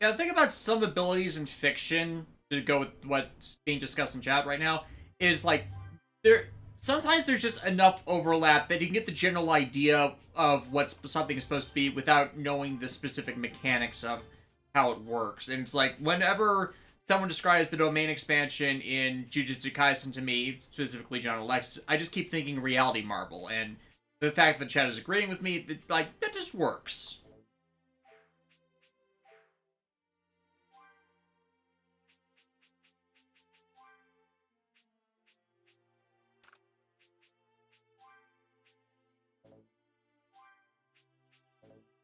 Yeah, the thing about some abilities in fiction, to go with what's being discussed in chat right now, is like there sometimes there's just enough overlap that you can get the general idea of what something is supposed to be without knowing the specific mechanics of how it works. And it's like whenever someone describes the domain expansion in Jujutsu Kaisen to me, specifically John Alexis, I just keep thinking Reality Marble, and the fact that chat is agreeing with me, that just works.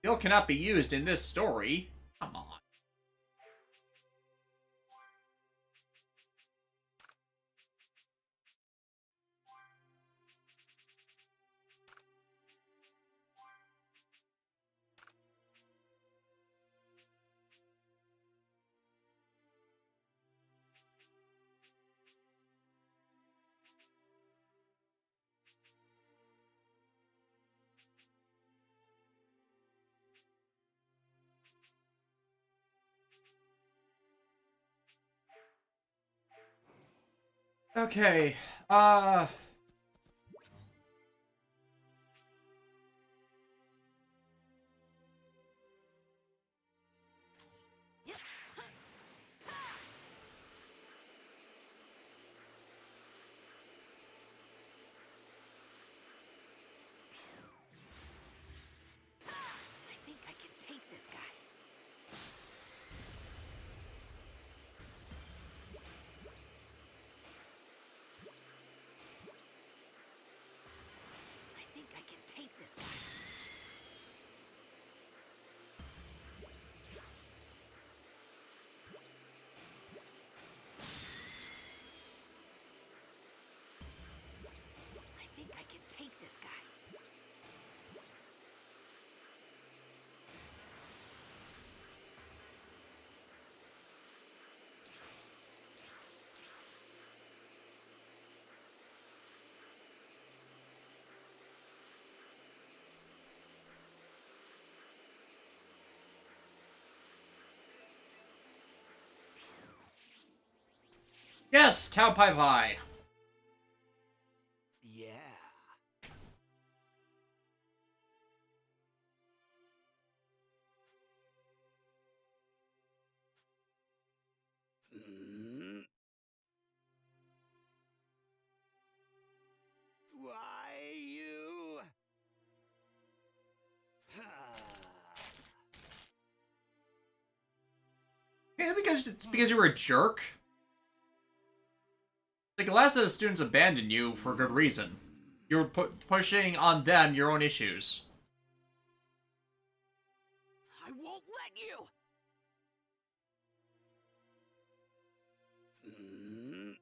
Skill cannot be used in this story. Come on. Okay, I think I can take this guy. I think I can take this guy. I think I can take this guy. yes, Tao Pai Pai. Yeah. Mm. Why you? Yeah, because it's because you were a jerk. Like, the last of the students abandoned you for good reason. You were pushing on them your own issues. I won't let you! Mm.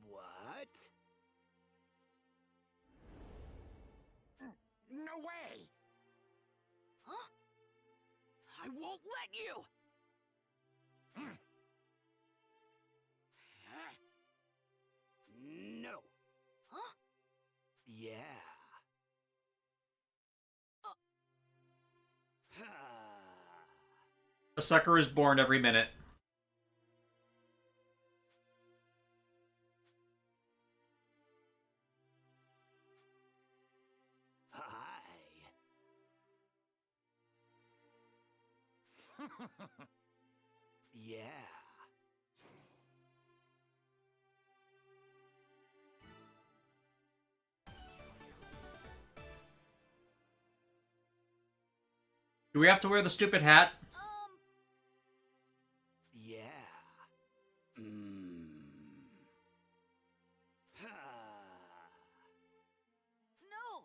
What? No way! Huh? I won't let you! No. Huh? Yeah. A sucker is born every minute. Yeah. Do we have to wear the stupid hat? Yeah. Mm. No!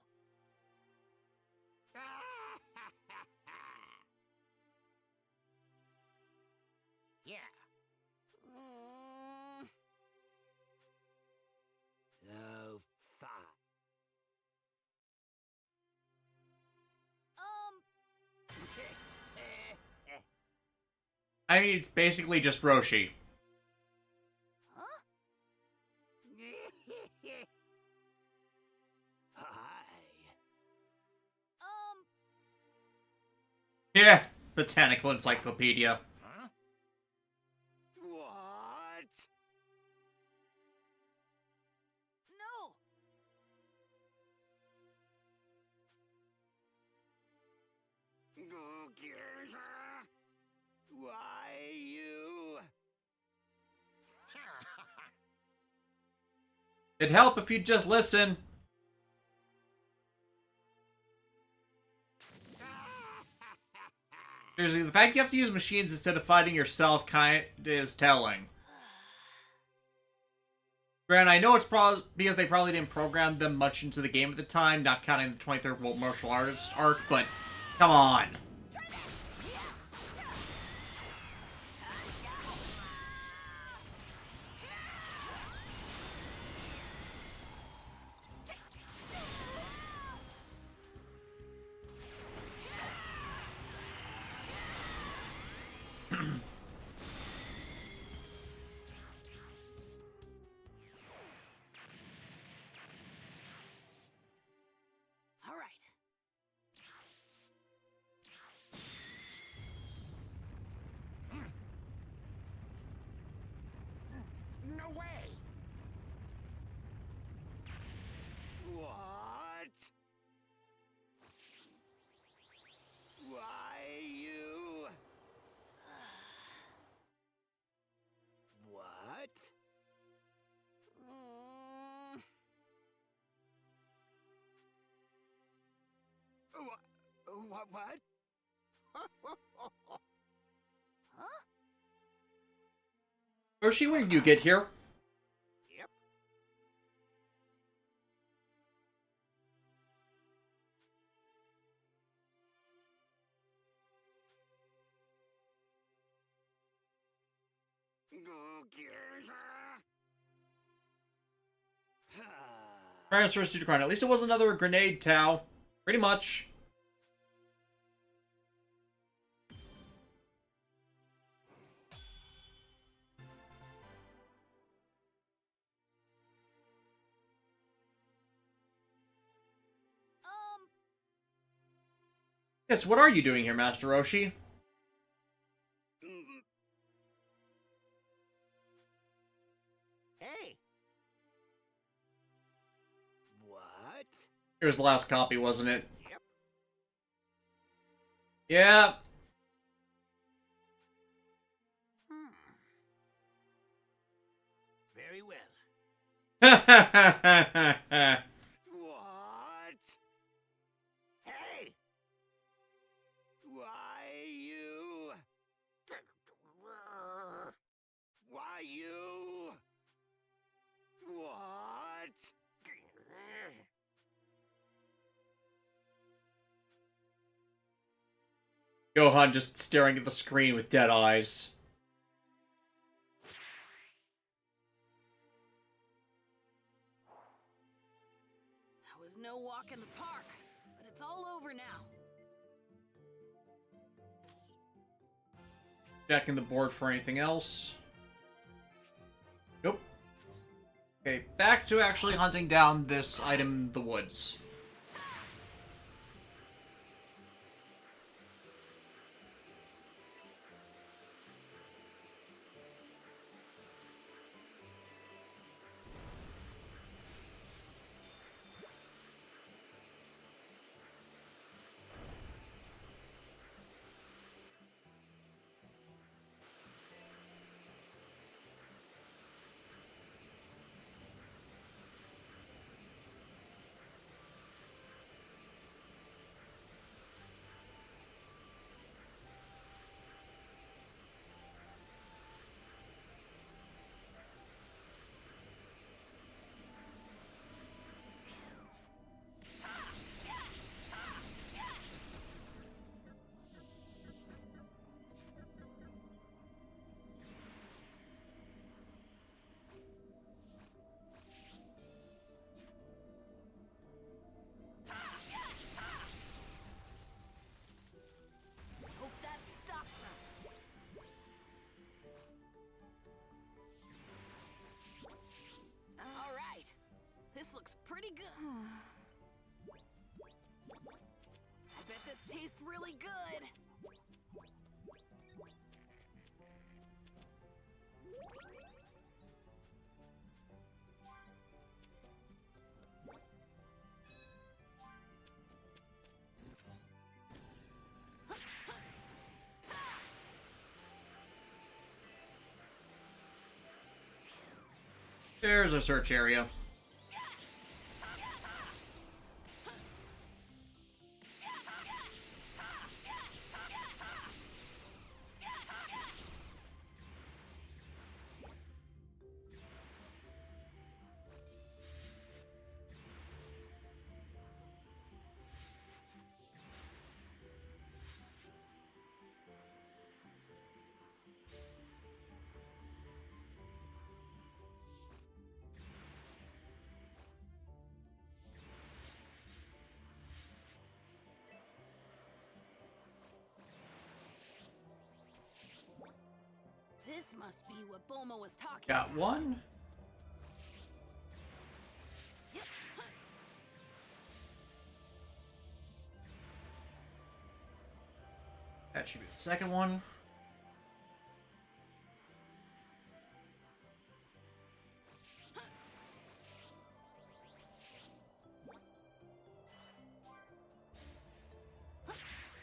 Yeah. Mm, Oh, fuck. I mean, it's basically just Roshi. huh? Hi. Yeah, botanical encyclopedia. Huh? What? No! Why you? It'd help if you'd just listen. Seriously, the fact you have to use machines instead of fighting yourself kind is telling. Granted, I know it's probably because they probably didn't program them much into the game at the time, not counting the 23rd World Martial Arts arc, but come on. All right. No way! What? Why you? What? What? Huh? Roshi, when did you get here? Yep. Transfers to Crown. At least it wasn't another grenade, Tao. Pretty much. Yes, what are you doing here, Master Roshi? Hey. What? It was the last copy, wasn't it? Yep. Yeah. Very well. What? Hey! Why you? Why you? What? Gohan just staring at the screen with dead eyes. That was no walk in the park, but it's all over now. Checking the board for anything else. Nope. Okay, back to actually hunting down this item in the woods. Hope that stops them. All right. This looks pretty good. I bet this tastes really good. There's a search area. This must be what Bulma was talking Got about. one. That should be the second one.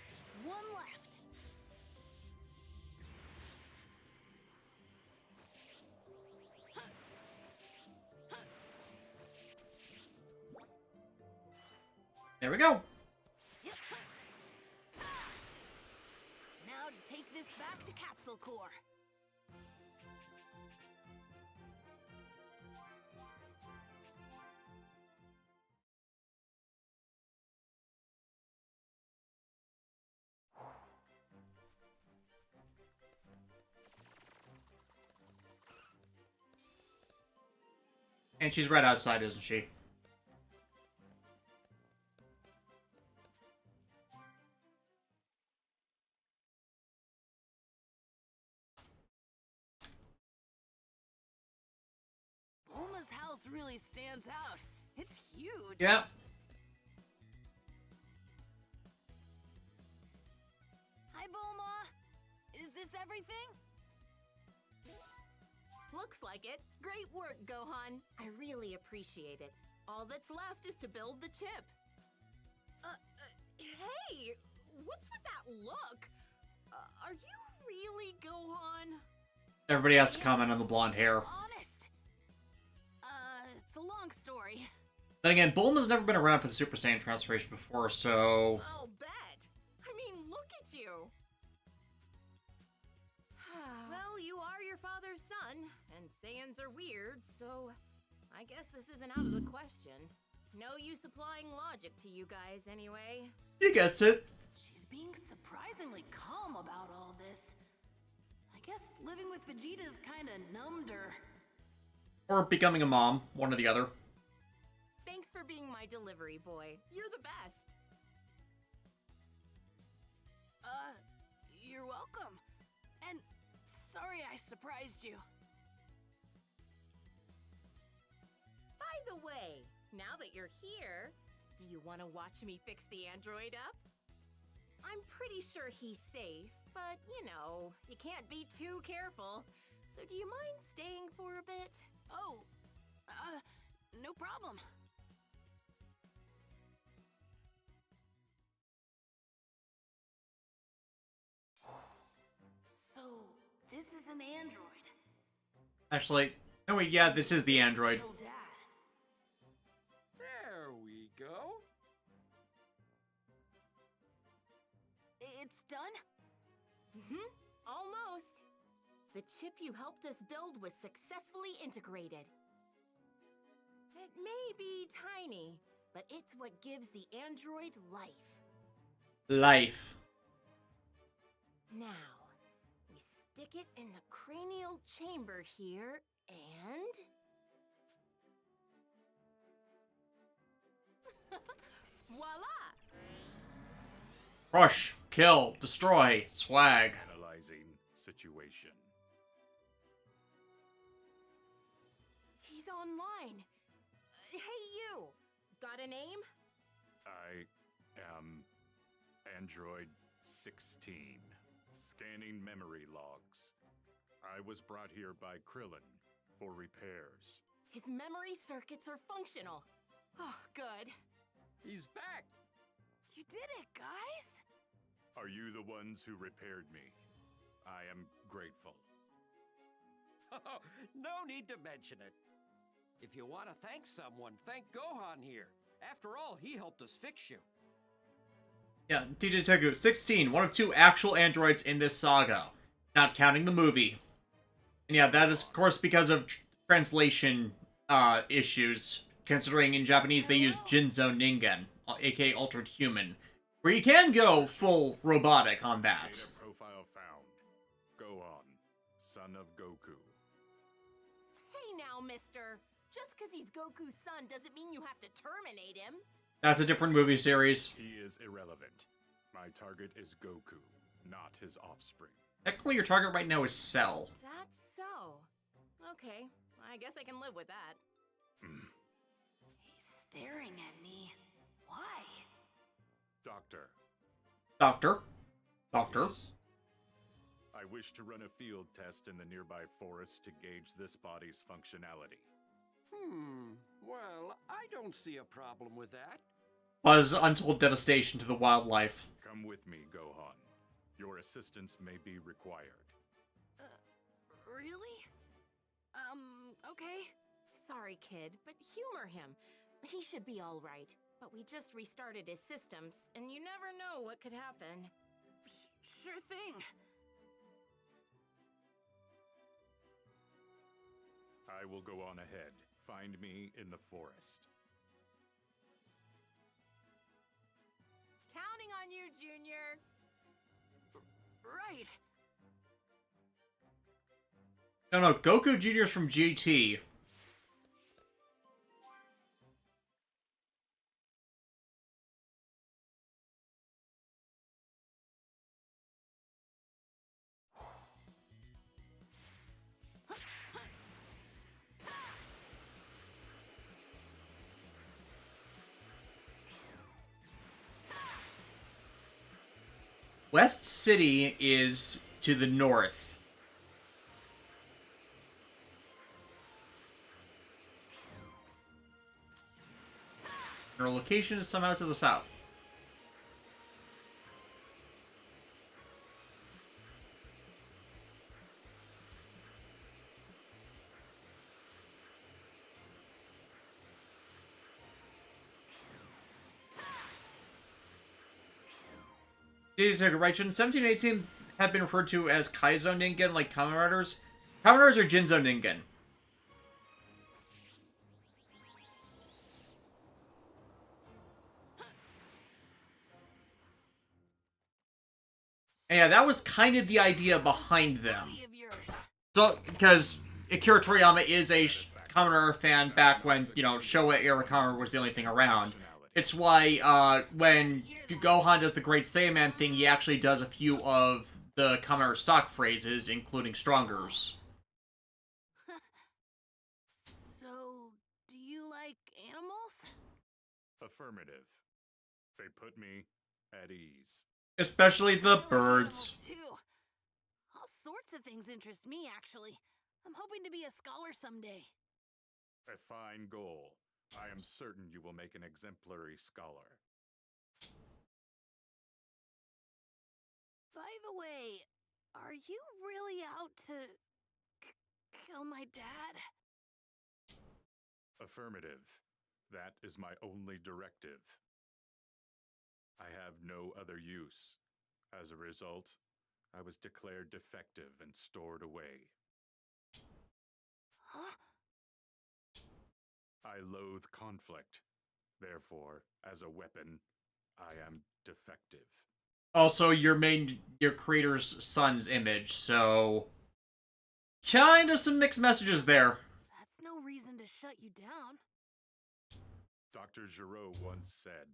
Just one left. There we go. Now to take this back to Capsule Core. And she's right outside, isn't she? Bulma's house really stands out. It's huge. Yeah. Hi, Bulma. Is this everything? Looks like it. Great work, Gohan. I really appreciate it. All that's left is to build the chip. Hey! What's with that look? Are you really Gohan? Everybody has to comment on the blonde hair. Honest. It's a long story. Then again, Bulma's never been around for the Super Saiyan transformation before, so... I'll bet. I mean, look at you. Well, you are your father's son, and Saiyans are weird, so I guess this isn't out of the question. No use applying logic to you guys, anyway. He gets it. She's being surprisingly calm about all this. I guess living with Vegeta's kinda numbed her. Or becoming a mom, one or the other. Thanks for being my delivery boy. You're the best. You're welcome. And sorry I surprised you. By the way, now that you're here, do you want to watch me fix the android up? I'm pretty sure he's safe, but you know, you can't be too careful. So do you mind staying for a bit? Oh, no problem. So, this is an android. Actually, no wait, yeah, this is the android. Kill Dad. There we go. It's done? Mm-hmm. Almost. The chip you helped us build was successfully integrated. It may be tiny, but it's what gives the android life. Life. Now, we stick it in the cranial chamber here, and... voila! Crush, kill, destroy, swag. Analyzing situation. He's online. Hey, you! Got a name? I am Android 16. Scanning memory logs. I was brought here by Krillin for repairs. His memory circuits are functional. Oh, good. He's back. You did it, guys! Are you the ones who repaired me? I am grateful. No need to mention it. If you want to thank someone, thank Gohan here. After all, he helped us fix you. Yeah, DJ Tegu, 16, one of 2 actual androids in this saga, not counting the movie. And yeah, that is, of course, because of translation issues, considering in Japanese they use Jinzo Ningen, aka Altered Human, where you can go full robotic on that. Data profile found. Gohan, son of Goku. Hey now, mister. Just because he's Goku's son doesn't mean you have to terminate him. That's a different movie series. He is irrelevant. My target is Goku, not his offspring. Technically, your target right now is Cell. That's so. Okay, I guess I can live with that. He's staring at me. Why? Doctor. Doctor? I wish to run a field test in the nearby forest to gauge this body's functionality. Well, I don't see a problem with that. Cause untold devastation to the wildlife. Come with me, Gohan. Your assistance may be required. Really? Okay. Sorry, kid, but humor him. He should be all right. But we just restarted his systems, and you never know what could happen. Sure thing. I will go on ahead. Find me in the forest. Counting on you, Junior. Right. No, Goku Jr.'s from GT. West City is to the north. Your location is somehow to the south. Right, shouldn't 17 and 18 have been referred to as Kaizo Ningen like Kamen Riders? Kamen Riders are Jinzo Ningen. And yeah, that was kind of the idea behind them. So, because Akira Toriyama is a Kamen Rider fan back when, you know, Showa era Kamen Rider was the only thing around. It's why, when Gohan does the Great Saiyaman thing, he actually does a few of the Kamen Rider stock phrases, including Strongers. So, do you like animals? Affirmative. They put me at ease. Especially the birds. Too. All sorts of things interest me, actually. I'm hoping to be a scholar someday. A fine goal. I am certain you will make an exemplary scholar. By the way, are you really out to kill my dad? Affirmative. That is my only directive. I have no other use. As a result, I was declared defective and stored away. Huh? I loathe conflict. Therefore, as a weapon, I am defective. Also, your creator's son's image, so... Kinda some mixed messages there. That's no reason to shut you down. Dr. Giraud once said,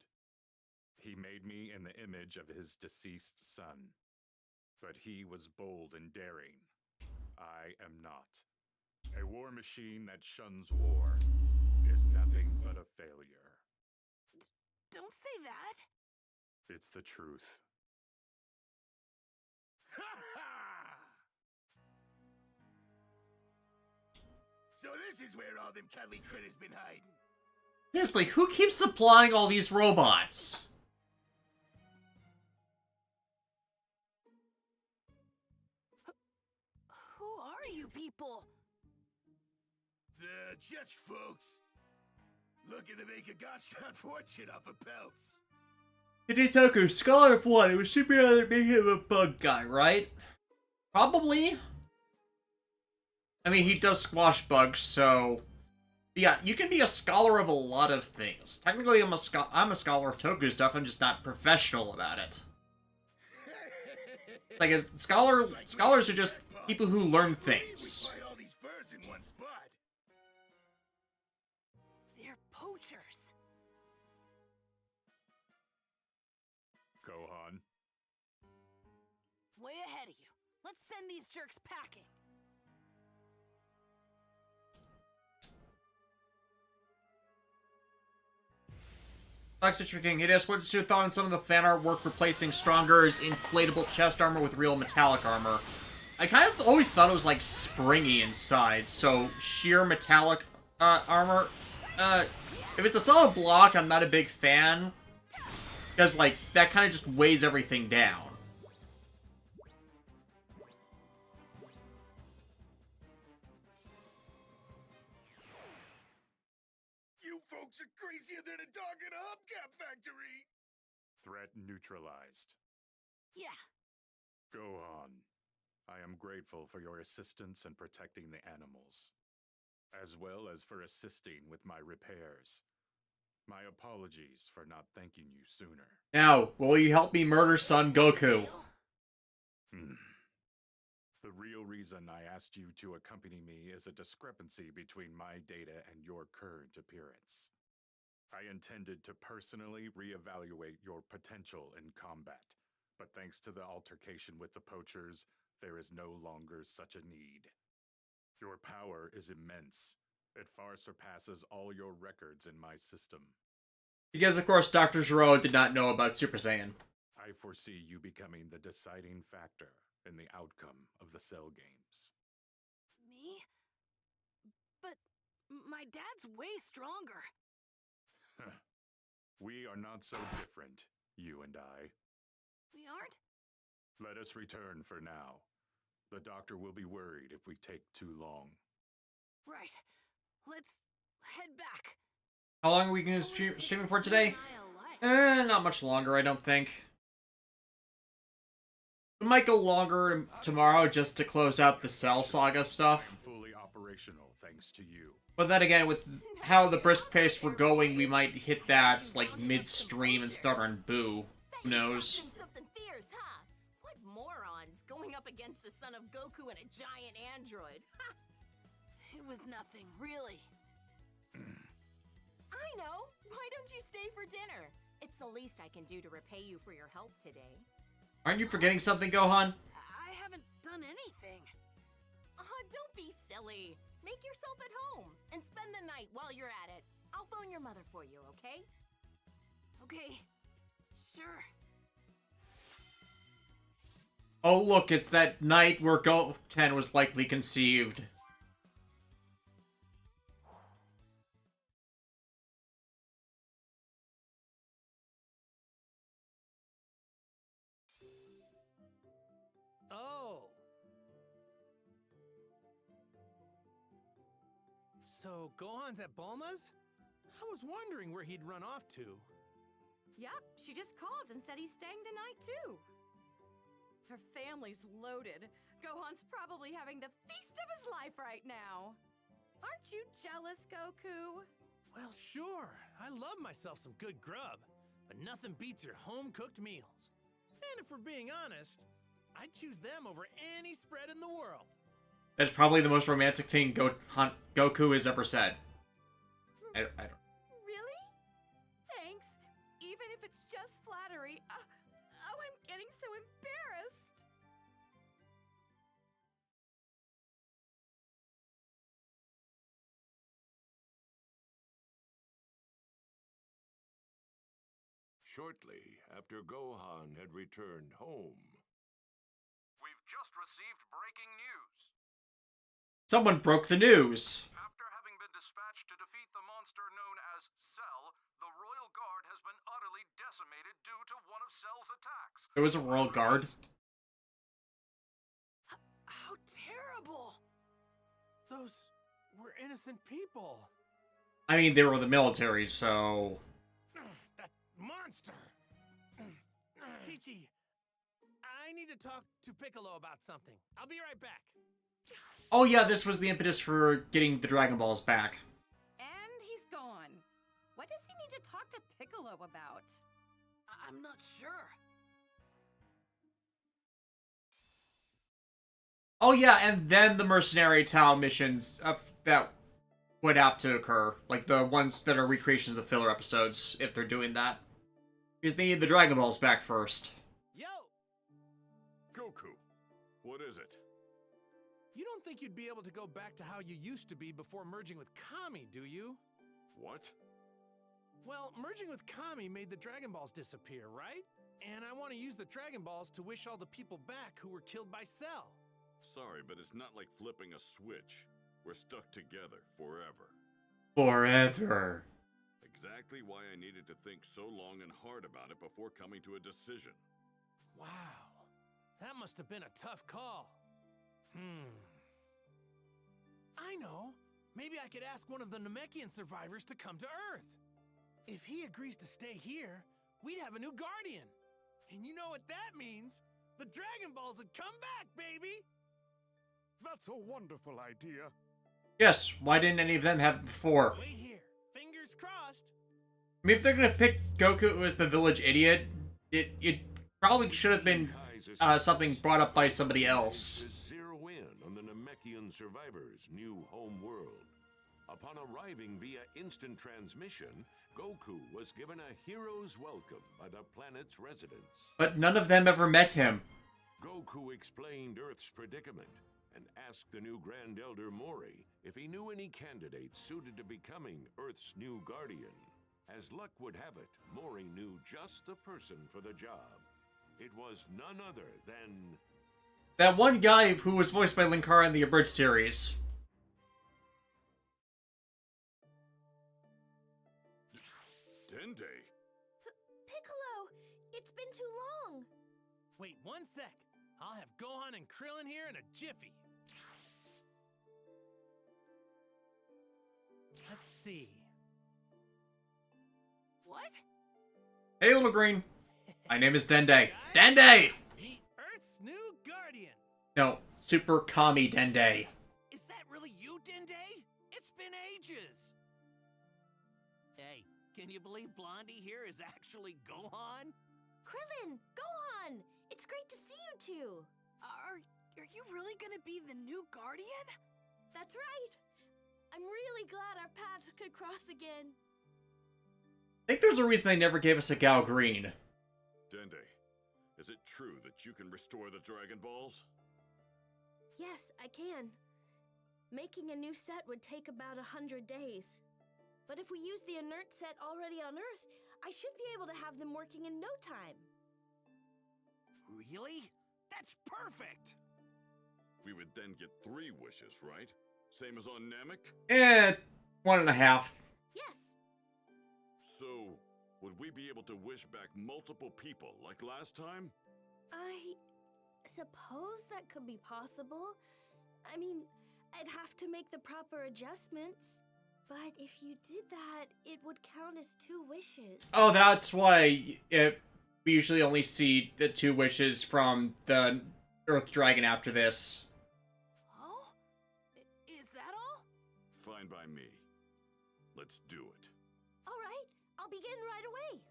he made me in the image of his deceased son. But he was bold and daring. I am not. A war machine that shuns war is nothing but a failure. Don't say that. It's the truth. So this is where all them cuddly critters been hiding. Seriously, who keeps supplying all these robots? Who are you people? just folks. Looking to make a gosh darn fortune off of pelts. Hidetoku, Scholar of One. It was super to make him a bug guy, right? Probably. I mean, he does squash bugs, so... Yeah, you can be a scholar of a lot of things. Technically, I'm a scholar of Toku stuff, I'm just not professional about it. Like, scholars are just people who learn things. We find all these furs in one spot. They're poachers. Gohan. Way ahead of you. Let's send these jerks packing. Toxic King, Hideous, what's your thought on some of the fan artwork replacing Stronger's inflatable chest armor with real metallic armor? I kind of always thought it was, like, springy inside, so sheer metallic armor. If it's a solid block, I'm not a big fan, because, like, that kind of just weighs everything down. You folks are crazier than a dog in a hubcap factory. Threat neutralized. Yeah. Gohan, I am grateful for your assistance in protecting the animals, as well as for assisting with my repairs. My apologies for not thanking you sooner. Now, will you help me murder Son Goku? The real reason I asked you to accompany me is a discrepancy between my data and your current appearance. I intended to personally reevaluate your potential in combat, but thanks to the altercation with the poachers, there is no longer such a need. Your power is immense. It far surpasses all your records in my system. Because, of course, Dr. Gero did not know about Super Saiyan. I foresee you becoming the deciding factor in the outcome of the Cell games. Me? But my dad's way stronger. We are not so different, you and I. We aren't? Let us return for now. The doctor will be worried if we take too long. Right. Let's head back. How long are we going to streaming for today? Not much longer, I don't think. We might go longer tomorrow just to close out the Cell Saga stuff. I'm fully operational thanks to you. But then again, with how the brisk pace we're going, we might hit that, like, mid-stream and start on Boo. Who knows? Something fierce, huh? What morons going up against the son of Goku and a giant android? Ha! It was nothing, really. I know! Why don't you stay for dinner? It's the least I can do to repay you for your help today. Aren't you forgetting something, Gohan? I haven't done anything. Don't be silly. Make yourself at home and spend the night while you're at it. I'll phone your mother for you, okay? Okay, sure. Oh, look, it's that night where Goten was likely conceived. Oh. So, Gohan's at Bulma's? I was wondering where he'd run off to. Yep, she just called and said he's staying the night too. Her family's loaded. Gohan's probably having the feast of his life right now. Aren't you jealous, Goku? Well, sure. I love myself some good grub, but nothing beats your home-cooked meals. And if we're being honest, I'd choose them over any spread in the world. That's probably the most romantic thing Goku has ever said. I don't... Really? Thanks. Even if it's just flattery. Oh, I'm getting so embarrassed. Shortly after Gohan had returned home, we've just received breaking news. Someone broke the news. After having been dispatched to defeat the monster known as Cell, the Royal Guard has been utterly decimated due to one of Cell's attacks. There was a Royal Guard. How terrible! Those were innocent people. I mean, they were the military, so... That monster! Chi-Chi, I need to talk to Piccolo about something. I'll be right back. Oh yeah, this was the impetus for getting the Dragon Balls back. And he's gone. What does he need to talk to Piccolo about? I'm not sure. Oh yeah, and then the Mercenary Tau missions that would have to occur. Like the ones that are recreations of the filler episodes, if they're doing that. Because they need the Dragon Balls back first. Yo! Goku, what is it? You don't think you'd be able to go back to how you used to be before merging with Kami, do you? What? Well, merging with Kami made the Dragon Balls disappear, right? And I want to use the Dragon Balls to wish all the people back who were killed by Cell. Sorry, but it's not like flipping a switch. We're stuck together forever. Forever. Exactly why I needed to think so long and hard about it before coming to a decision. Wow. That must have been a tough call. I know. Maybe I could ask one of the Namekian survivors to come to Earth. If he agrees to stay here, we'd have a new Guardian. And you know what that means? The Dragon Balls would come back, baby! That's a wonderful idea. Yes, why didn't any of them have it before? Wait here. Fingers crossed. I mean, if they're gonna pick Goku as the village idiot, it probably should have been something brought up by somebody else. Zero in on the Namekian survivors' new home world. Upon arriving via instant transmission, Goku was given a hero's welcome by the planet's residents. But none of them ever met him. Goku explained Earth's predicament and asked the new Grand Elder Mori if he knew any candidates suited to becoming Earth's new Guardian. As luck would have it, Mori knew just the person for the job. It was none other than... that one guy who was voiced by Linkara in the Abridged series. Dende? Piccolo, it's been too long. Wait 1 sec. I'll have Gohan and Krillin here in a jiffy. Let's see. What? Hey, little green. My name is Dende. Dende! Meet Earth's new Guardian. No, Super Kami Dende. Is that really you, Dende? It's been ages! Hey, can you believe Blondie here is actually Gohan? Krillin, Gohan, it's great to see you two. Are you really gonna be the new Guardian? That's right. I'm really glad our paths could cross again. I think there's a reason they never gave us a Gao Green. Dende, is it true that you can restore the Dragon Balls? Yes, I can. Making a new set would take about 100 days. But if we use the inert set already on Earth, I should be able to have them working in no time. Really? That's perfect! We would then get 3 wishes, right? Same as on Namek? 1.5. Yes. So, would we be able to wish back multiple people like last time? I suppose that could be possible. I mean, I'd have to make the proper adjustments. But if you did that, it would count as 2 wishes. Oh, that's why we usually only see the 2 wishes from the Earth Dragon after this. Oh? Is that all? Fine by me. Let's do it. All right, I'll begin right away.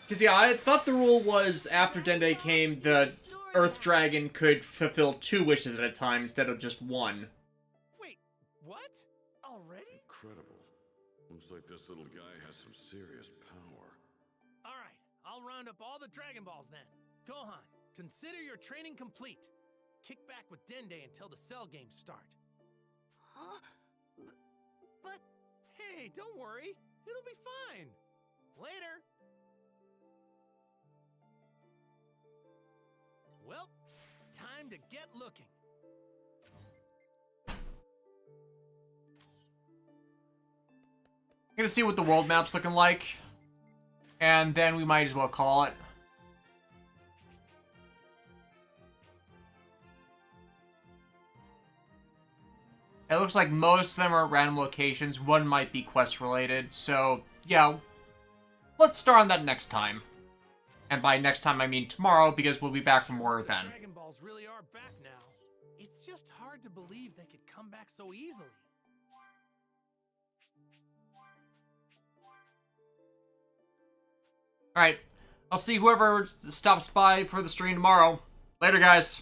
Because, yeah, I thought the rule was after Dende came, the Earth Dragon could fulfill 2 wishes at a time instead of just 1. Wait, what? Already? Incredible. Looks like this little guy has some serious power. Alright, I'll round up all the Dragon Balls then. Gohan, consider your training complete. Kick back with Dende until the Cell games start. Huh? But... Hey, don't worry. It'll be fine. Later. Well, time to get looking. I'm gonna see what the world map's looking like. And then we might as well call it. It looks like most of them are at random locations. One might be quest related. So, yeah, let's start on that next time. And by next time, I mean tomorrow, because we'll be back for more then. Dragon Balls really are back now. It's just hard to believe they could come back so easily. Alright, I'll see whoever stops by for the stream tomorrow. Later, guys.